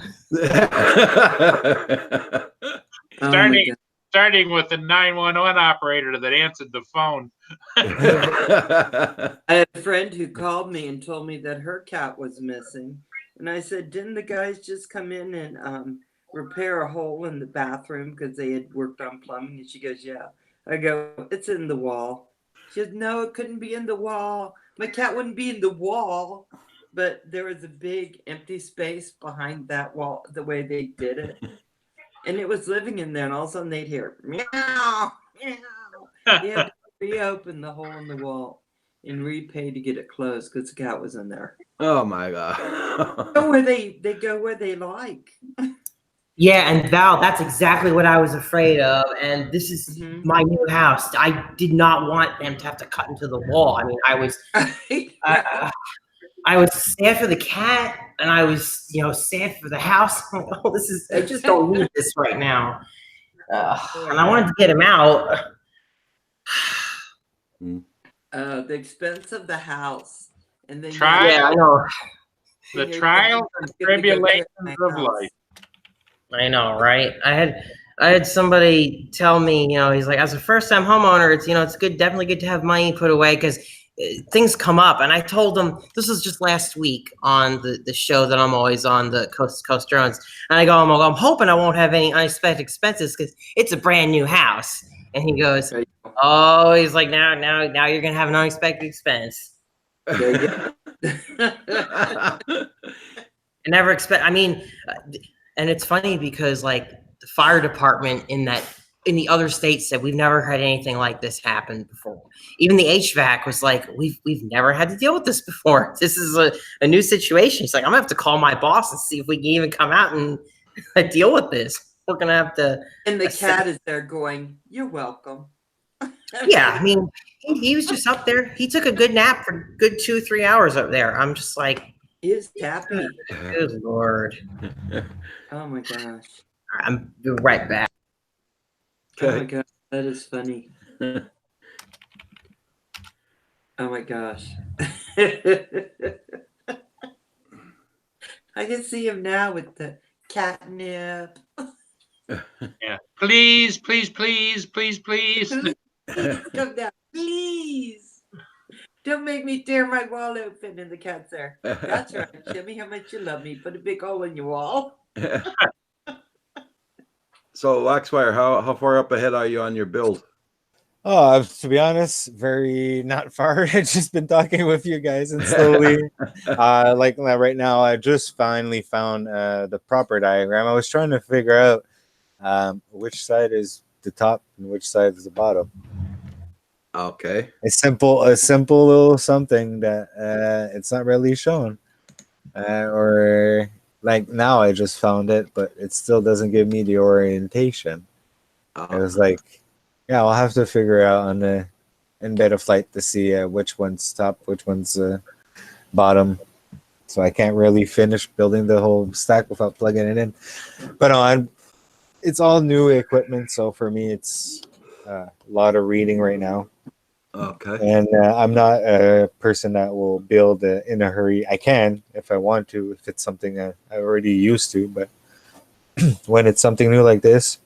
Starting with the 911 operator that answered the phone. I had a friend who called me and told me that her cat was missing. And I said, didn't the guys just come in and repair a hole in the bathroom because they had worked on plumbing? And she goes, yeah. I go, it's in the wall. She goes, no, it couldn't be in the wall. My cat wouldn't be in the wall. But there was a big empty space behind that wall, the way they did it. And it was living in there, and all of a sudden they'd hear meow, meow. They had to reopen the hole in the wall and repay to get it closed because the cat was in there. Oh my god! Go where they go where they like. Yeah, and Val, that's exactly what I was afraid of. And this is my new house. I did not want them to have to cut into the wall. I was. I was sad for the cat, and I was, sad for the house. Oh, I just don't need this right now. And I wanted to get him out. The expense of the house, and then Yeah, I know. The trials and tribulations of life. I know, right? I had somebody tell me, he's like, as a first-time homeowner, it's good, definitely good to have money put away because things come up. And I told him this was just last week on the show that I'm always on, the Coast to Coast Drones. And I go, I'm hoping I won't have any unexpected expenses because it's a brand new house. And he goes, oh, he's like, now you're gonna have an unexpected expense. There you go. I never expect. I mean, and it's funny because like the fire department in the other states said we've never had anything like this happen before. Even the HVAC was like, we've never had to deal with this before. This is a new situation. He's like, I'm gonna have to call my boss and see if we can even come out and deal with this. We're gonna have to. And the cat is there going, "You're welcome." Yeah, I mean, he was just up there. He took a good nap for a good 2-3 hours up there. I'm just like, He is happy. good Lord. Oh my gosh. I'm right back. Oh my Okay. gosh, that is funny. Oh my gosh. I can see him now with the catnip. Yeah. Please, please, please, please, please. Please come down, please. Don't make me tear my wall open. And the cat's there. That's right. Show me how much you love me. Put a big hole in your wall. So, Waxfire, how far up ahead are you on your build? Oh, to be honest, very not far. I've just been talking with you guys and slowly, like right now, I just finally found the proper diagram. I was trying to figure out which side is the top and which side is the bottom. Okay. A simple little something that it's not really shown, or like now I just found it, but it still doesn't give me the orientation. It was like, yeah, I'll have to figure out on the in Beta Flight to see which one's top, which one's bottom. So I can't really finish building the whole stack without plugging it in. But no, it's all new equipment, so for me it's a lot of reading right now. Okay. And I'm not a person that will build in a hurry. I can if I want to, if it's something that I already used to. But when it's something new like this,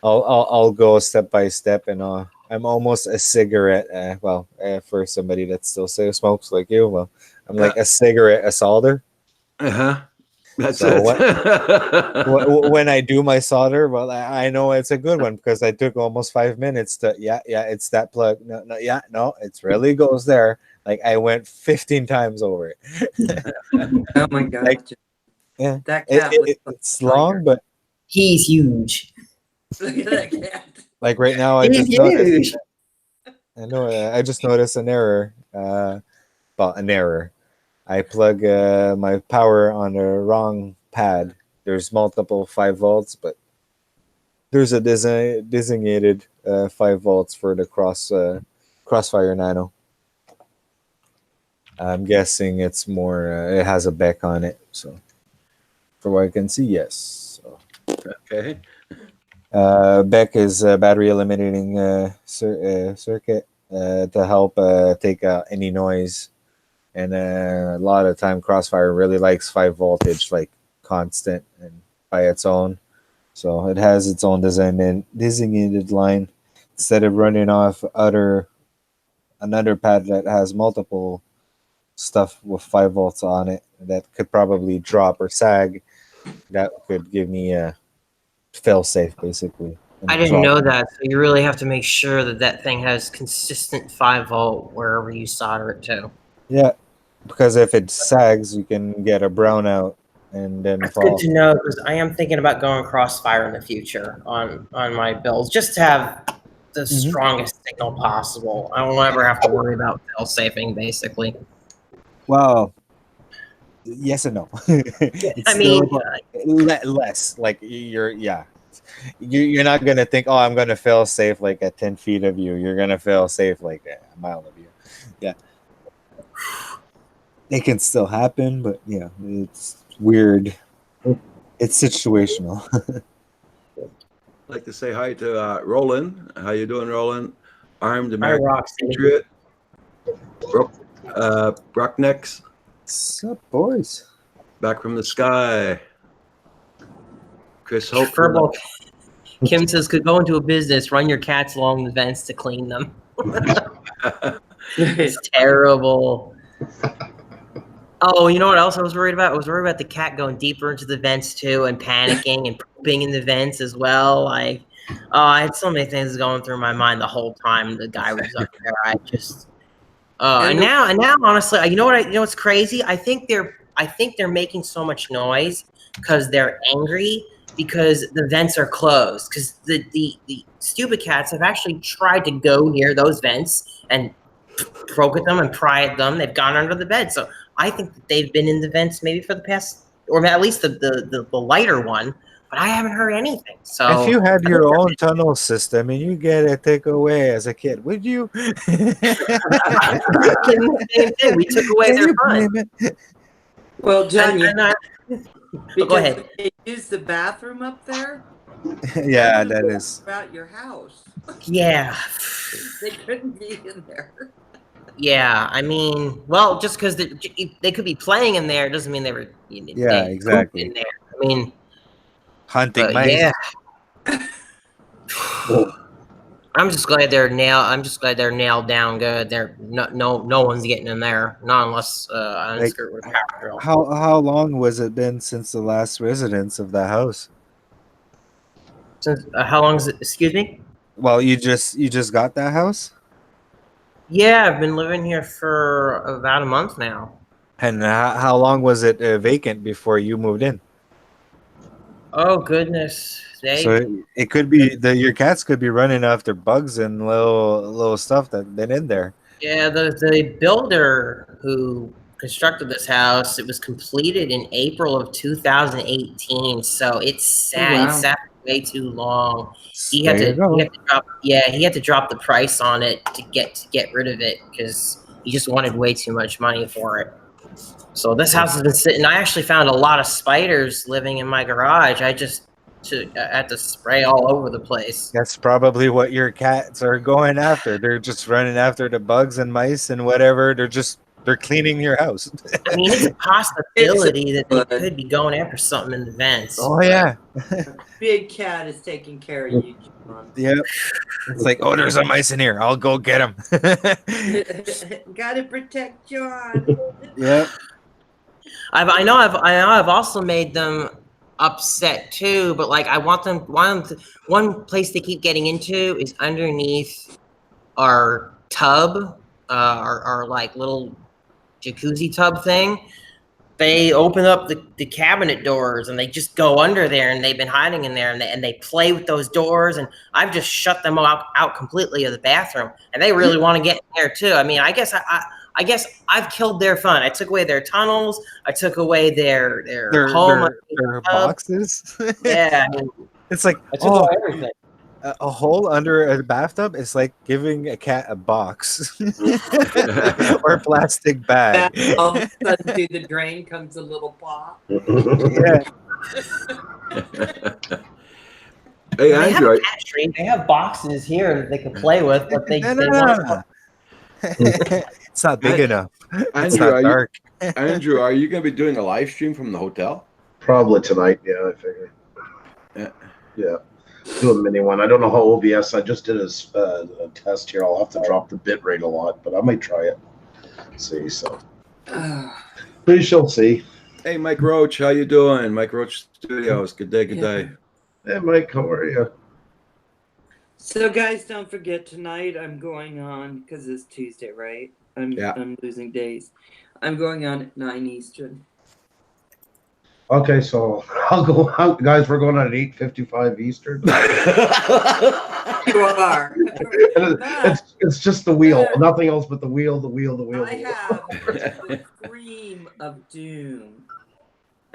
I'll go step by step, and I'm almost a cigarette. For somebody that still smokes like you, well, I'm like a cigarette assaulter. That's So it. when I do my solder, well, I know it's a good one because I took almost 5 minutes to it's that plug. No, it really goes there. Like I went 15 times over it. Oh my god. Like, yeah, That cat looks like it's a long, tiger. but He's huge. Look at that cat. like right now, I He's just noticed. huge. I know. I just noticed an error. An error. I plug my power on the wrong pad. There's multiple 5 volts, but there's a designated 5 volts for the Crossfire Nano. I'm guessing it's more. It has a Beck on it, so for what I can see, yes. So, Okay. Beck is a battery eliminating circuit to help take out any noise. And a lot of time Crossfire really likes 5 voltage, like constant and by its own. So it has its own designated line. Instead of running off another pad that has multiple stuff with 5 volts on it that could probably drop or sag, that could give me a fail safe basically. I didn't know that. So you really have to make sure that thing has consistent 5 volt wherever you solder it to. Yeah, because if it sags, you can get a brownout and then That's fall. good to know because I am thinking about going Crossfire in the future on my builds, just to have the strongest signal possible. I won't ever have to worry about fail safing, basically. Well, yes and no. It's I mean, less like you're not gonna think, oh, I'm gonna fail safe like at 10 feet of you. You're gonna fail safe like a mile of you. Yeah. It can still happen, but yeah, it's weird. It's situational. I'd like to say hi to Roland. How you doing, Roland? Armed I American Roxy. Patriot. Brocknecks, What's up, boys? back from the sky. Chris Hope. Furbolg Kim says, could go into a business, run your cats along the vents to clean them. It's terrible. Oh, you know what else I was worried about? I was worried about the cat going deeper into the vents too and panicking and pooping in the vents as well. Like, oh, I had so many things going through my mind the whole time the guy was up there. I just, and now, honestly, you know what? You know what's crazy? I think they're making so much noise because they're angry because the vents are closed. Because the stupid cats have actually tried to go near those vents and poke at them and pry at them. They've gone under the bed. So I think that they've been in the vents maybe for the past, or at least the lighter one, but I haven't heard anything. So If you had your own tunnel system and you get a takeaway as a kid, would you? Same thing. We took away their fun. Well, John, Go ahead. They use the bathroom up there. Yeah, that is. About your house. Yeah. They couldn't be in there. Yeah, I mean, well, just because they could be playing in there doesn't mean they were. Yeah, exactly. In there. I mean, Hunting mice. Yeah. I'm just glad they're nailed down good. They're no one's getting in there, not unless I'm Like, skirt with a power drill. How long was it been since the last residence of the house? Since how long is it? Excuse me. Well, you just got that house, Yeah, I've been living here for about a month now. and how long was it vacant before you moved in? Oh goodness, So it could be that your cats could be running after bugs and little stuff that been in there. yeah, the builder who constructed this house, it was completed in April of 2018. So it's sat, Wow. it sat way too long. He There had you go. he had to drop the price on it to get rid of it because he just wanted way too much money for it. So this house has been sitting. I actually found a lot of spiders living in my garage. I had to spray all over the place. That's probably what your cats are going after. They're just running after the bugs and mice and whatever. They're cleaning your house. I mean, it's a possibility that they could be going after something in the vents. Oh yeah. Big cat is taking care of you, John. Yep. It's like, oh, there's a mice in here. I'll go get him. Gotta protect John. Yep. I know I've also made them upset too, but like I want them one place they keep getting into is underneath our tub, our like little jacuzzi tub thing. They open up the cabinet doors and they just go under there, and they've been hiding in there, and they play with those doors, and I've just shut them out completely of the bathroom, and they really want to get in there too. I mean, I guess I've killed their fun. I took away their tunnels. I took away their home. Their boxes. Yeah, I mean, It's like, I took away everything. a hole under a bathtub is like giving a cat a box or a plastic bag. All of a sudden, through the drain comes a little paw. Yeah. Hey, They have Andrew, a cat stream. They have boxes here that they can play with, but they No. It's not big enough. It's Andrew, not dark. Andrew, are you going to be doing a live stream from the hotel? Probably tonight. Yeah, I figure. Yeah. Do a mini one. I don't know how OBS. I just did a test here. I'll have to drop the bit rate a lot, but I might try it. See, so we shall see. Hey, Mike Roach, how you doing? Mike Roach Studios. Good day, good day. Hey, Mike, how are you? So, guys, don't forget tonight I'm going on because it's Tuesday, right? I'm losing days. I'm going on at 9 Eastern. Okay, so I'll go out, guys. We're going on at 8:55 Eastern. You are. It's just the wheel, nothing else but the wheel. I have the cream of doom.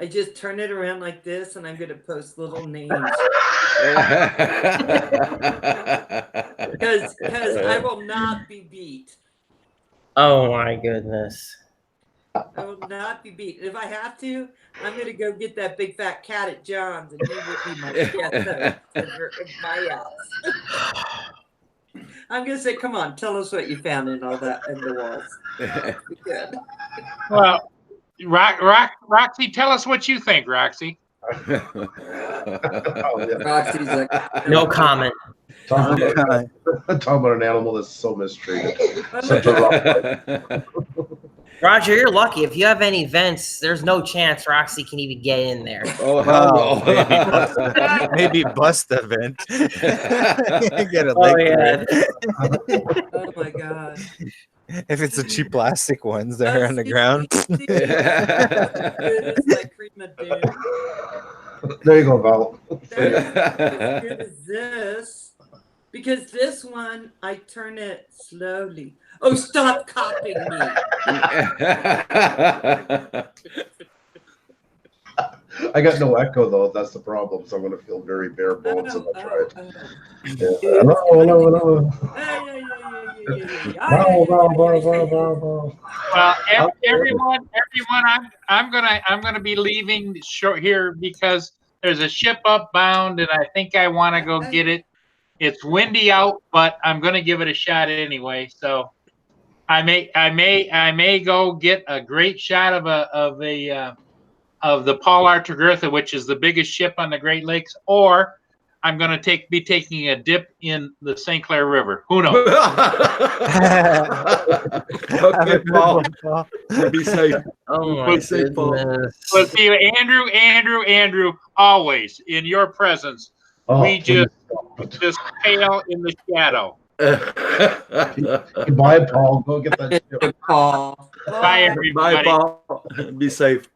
I just turn it around like this, and I'm going to post little names because I will not be beat. Oh my goodness. I will not be beat. If I have to, I'm going to go get that big fat cat at John's, and he will be my guest at my house. I'm going to say, come on, tell us what you found in all that in the walls. Good. Well, Roxy, tell us what you think, Roxy. Oh, yeah. Roxy's like, No comment. Talk about, talk about an animal that's so mistreated. Such a rough Roger, you're lucky. If you have any vents, there's no chance Roxy can even get in there. Oh, hell Well, no. maybe bust the vent. Get a Oh, leg yeah. oh my god. if it's the cheap plastic ones that are on the ground. It's like Prima Doom. There you go, Val. As good as this. Because this one, I turn it slowly. Oh, stop copying me. I got no echo though. That's the problem. So I'm gonna feel very bare bones if I try it. Yeah. Hello. Well, everyone, I'm gonna be leaving short here because there's a ship upbound, and I think I want to go get it. It's windy out, but I'm gonna give it a shot anyway. So I may go get a great shot of the Paul Artagertha, which is the biggest ship on the Great Lakes, or I'm gonna be taking a dip in the St. Clair River. Who knows? Okay, Paul. Be safe. Oh my Well, say, Paul. goodness. But see, Andrew, always in your presence, Oh, we please just pale in the shadow. Goodbye, Paul. Go get that ship. The call. Bye, Bye, everybody. Paul. Be safe.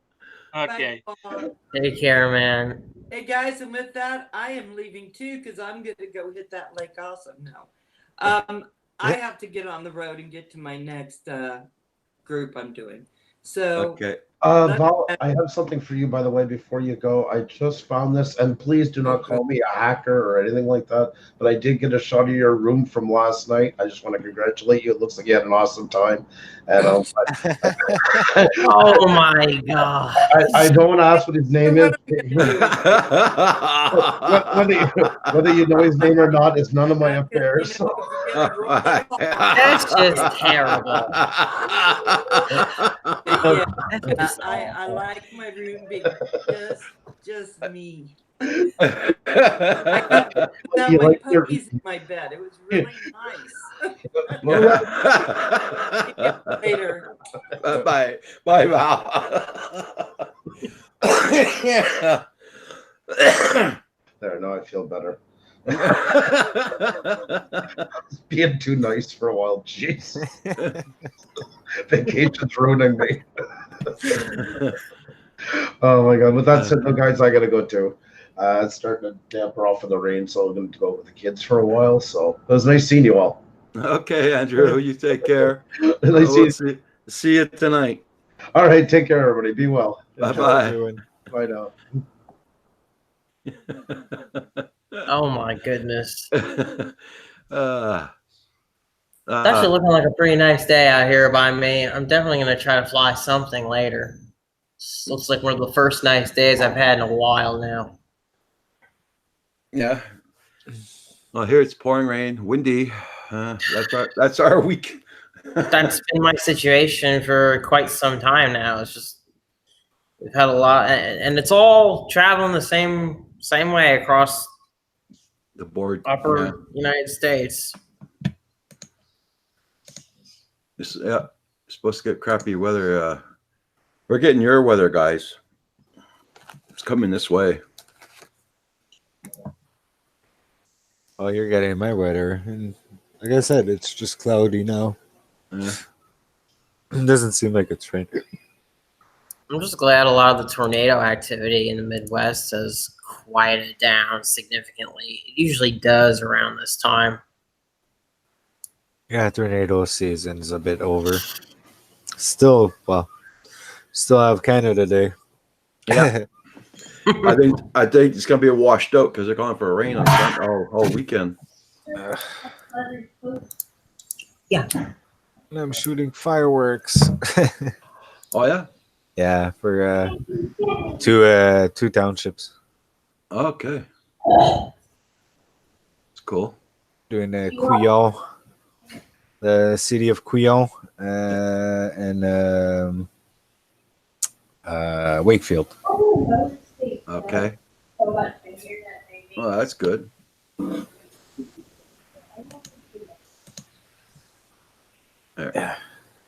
Okay. Take care, man. Hey guys, and with that, I am leaving too because I'm gonna go hit that lake also now. I have to get on the road and get to my next group I'm doing. So Okay. Val, I have something for you, by the way, before you go. I just found this, and please do not call me a hacker or anything like that, but I did get a shot of your room from last night. I just want to congratulate you. It looks like you had an awesome time. And Oh my god. I don't want to ask what his name is. Whether you know his name or not is none of my affairs. So. That's just terrible. I like my room being just me. You Now my like your- puppies in my bed. It was really nice. Later. Bye. Bye, Val. There, now I feel better. Being too nice for a while. Jeez. Vacation's ruining me. Oh my god. With that said, though, guys, I gotta go too. It's starting to damper off in the rain, so I'm going to go with the kids for a while. So it was nice seeing you all. Okay, Andrew, you take care. Nice We'll seeing you. see you tonight. All right, take care, everybody. Be well. Bye-bye. Bye now. Oh my goodness. It's uh, actually looking like a pretty nice day out here by me. I'm definitely gonna try to fly something later. Looks like one of the first nice days I've had in a while now. yeah. Well, here it's pouring rain, windy. That's our week. That's been my situation for quite some time now. It's just we've had a lot, and it's all traveling the same way across The board. upper United States. Yeah, supposed to get crappy weather. We're getting your weather, guys. It's coming this way. Oh, you're getting my weather. And like I said, it's just cloudy now. Yeah. It doesn't seem like it's raining. I'm just glad a lot of the tornado activity in the Midwest has quieted down significantly. It usually does around this time. Yeah, tornado season's a bit over. Still have Canada Day. Yeah. I think it's gonna be a washed out because they're going for a rain on all weekend. Yeah. And I'm shooting fireworks. Oh yeah. Yeah, for two townships. Okay. It's cool. Doing Couillon, the city of Couillon, and Wakefield. Okay. Well, that's good.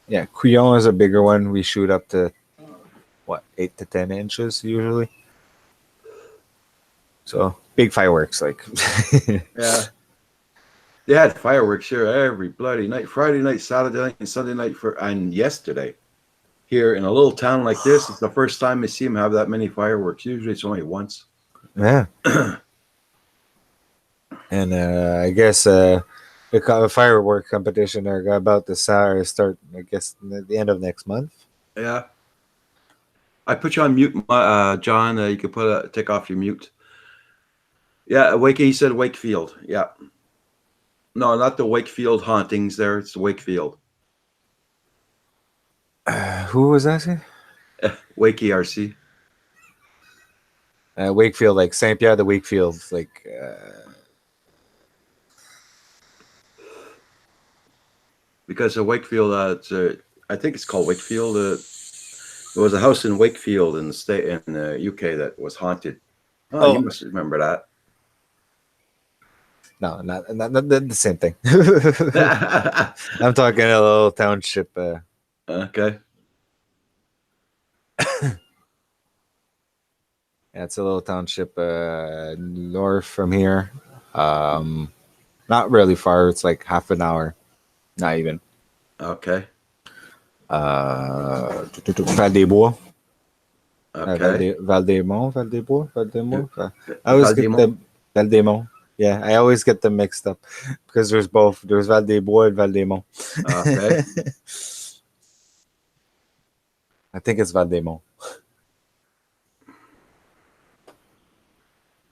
Yeah, Crillon is a bigger one. We shoot up to what 8 to 10 inches usually. So big fireworks, like. Yeah. They had fireworks here every bloody night, Friday night, Saturday night, and Sunday night and yesterday. Here in a little town like this, it's the first time I see them have that many fireworks. Usually it's only once. Yeah. And I guess the firework competition are about to start. I guess at the end of next month. Yeah. I put you on mute, John. You can take off your mute. Yeah, he said Wakefield. Yeah. No, not the Wakefield hauntings there. It's Wakefield. Who was that? Wakey RC. Wakefield, like Saint Pierre de Wakefield, like. Because of Wakefield, I think it's called Wakefield. There was a house in Wakefield in the UK that was haunted. Oh, you must remember that. No, not the same thing. I'm talking a little township. Okay. Yeah, it's a little township north from here. Not really far. It's like half an hour. Not even. Okay. Val-des-Bois. Okay. Valdemont. I always get the Valdemont. Yeah, I always get them mixed up because there's both. There's Val-des-Bois and Valdemont. Okay. I think it's Valdemont.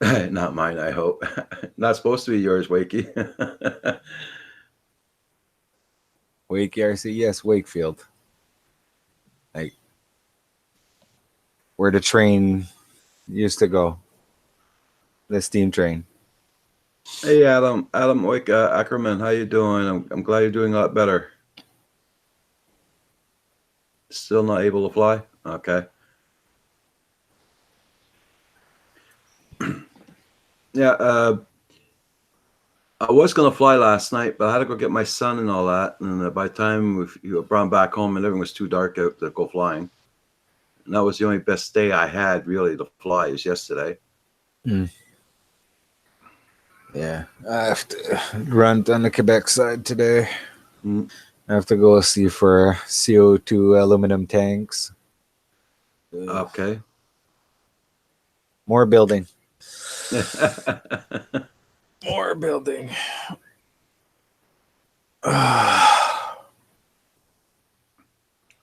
Not mine, I hope. Not supposed to be yours, Wakey. Wake RC, yes, Wakefield. Like where the train used to go. The steam train. Hey, Adam Wake Ackerman, how you doing? I'm glad you're doing a lot better. Still not able to fly? Okay. Yeah, I was gonna fly last night, but I had to go get my son and all that. And by the time you brought him back home, and everything was too dark out to go flying. And that was the only best day I had really to fly is yesterday. Yeah, I have to run on the Quebec side today. Mm. I have to go see for CO2 aluminum tanks. Okay. More building. More building.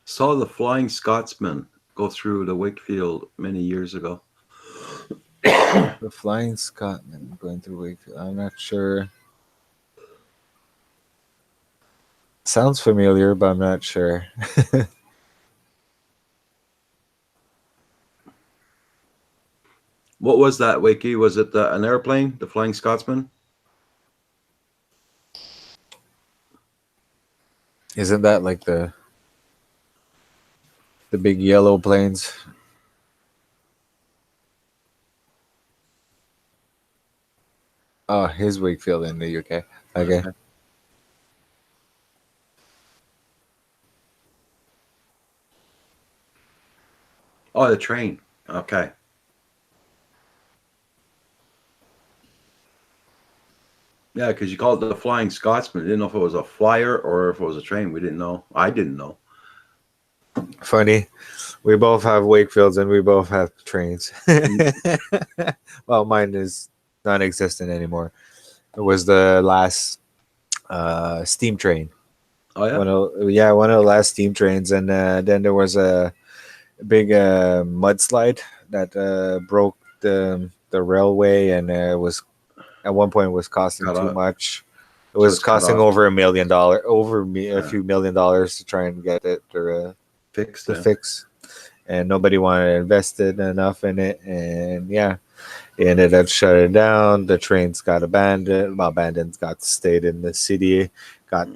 Saw the Flying Scotsman go through the Wakefield many years ago. The Flying Scotsman going through Wakefield. I'm not sure. Sounds familiar, but I'm not sure. What was that, Wakey? Was it an airplane, the Flying Scotsman? Isn't that like the big yellow planes? Oh, here's Wakefield in the UK. Okay. Oh, the train. Okay. Yeah, because you called it the Flying Scotsman. You didn't know if it was a flyer or if it was a train. We didn't know. I didn't know. Funny. We both have Wakefields and we both have trains. Well, mine is non-existent anymore. It was the last steam train. Oh, yeah? One of the last steam trains. And then there was a big mudslide that broke the railway, and it was at one point was costing too much. It was costing over $1 million, a few $1 million to try and get it fix, and nobody wanted to invest enough in it, and yeah, they ended up shutting down. The trains got abandoned. Got stayed in the city, got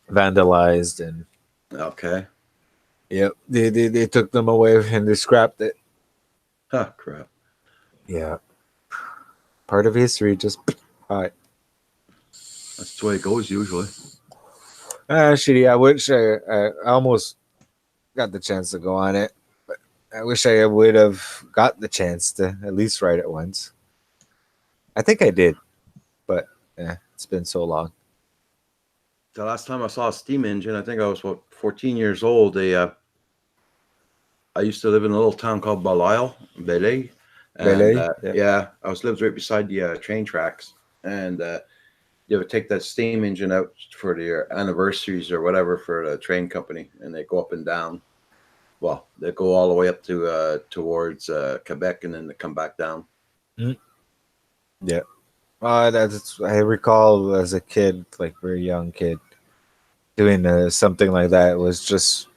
vandalized, and Okay. yep, they took them away and they scrapped it. Oh, crap. Yeah. Part of history just bye. That's the way it goes usually. Shitty. I wish I almost got the chance to go on it, but I wish I would have got the chance to at least ride it once. I think I did, but it's been so long. The last time I saw a steam engine, I think I was 14 years old. I used to live in a little town called Belial, and Yeah. I was lived right beside the train tracks, and they would take that steam engine out for their anniversaries or whatever for the train company, and they go up and down. Well, they go all the way up to towards Quebec, and then they come back down. Yeah. That's I recall as a kid, like very young kid, doing something like that. It was just,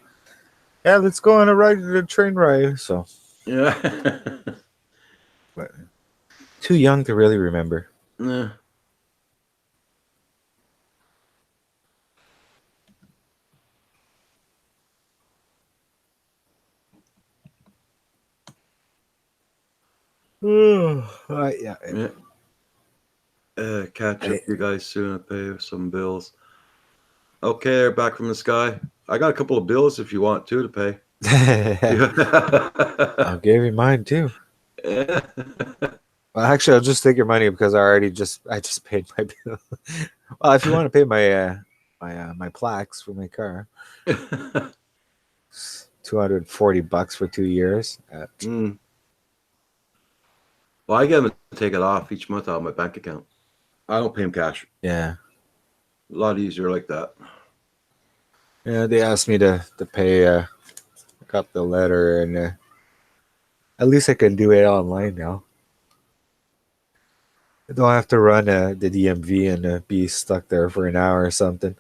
yeah, let's go on a train ride. So, Yeah. but too young to really remember. Yeah. Yeah. Yeah. Catch up you guys soon and pay some bills. Okay, back from the sky. I got a couple of bills if you want to pay. I'll give you mine too. Yeah. Well, actually, I'll just take your money because I just paid my bill. Well, if you want to pay my plaques for my car, $240 for 2 years. Mm. Well, I get them to take it off each month out of my bank account. I don't pay them cash. Yeah. A lot easier like that. Yeah, they asked me to pay. I got the letter, and at least I can do it online now. I don't have to run the DMV and be stuck there for an hour or something.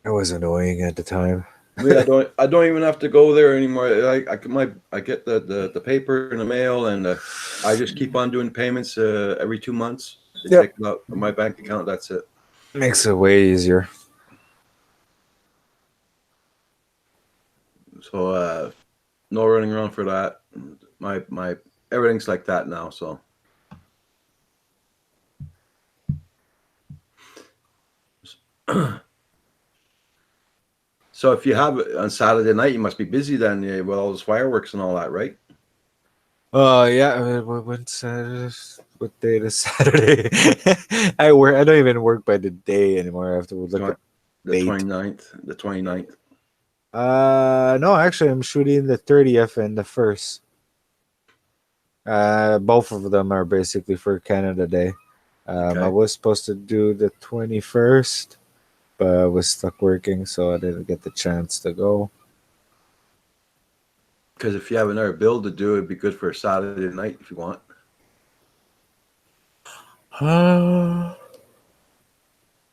It was annoying at the time. I don't even have to go there anymore. I get the paper in the mail, and I just keep on doing payments every 2 months. They take it out from my bank account. That's it. Makes it way easier. So no running around for that. My everything's like that now. So. So if you have it on Saturday night, you must be busy then with all those fireworks and all that, right? Yeah. What day is Saturday? I work. I don't even work by the day anymore. I have to look at the date. 29th. The 29th. No, actually, I'm shooting the 30th and the 1st. Both of them are basically for Canada Day. Okay. I was supposed to do the 21st, but I was stuck working, so I didn't get the chance to go. Because if you have another build to do, it'd be good for a Saturday night if you want.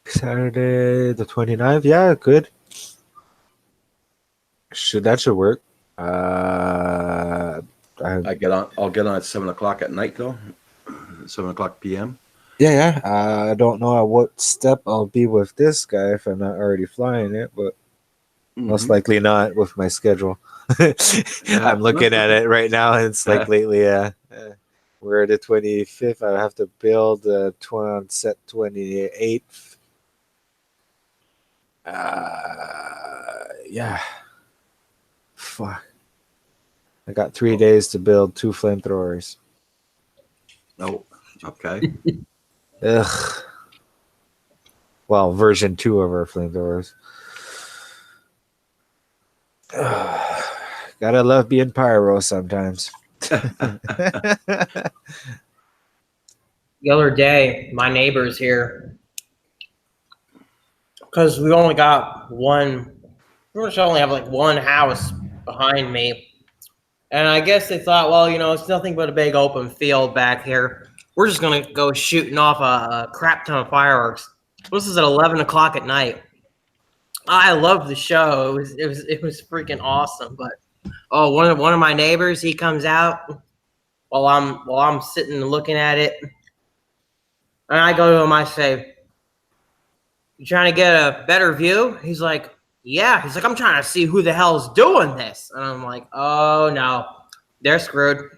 Saturday the 29th? Yeah, good. That should work. I'll get on at 7 o'clock at night though. 7 o'clock PM. Yeah. I don't know at what step I'll be with this guy if I'm not already flying it, but most likely not with my schedule. I'm looking at it right now, and it's like lately, we're the 25th. I have to build on set 28th. Yeah. Fuck. I got 3 days to build 2 flamethrowers. Oh, okay. Ugh. Well, version 2 of our flamethrowers. Gotta love being pyro sometimes. The other day, my neighbors here, because we only got one, pretty much only have like one house behind me. And I guess they thought, well, it's nothing but a big open field back here. We're just going to go shooting off a crap ton of fireworks. This is at 11 o'clock at night. I love the show. It was freaking awesome. But one of my neighbors, he comes out while I'm sitting and looking at it, and I go to him. I say, "You trying to get a better view?" He's like, "Yeah." He's like, "I'm trying to see who the hell's doing this," and I'm like, "Oh no, they're screwed.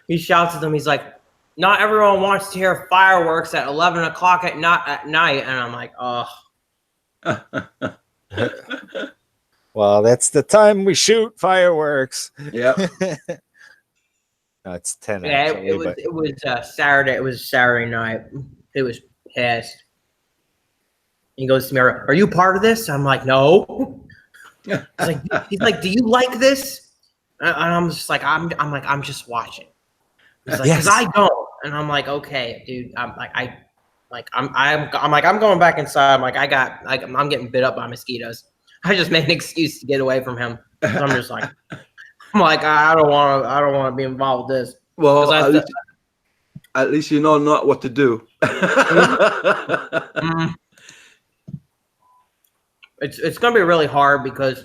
He shouts at them. He's like, not everyone wants to hear fireworks at 11 o'clock at night. And I'm like, oh. Well, that's the time we shoot fireworks. Yep. No, it's 10 Yeah, actually, it was Saturday. It was Saturday night. It was pissed. He goes to me, "Are you part of this?" I'm like, "No." He's like, "Do you like this?" And I'm just like, I'm just watching. He's like, Yes. "Cause I don't." And I'm like, "Okay, dude." I'm going back inside. I'm like, I'm getting bit up by mosquitoes. I just made an excuse to get away from him. So I'm just like, I don't want to be involved with this. Well, 'Cause at least you know not what to do. Mm. It's going to be really hard because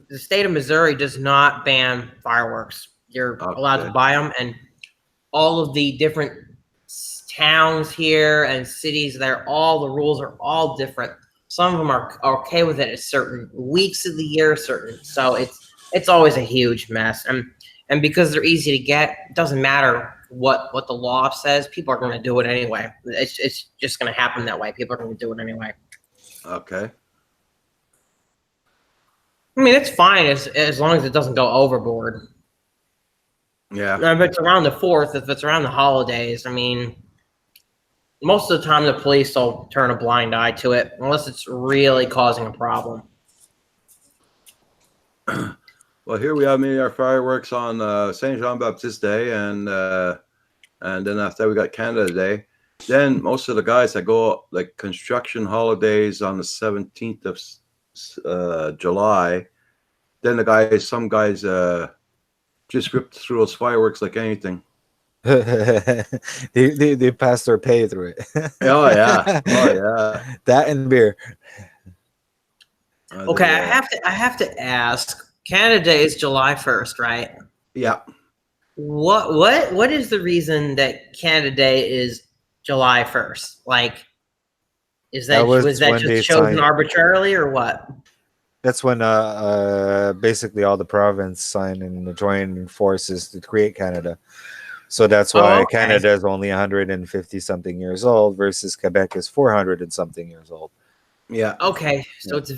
the state of Missouri does not ban fireworks. You're allowed to Okay. buy them, and all of the different towns here and cities, the rules are all different. Some of them are okay with it at certain weeks of the year, so it's always a huge mess. And because they're easy to get, it doesn't matter what the law says. People are going to do it anyway. It's just going to happen that way. People are going to do it anyway. Okay. I mean, it's fine as long as it doesn't go overboard. Yeah. If it's around the 4th, if it's around the holidays, I mean, most of the time the police will turn a blind eye to it unless it's really causing a problem. Well, here we have made our fireworks on Saint Jean Baptiste Day, and then after that we got Canada Day. Then most of the guys that go like construction holidays on the 17th of July. Then some guys just ripped through those fireworks like anything. they pass their pay through it. Oh yeah, oh yeah. That and beer. Okay, I have to ask. Canada Day is July 1st, right? Yeah. What is the reason that Canada Day is July 1st? Like, was that just chosen arbitrarily or what? That's when basically all the province signed and joined forces to create Canada. So that's why Canada is only 150 something years old versus Quebec is 400 and something years old. Yeah. Okay, so it's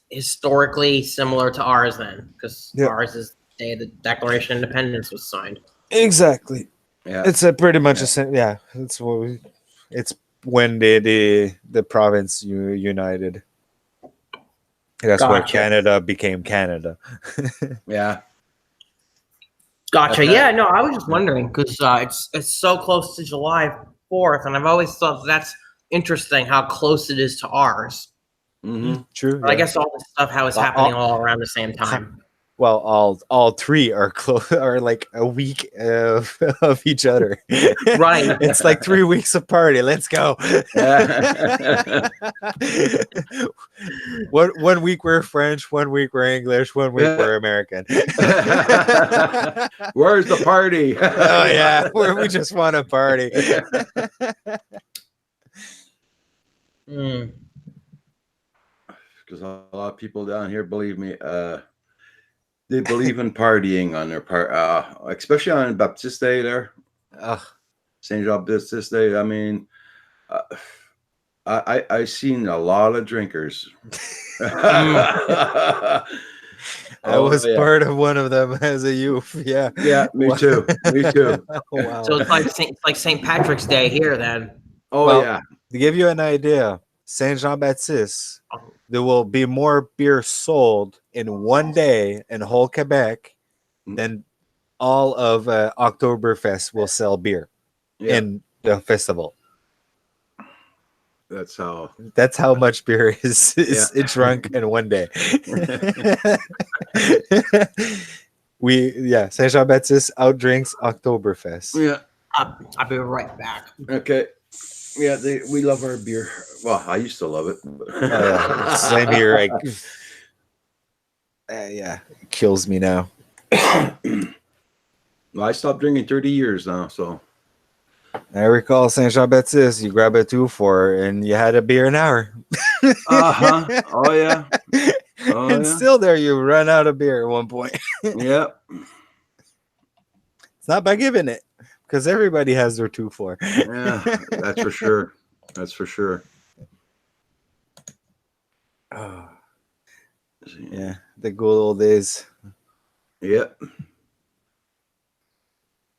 historically similar to ours then, because ours is the day the Declaration of Independence was signed. Exactly. Yeah. It's a pretty much a same. Yeah, it's when the province united. That's where Canada became Canada. Yeah. Gotcha. Okay. Yeah, no, I was just wondering because it's so close to July 4th, and I've always thought that's interesting how close it is to ours. Mm-hmm. True. But I guess all this stuff how it's happening all around the same time. Well, all three are close, are like a week of each other. Right. It's like 3 weeks of party. Let's go. One week we're French, 1 week we're English, 1 week we're American. Where's the party? Oh yeah, we just want to party. Because a lot of people down here, believe me, they believe in partying on their part, especially on Baptiste Day there. Saint Jean Baptiste Day. I mean, I've seen a lot of drinkers. I was part of one of them as a youth. Yeah. Yeah, me too. Me too. Wow. So it's like St. Patrick's Day here then. Oh Well, yeah. To give you an idea, Saint Jean Baptiste, there will be more beer sold in 1 day in whole Quebec than all of Oktoberfest will sell beer in the festival. That's how much beer is drunk in 1 day. Saint Jean Baptiste outdrinks Oktoberfest. Yeah. I'll be right back. Okay. Yeah, we love our beer. Well, I used to love it. Same here. Like, it kills me now. Well, I stopped drinking 30 years now, so. I recall Saint Jean Baptiste. You grab a 2-4 and you had a beer an hour. Oh yeah. Oh, and yeah. still there you run out of beer at one point. Yeah. It's not by giving it, because everybody has their 2-4. Yeah. That's for sure. That's for sure. Oh, yeah, the good old days. Yep.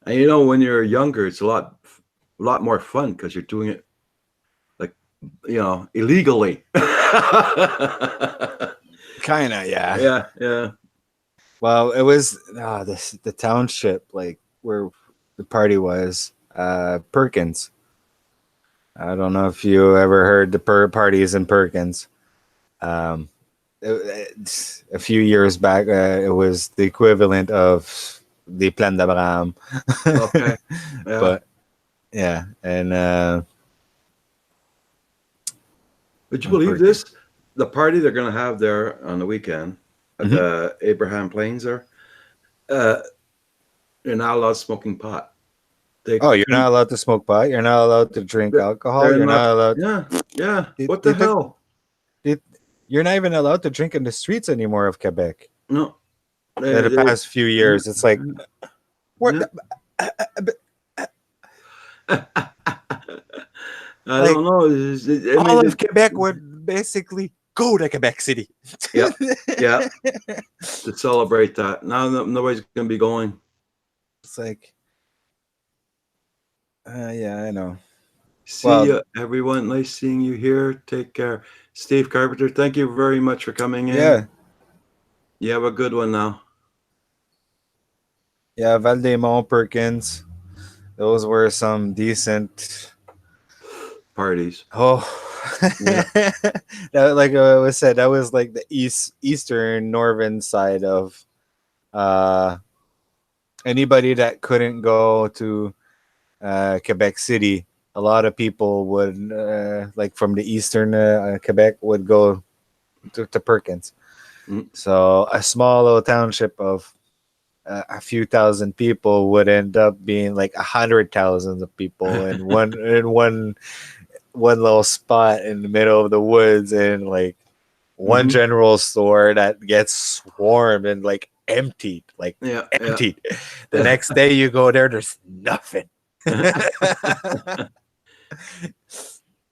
And you know, when you're younger, it's a lot more fun because you're doing it like, illegally. Kinda, yeah. Yeah, yeah. Well, it was the township, like where the party was, Perkins. I don't know if you ever heard the parties in Perkins. A few years back, it was the equivalent of the Plan d'Abraham. Okay. Yeah. But yeah, and Would you on believe Perkins. this? The party they're going to have there on the weekend at the Abraham Plains there, they're not allowed smoking pot. Oh, you're not allowed to smoke pot. You're not allowed to drink alcohol. they're You're not allowed. Yeah, yeah. They- What the they took- hell? You're not even allowed to drink in the streets anymore of Quebec. No. In the past few years, it's like, Yeah. I Like, don't know. all of Quebec would basically go to Quebec City. Yeah. Yeah. To celebrate that. Now nobody's going to be going. It's like, yeah, I know. See Well- ya, everyone. Nice seeing you here. Take care. Steve Carpenter, thank you very much for coming in. Yeah, You have a good one now. yeah, Val-des-Monts, Perkins. Those were some decent. Parties. Oh, Yeah. that, like I was said, that was like the eastern northern side of anybody that couldn't go to Quebec City. A lot of people would like from the eastern Quebec would go to Perkins. Mm. So a small little township of a few thousand people would end up being like 100,000 of people in one little spot in the middle of the woods, and like one Mhm. general store that gets swarmed and like emptied. Yeah. The next day you go there's nothing.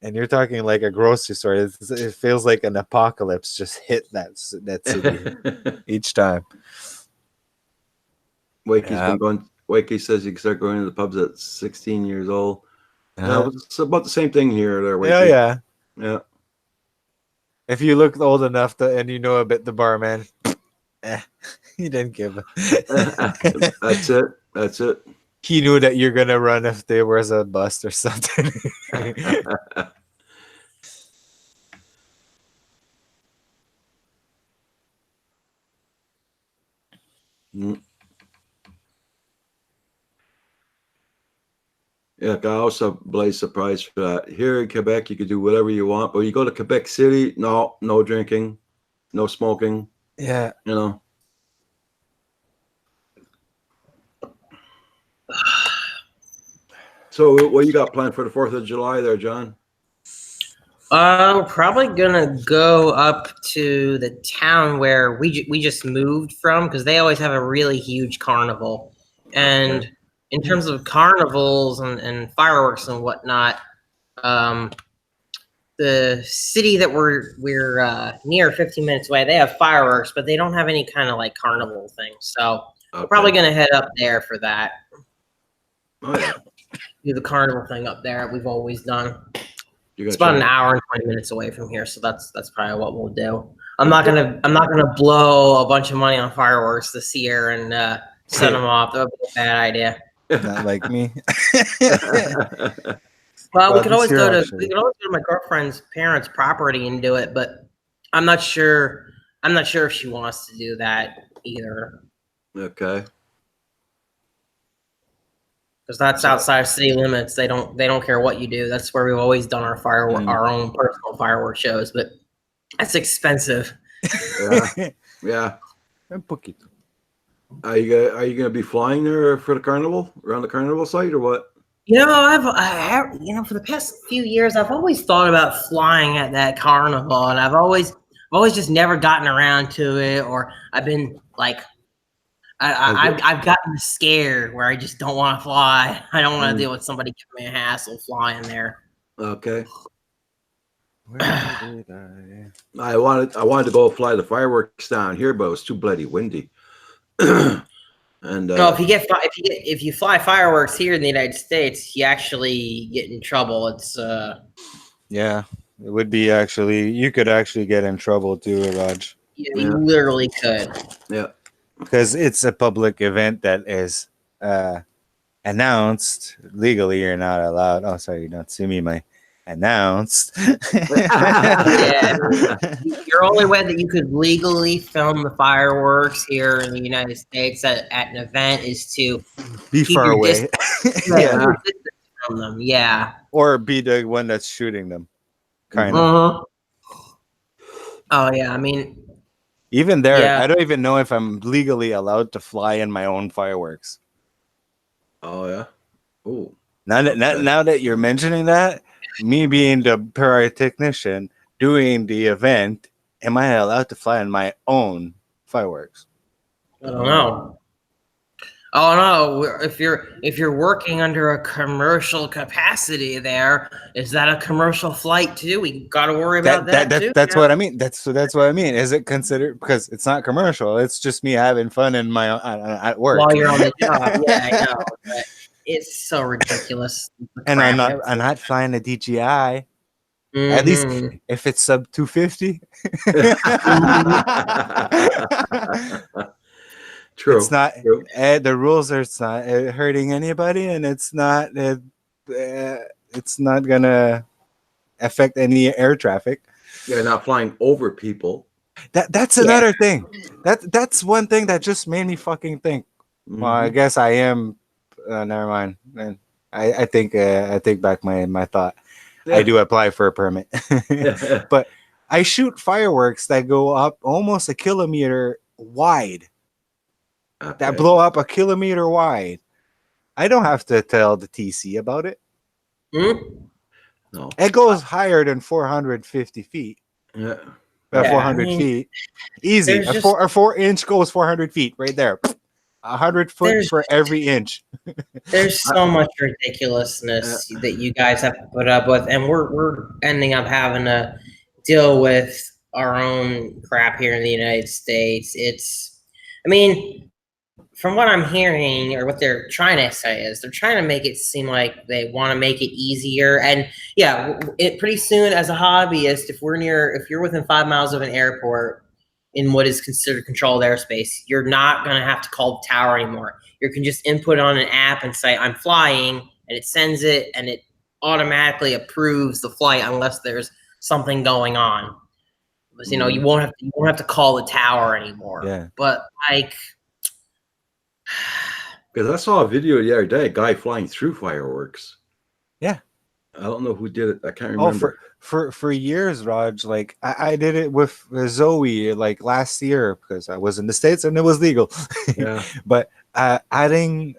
And you're talking like a grocery store. It feels like an apocalypse just hit that city each time. Wakey's Yeah. been going. Wakey says he started going to the pubs at 16 years old. It's about the same thing here. There, Yeah, Wakey. yeah. Yeah. If you look old enough and you know a bit the barman, he didn't give a. That's it. That's it. He knew that you're gonna run if there was a bust or something. Mm. Yeah, I also blaze surprised for that. Here in Quebec, you could do whatever you want, but you go to Quebec City, no drinking, no smoking. Yeah. You know. So, what you got planned for the 4th of July, there, John? Probably gonna go up to the town where we just moved from, because they always have a really huge carnival. And Okay. in terms of carnivals and fireworks and whatnot, the city that we're near, 15 minutes away, they have fireworks, but they don't have any kind of like carnival thing. So we're probably gonna head up there for that. Oh yeah. Do the carnival thing up there. We've always done. You're It's gonna about an try- hour and 20 minutes away from here, so that's probably what we'll do. I'm not gonna blow a bunch of money on fireworks this year and set them off. That would be a bad idea. Not like me. Well, Well, we could always this go year, to actually. my girlfriend's parents' property and do it, but I'm not sure if she wants to do that either, Okay. because that's outside of city limits. They don't care what you do. That's where we've always done our our own personal fireworks shows, but that's expensive. Yeah. Yeah. Un poquito. Are you gonna be flying there for the carnival, around the carnival site, or what? You know, for the past few years, I've always thought about flying at that carnival, and I've always always just never gotten around to it, or I've been like, I've gotten scared where I just don't want to fly. I don't want to deal with somebody giving me a hassle flying there. Okay. Where did I? I wanted to go fly the fireworks down here, but it was too bloody windy. And No, if you fly fireworks here in the United States, you actually get in trouble. It's Yeah, it would be actually. You could actually get in trouble too, Raj, you literally could. yeah, because it's a public event that is announced legally. You're not allowed. Oh, sorry, don't sue me. My announced. Yeah. Your only way that you could legally film the fireworks here in the United States at an event is to Be keep far your away. distance, Yeah. your distance from them. Yeah. Or be the one that's shooting them. Kind of. Uh-huh. Oh yeah, I mean, Even there, Yeah. I don't even know if I'm legally allowed to fly in my own fireworks. oh yeah, oh Now that you're mentioning that, me being the pyrotechnician doing the event, am I allowed to fly in my own fireworks? I don't know. Oh no! If you're working under a commercial capacity, there is that a commercial flight too? We got to worry about that, too. That's what I mean. That's what I mean. Is it considered, because it's not commercial? It's just me having fun in my at work. While you're on the job. Yeah, I know. But it's so ridiculous. And I'm not flying a DJI. At least Mhm. if it's sub 250. true. It's not True. the rules are, it's not hurting anybody, and it's not gonna affect any air traffic. You're not flying over people. That's another thing. That's one thing that just made me fucking think. Well, I guess I am. Never mind. Man, I think I take back my thought. I do apply for a permit, but I shoot fireworks that go up almost a kilometer wide. Okay. That blow up a kilometer wide. I don't have to tell the TC about it. Mhm. No. It goes higher than 450 feet. Yeah. Yeah, 400 I mean, feet. Easy. there's A 4-inch goes 400 feet right there. 100 foot There's- for every inch. There's so much ridiculousness that you guys have to put up with, and we're ending up having to deal with our own crap here in the United States. I mean, from what I'm hearing, or what they're trying to say is they're trying to make it seem like they want to make it easier. And yeah, pretty soon as a hobbyist, if you're within 5 miles of an airport in what is considered controlled airspace, you're not going to have to call the tower anymore. You can just input on an app and say, I'm flying, and it sends it, and it automatically approves the flight unless there's something going on. Because, you won't have to call the tower anymore. Yeah. But like, Because I saw a video the other day, a guy flying through fireworks. Yeah. I don't know who did it. I can't Oh, remember. for years, Raj. Like I did it with Zoe like last year because I was in the States and it was legal. Yeah. But adding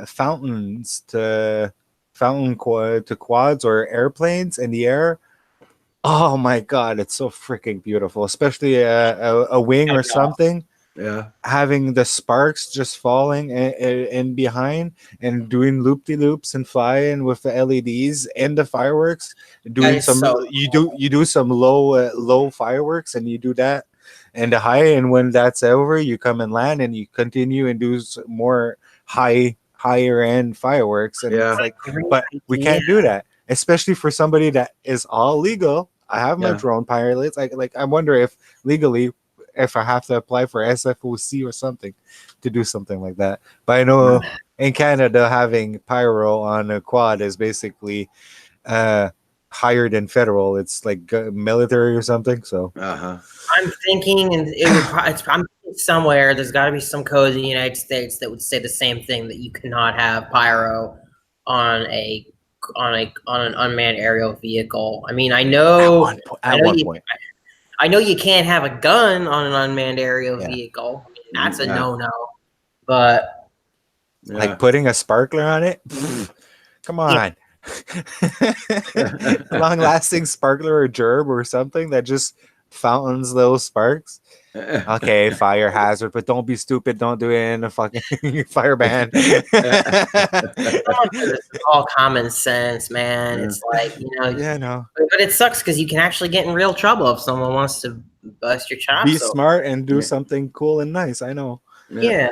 fountains to quads or airplanes in the air. Oh my God, it's so freaking beautiful, especially a wing or something. Yeah. Having the sparks just falling in behind and doing loop-de-loops and flying with the LEDs and the fireworks, doing is some so you do some low fireworks, and you do that and the high, and when that's over you come and land and you continue and do more higher end fireworks, and Yeah. it's like, but we can't do that, especially for somebody that is all legal. I have my Yeah. drone pilots. I wonder if legally, if I have to apply for SFOC or something to do something like that. But I know in Canada, having pyro on a quad is basically higher than federal. It's like military or something. So Uh-huh. I'm thinking, and I'm thinking somewhere there's got to be some code in the United States that would say the same thing, that you cannot have pyro on an unmanned aerial vehicle. I mean, I know at one point. I know you can't have a gun on an unmanned aerial Yeah. vehicle. I mean, that's a Yeah. no-no. But Yeah. Like putting a sparkler on it. Come on. Long lasting sparkler or gerb or something that just fountains, little sparks. Okay, fire hazard, but don't be stupid. Don't do it in a fucking fire ban. Someone said this is all common sense, man. It's like, Yeah, no. but it sucks because you can actually get in real trouble if someone wants to bust your chops. Be open. smart and do Yeah. something cool and nice. I know. Yeah.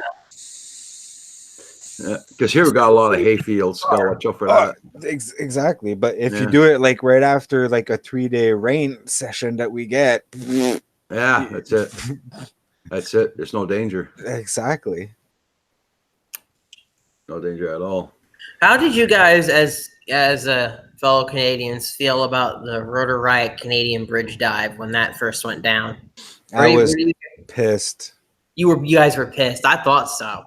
Because here we got a lot of hay fields. Gotta watch out for that. Exactly. But if you Yeah. do it like right after like a 3-day rain session that we get, Yeah, that's it. That's it. There's no danger. exactly. No danger at all. How did you guys, as fellow Canadians, feel about the Rotor Riot Canadian Bridge dive when that first went down? I was Were you, pissed. you guys were pissed. I thought so.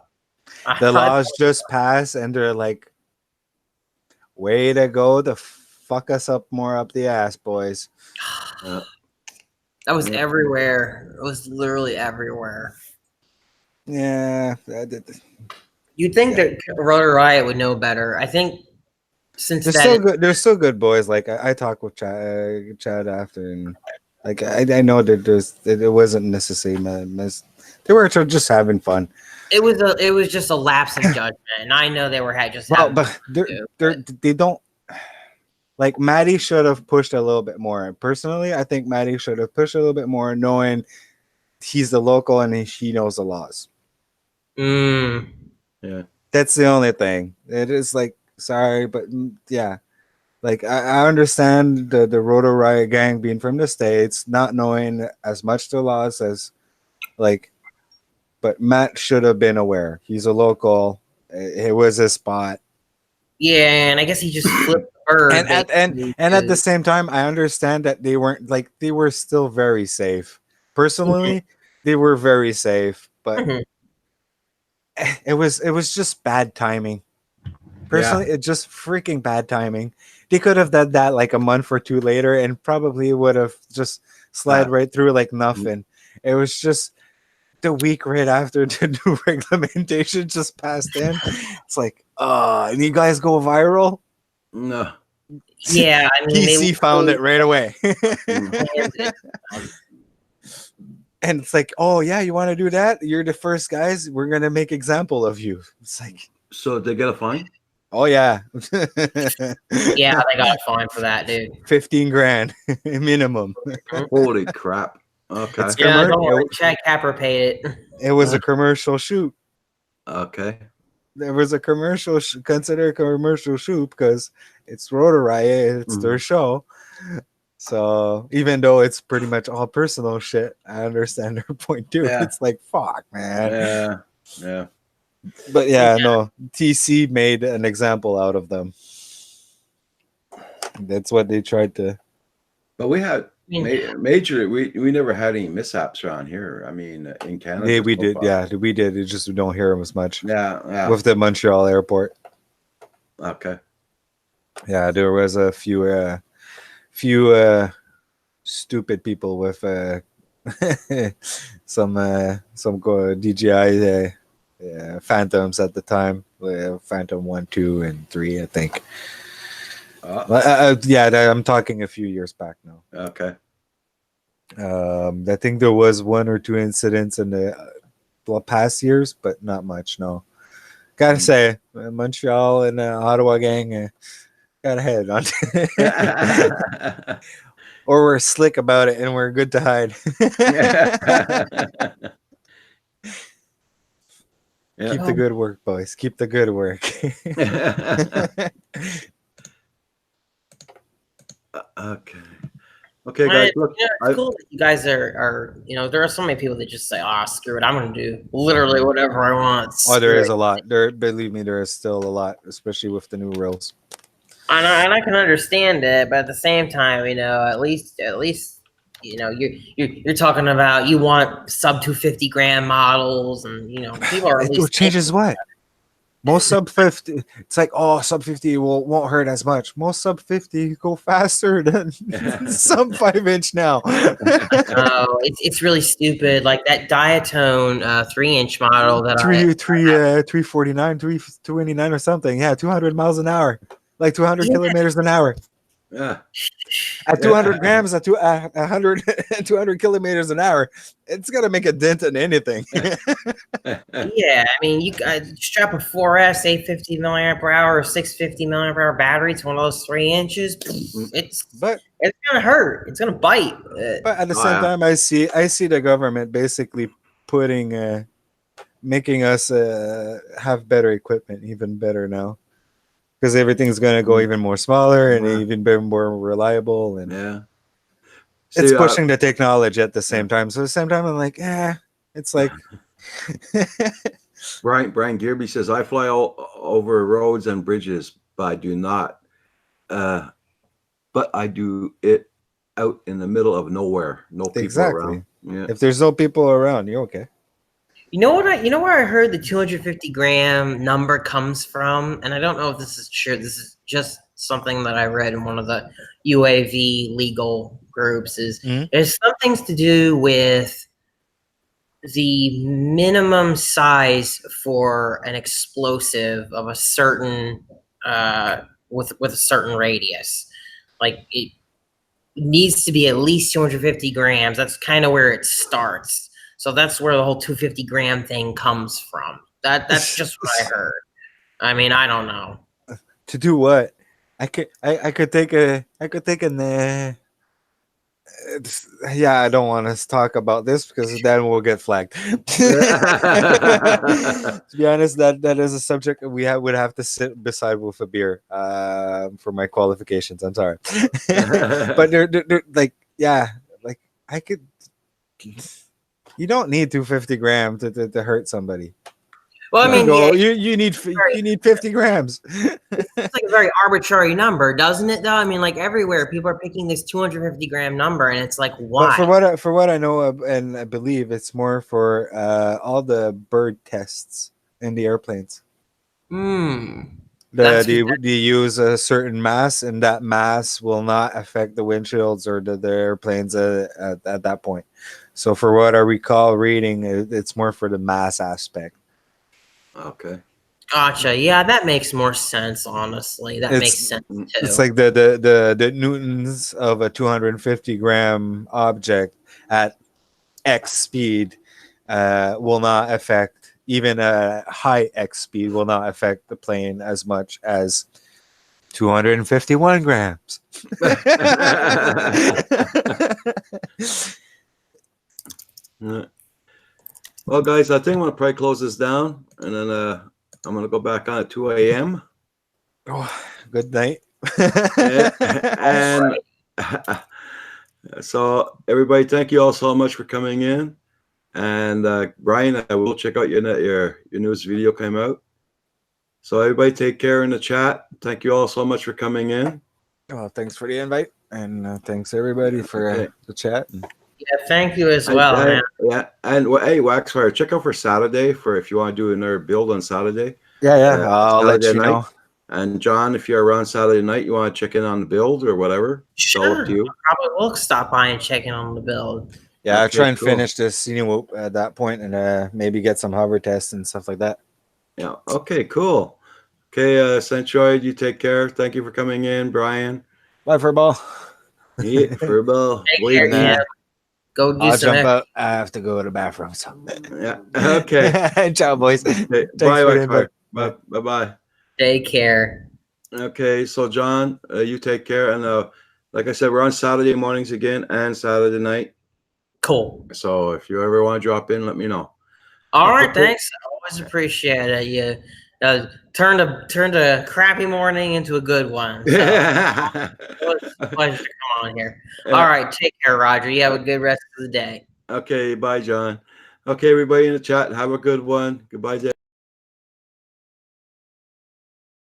The laws just passed, and they're like, "Way to go to fuck us up more up the ass, boys." That was Yeah. everywhere. It was literally everywhere. Yeah, You'd think that Rotor Riot would know better. I think since they're that, still good. They're still good boys. Like I talked with Chad after, and like I know that it wasn't necessarily they were just having fun. it was just a lapse of judgment, and I know they were just Well, having but they don't like Maddie should have pushed a little bit more. Personally, I think Maddie should have pushed a little bit more, knowing he's the local and he knows the laws. Mm. Yeah. That's the only thing. It is like sorry, but yeah. Like I understand the Rotor Riot gang being from the States, not knowing as much the laws as like, but Matt should have been aware. He's a local. It was his spot. Yeah, and I guess he just flipped the bird. And at the same time, I understand that they weren't like they were still very safe. Personally, they were very safe, but Mhm. it was just bad timing. Personally, it's just freaking bad timing. They could have done that like a month or two later, and probably would have just slid right through like nothing. It was just the week right after the new regulation just passed in. It's like, and you guys go viral. No. Yeah, I mean, PC found it right away. it. And it's like, oh yeah, you want to do that? You're the first guys. We're gonna make example of you. It's like, So did they get a fine? oh yeah, Yeah, they got a fine for that, dude. 15 grand minimum. Holy crap. Okay. It's Yeah, Commer- don't worry, Chad Capper paid it. It was a commercial shoot. Okay. There was a commercial, consider a commercial shoot because it's Rotor Riot. It's their show. So even though it's pretty much all personal shit, I understand their point too. Yeah. It's like, fuck, man. Yeah. Yeah. But yeah, no, TC made an example out of them. That's what they tried to. But we had I mean, major. We never had any mishaps around here. I mean, in Canada. Yeah, we so did. far. Yeah, we did. It just we don't hear them as much Yeah. Yeah. with the Montreal airport. Okay. Yeah, there was a few stupid people with some DJI Phantoms at the time. Phantom 1, 2, and 3, I think. I'm talking a few years back now. Okay. I think there was 1 or 2 incidents in the past years, but not much. No, gotta say, Montreal and Ottawa gang got ahead on, or we're slick about it and we're good to hide. Yeah. Keep the good work, boys. Keep the good work. Okay. Okay, But, guys. Look, it's cool that you guys are there are so many people that just say, screw it, I'm gonna do literally whatever I want. Oh, there Screw is it." a lot. Believe me, there is still a lot, especially with the new rules. And I can understand it, but at the same time, at least you're talking about you want sub 250 grand models, and people are at It least changes what? Most sub 50, it's like, sub 50 won't hurt as much. Most sub 50 go faster than sub 5-inch now. No, it's really stupid. Like that Diatone 3-inch model that 349, 329 or something. Yeah, 200 miles an hour, like 200 kilometers an hour. Yeah. At 200 grams, at 100, 200 kilometers an hour, it's gonna make a dent in anything. Yeah, I mean, you strap a 4S 850 milliamp per hour or 650 milliamp per hour battery to one of those 3 inches. It's but gonna hurt. It's gonna bite. but at the Oh, same yeah. time, I see the government basically putting making us have better equipment, even better now, because everything's gonna go even more smaller and Yeah. even more reliable, and Yeah. it's See, pushing the technology at the same time. So at the same time, I'm like, it's like. Brian Gearby says, I fly over roads and bridges, but I do not. But I do it out in the middle of nowhere. No people Exactly. around. Yeah. If there's no people around, you're okay. You know where I heard the 250 gram number comes from, and I don't know if this is true. This is just something that I read in one of the UAV legal groups. There's some things to do with the minimum size for an explosive of a certain with a certain radius. Like it needs to be at least 250 grams. That's kind of where it starts. So that's where the whole 250 gram thing comes from. That's just what I heard. I mean, I don't know. To do what? I could take a yeah, I don't want to talk about this because then we'll get flagged. To be honest, that is a subject would have to sit beside with a beer for my qualifications. I'm sorry. But they're like, yeah, like I could. You don't need 250 grams to hurt somebody. Well, I mean, you need 50 grams. it's like a very arbitrary number, doesn't it? Though, I mean, like everywhere, people are picking this 250 gram number, and it's like, why? But for what I know and I believe, it's more for all the bird tests in the airplanes. They use a certain mass, and that mass will not affect the windshields or the airplanes at that point. So, for what I recall reading, it's more for the mass aspect. Okay. Gotcha. Yeah, that makes more sense. Honestly, that makes sense too. It's like the newtons of a 250 gram object at X speed will not affect, even a high X speed will not affect the plane as much as 251 grams. Well, guys, I think I'm gonna probably close this down, and then I'm gonna go back on at 2 a.m. Oh, good night. and so, everybody, thank you all so much for coming in. And Brian, I will check out your newest video came out. So, everybody, take care in the chat. Thank you all so much for coming in. Well, thanks for the invite, and thanks everybody for the chat. Yeah, thank you as well, man. Yeah, and hey, Waxfire, check out for Saturday for if you want to do another build on Saturday. Yeah, I'll let you know. And John, if you're around Saturday night, you want to check in on the build or whatever. Sure, it's up to you. I probably will stop by and check in on the build. Yeah, I'll try and cool. finish this at that point, and maybe get some hover tests and stuff like that. Yeah. Okay. Cool. Okay, Centroid, you take care. Thank you for coming in, Brian. Bye, Furball. Yeah, Furball. Take care, yeah. Go do I'll some jump out. I have to go to the bathroom. So. Yeah. Okay. Ciao, boys. Okay. Bye, Waxfire. Bye. Take care. Okay, so John, you take care, and like I said, we're on Saturday mornings again and Saturday night. Cool. So if you ever want to drop in, let me know. All right, thanks. I always appreciate it. You turned a crappy morning into a good one. So it was a pleasure to come on here. All right, take care, Roger. You have a good rest of the day. Okay, bye, John. Okay, everybody in the chat, have a good one. Goodbye, Dave.